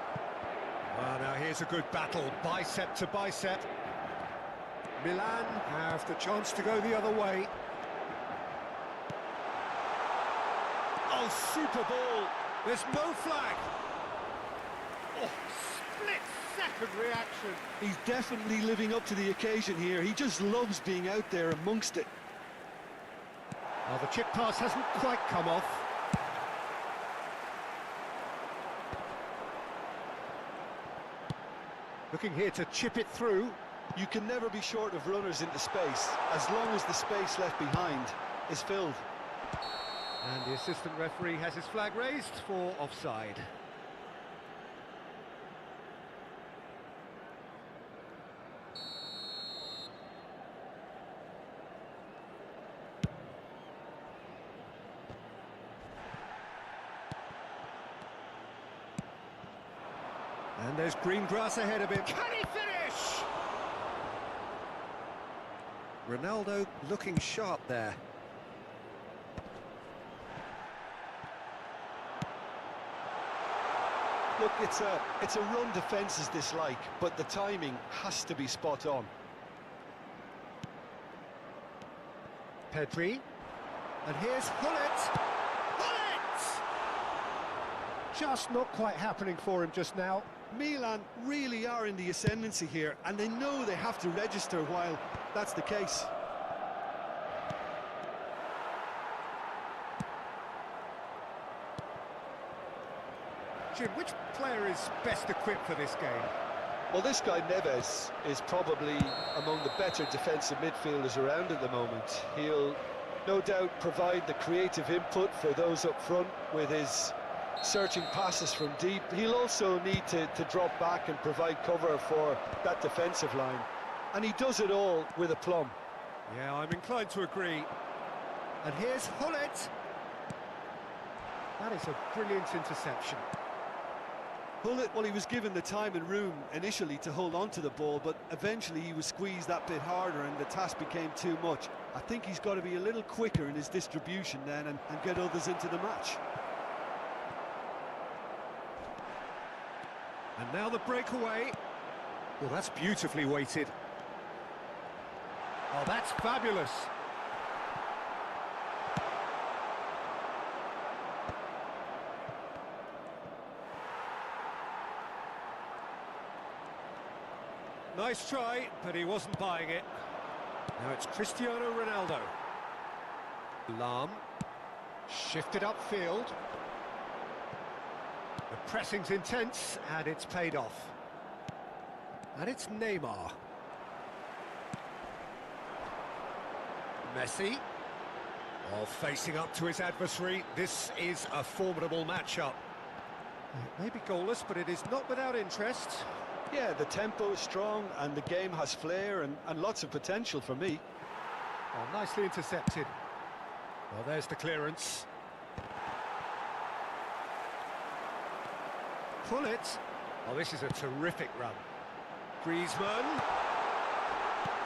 Well, now here's a good battle, bicep to bicep. Milan have the chance to go the other way. Oh, super ball. There's no flag. Oh, split-second reaction. He's definitely living up to the occasion here. He just loves being out there amongst it. Well, the chip pass hasn't quite come off. Looking here to chip it through. You can never be short of runners into space, as long as the space left behind is filled. And the assistant referee has his flag raised for offside. And there's green grass ahead of him. Can he finish? Ronaldo looking sharp there. Look, it's a run defence's dislike, but the timing has to be spot on. Pedri. And here's Hullet. Hullet! Just not quite happening for him just now. Milan really are in the ascendancy here, and they know they have to register while that's the case. Jim, which player is best equipped for this game? Well, this guy Neves is probably among the better defensive midfielders around at the moment. He'll no doubt provide the creative input for those up front with his searching passes from deep. He'll also need to drop back and provide cover for that defensive line. And he does it all with aplomb. Yeah, I'm inclined to agree. And here's Hullet. That is a brilliant interception. Hullet, well, he was given the time and room initially to hold on to the ball, but eventually he was squeezed that bit harder and the task became too much. I think he's got to be a little quicker in his distribution then and get others into the match. And now the breakaway. Well, that's beautifully weighted. Oh, that's fabulous. Nice try, but he wasn't buying it. Now it's Cristiano Ronaldo. Lahm. Shifted upfield. The pressing's intense, and it's paid off. And it's Neymar. Messi. While facing up to his adversary, this is a formidable matchup. It may be goalless, but it is not without interest. Yeah, the tempo is strong and the game has flair and lots of potential for me. Oh, nicely intercepted. Well, there's the clearance. Pull it. Oh, this is a terrific run. Griezmann.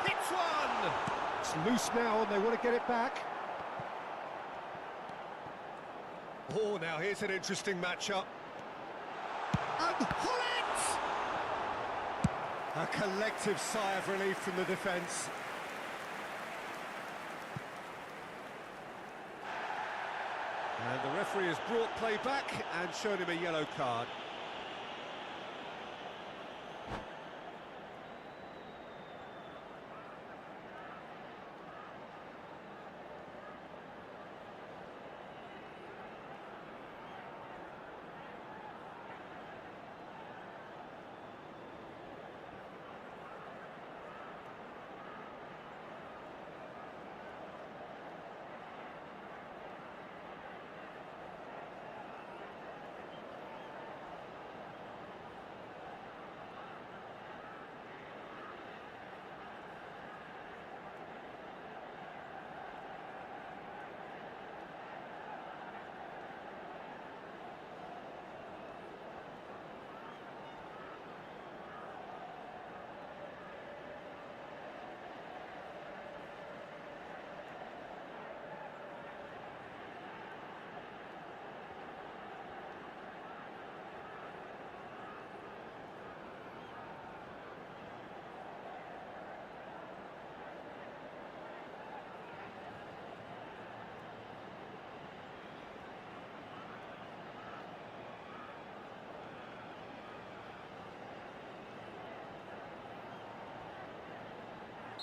Hits one! It's loose now and they want to get it back. Oh, now here's an interesting matchup. And Hullet! A collective sigh of relief from the defence. And the referee has brought play back and shown him a yellow card.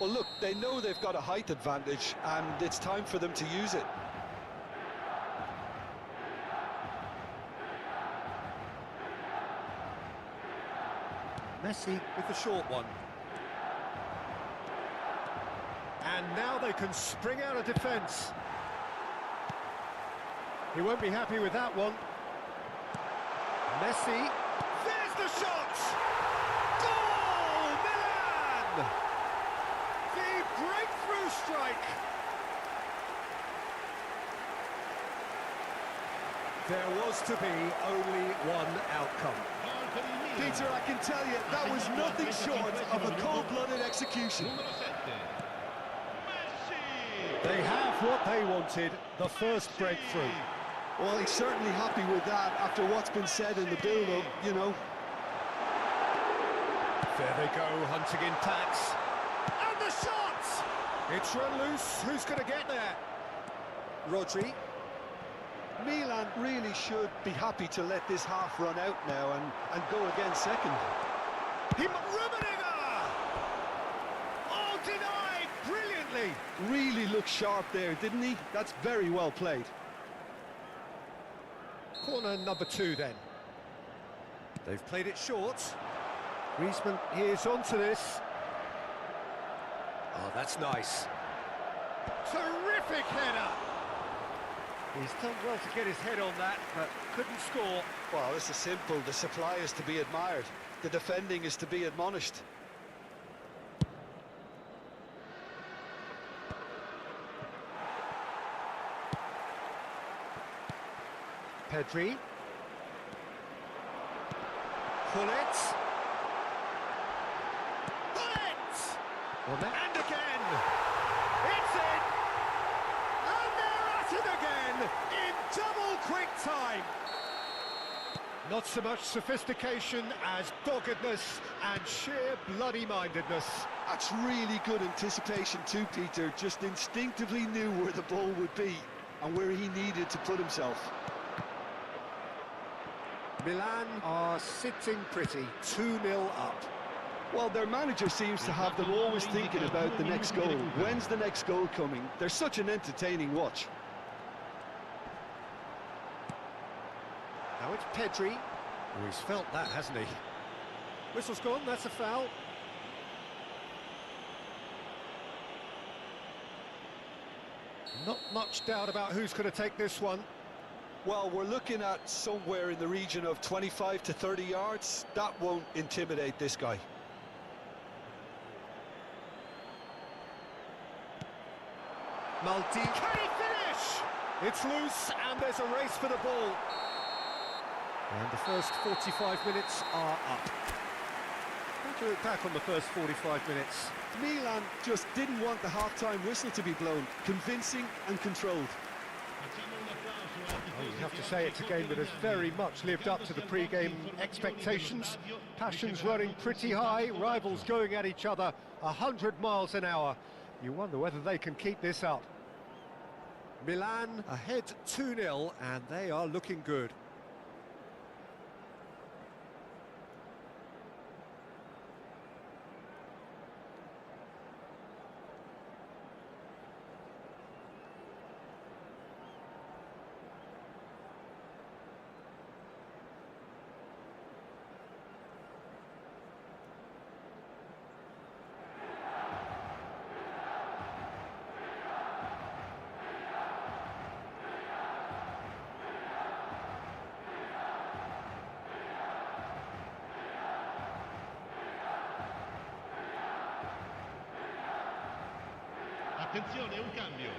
Well, look, they know they've got a height advantage, and it's time for them to use it. Messi with the short one. And now they can spring out of defence. He won't be happy with that one. Messi, there's the shot! Goal, Milan! The breakthrough strike! There was to be only one outcome. Peter, I can tell you, that was nothing short of a cold-blooded execution. They have what they wanted, the first breakthrough. Well, he's certainly happy with that after what's been said in the build-up, you know. There they go, hunting in packs. And the shot! It's run loose. Who's going to get there? Rodri. Milan really should be happy to let this half run out now and go again second. Rummenigge! Oh, denied brilliantly! Really looked sharp there, didn't he? That's very well played. Corner number 2 then. They've played it short. Griezmann is onto this. Oh, that's nice. Terrific header! He's done well to get his head on that, but couldn't score. Well, this is simple. The supply is to be admired. The defending is to be admonished. Pedri. Pullet. And again! It's in! And they're at it again! In double quick time! Not so much sophistication as doggedness and sheer bloody-mindedness. That's really good anticipation too, Peter. Just instinctively knew where the ball would be and where he needed to put himself. Milan are sitting pretty, 2-0 up. Well, their manager seems to have them always thinking about the next goal. When's the next goal coming? They're such an entertaining watch. Now it's Pedri. Oh, he's felt that, hasn't he? Whistle's gone, that's a foul. Not much doubt about who's going to take this one. Well, we're looking at somewhere in the region of 25 to 30 yards. That won't intimidate this guy. Maldini, can he finish? It's loose and there's a race for the ball. And the first 45 minutes are up. How do you look back on the first 45 minutes? Milan just didn't want the half-time whistle to be blown. Convincing and controlled. Well, you have to say it's a game that has very much lived up to the pre-game expectations. Passions running pretty high, rivals going at each other 100 miles an hour. You wonder whether they can keep this up. Milan ahead 2-0 and they are looking good. Attenzione, un cambio.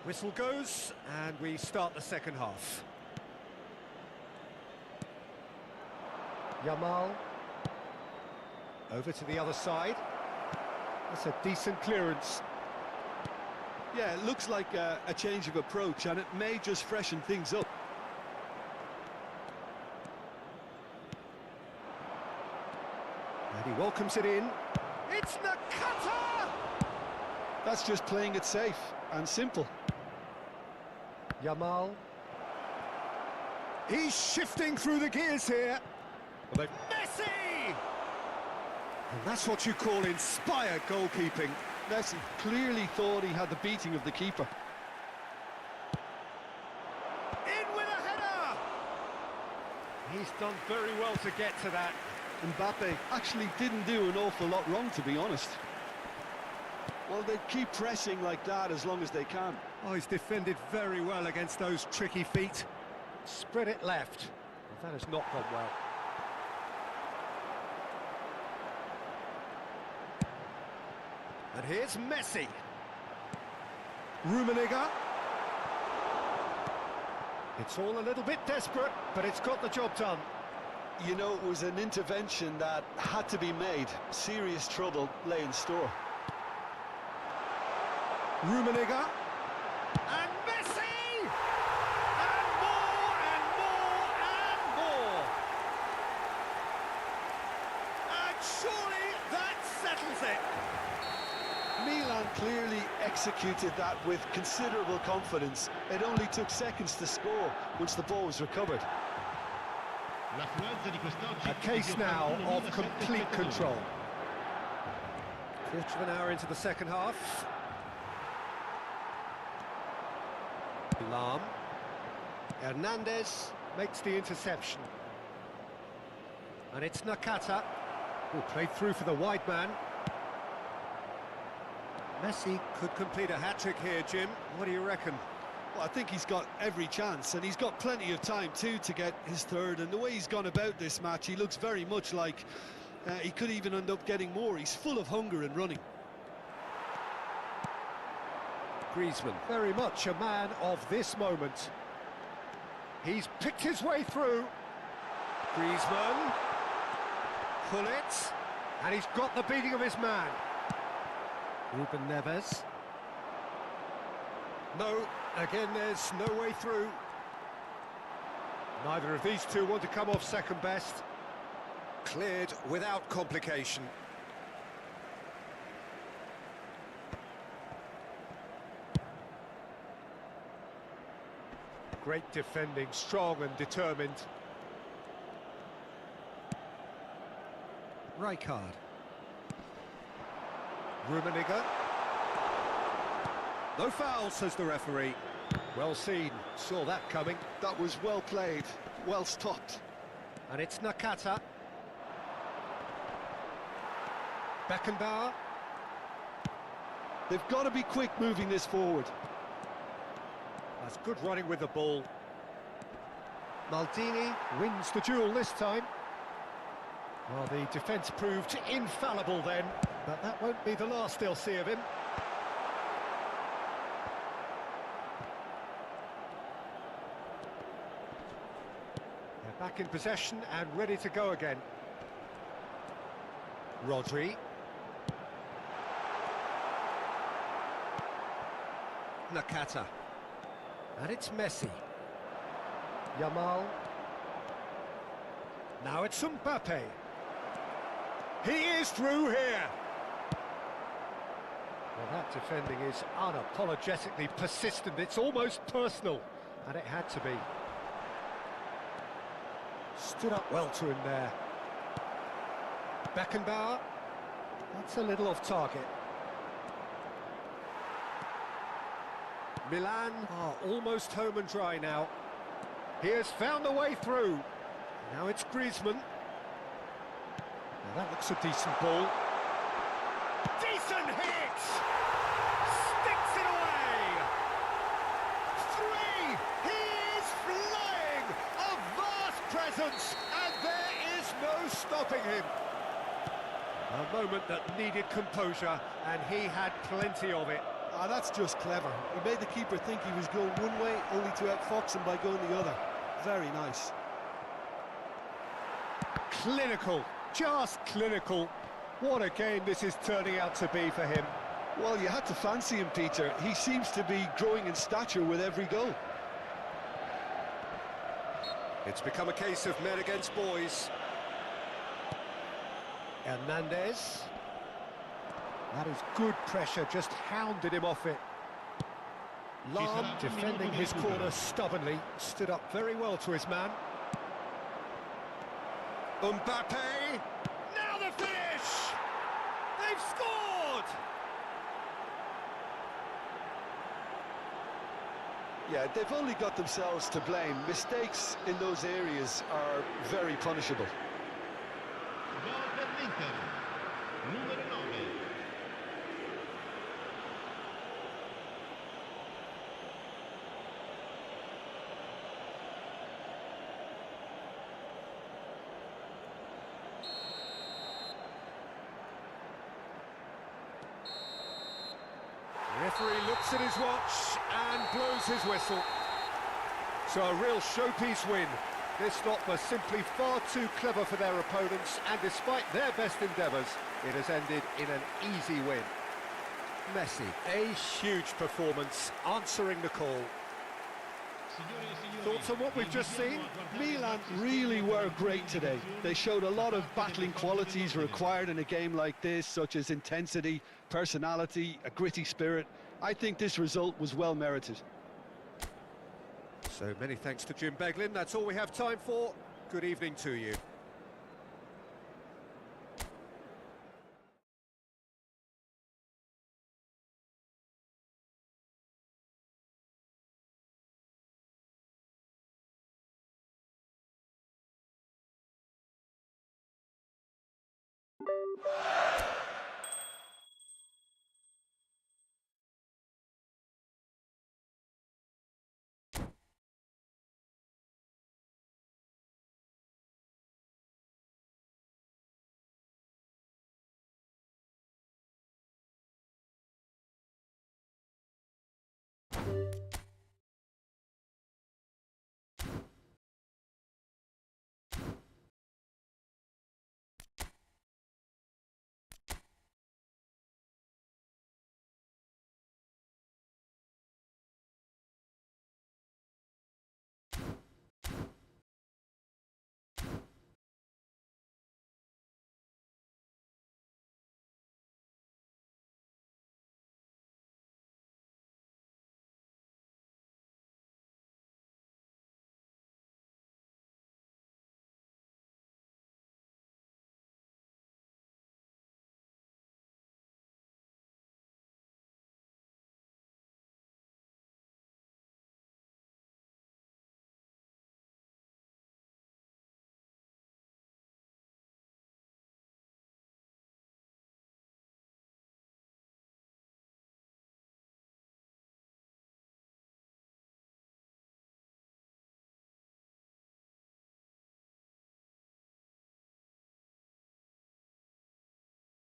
Whistle goes, and we start the second half. Yamal. Over to the other side. That's a decent clearance. Yeah, it looks like a change of approach, and it may just freshen things up. And he welcomes it in. It's Nakata! That's just playing it safe and simple. Yamal. He's shifting through the gears here. Well, Messi! And that's what you call inspired goalkeeping. Messi clearly thought he had the beating of the keeper. In with a header! He's done very well to get to that. Mbappe actually didn't do an awful lot wrong, to be honest. Well, they keep pressing like that as long as they can. Oh, he's defended very well against those tricky feet. Spread it left. Well, that has not gone well. And here's Messi. Rummenigge. It's all a little bit desperate, but it's got the job done. You know, it was an intervention that had to be made. Serious trouble lay in store. Rummenigge. And Messi! And more, and more, and more! And surely that settles it! Milan clearly executed that with considerable confidence. It only took seconds to score once the ball was recovered. A case now of complete control. Quarter of an hour into the second half. Lam. Hernandez makes the interception. And it's Nakata, who played through for the wide man. Messi could complete a hat-trick here, Jim. What do you reckon? Well, I think he's got every chance, and he's got plenty of time too to get his third. And the way he's gone about this match, he looks very much like he could even end up getting more. He's full of hunger and running. Griezmann, very much a man of this moment. He's picked his way through. Griezmann. Pull it. And he's got the beating of his man. Ruben Neves. No, again there's no way through. Neither of these two want to come off second best. Cleared without complication. Great defending, strong and determined. Rijkaard. Rummenigge. No foul, says the referee. Well seen, saw that coming. That was well played, well stopped. And it's Nakata. Beckenbauer. They've got to be quick moving this forward. That's good running with the ball. Maldini wins the duel this time. Well, the defence proved infallible then, but that won't be the last they'll see of him. They're back in possession and ready to go again. Rodri. Nakata. And it's Messi. Yamal. Now it's Mbappe. He is through here. Well, that defending is unapologetically persistent. It's almost personal, and it had to be. Stood up well to him there. Beckenbauer. That's a little off target. Milan are almost home and dry now. He has found a way through. Now it's Griezmann. Now that looks a decent ball. Decent hit! Sticks it away! 3! He is flying! A vast presence, and there is no stopping him. A moment that needed composure, and he had plenty of it. Ah, that's just clever. He made the keeper think he was going one way, only to outfox him by going the other. Very nice. Clinical, just clinical. What a game this is turning out to be for him. Well, you had to fancy him, Peter. He seems to be growing in stature with every goal. It's become a case of men against boys. Hernandez. That is good pressure, just hounded him off it. Lam, defending his corner stubbornly, stood up very well to his man. Mbappe! Now the finish! They've scored! Yeah, they've only got themselves to blame. Mistakes in those areas are very punishable. Gol per l'Inter, numero 9. The referee looks at his watch and blows his whistle. So a real showpiece win. This lot were simply far too clever for their opponents, and despite their best endeavours, it has ended in an easy win. Messi, a huge performance, answering the call. Thoughts on what we've just seen? Milan really were great today. They showed a lot of battling qualities required in a game like this, such as intensity, personality, a gritty spirit. I think this result was well merited. So many thanks to Jim Beglin. That's all we have time for. Good evening to you.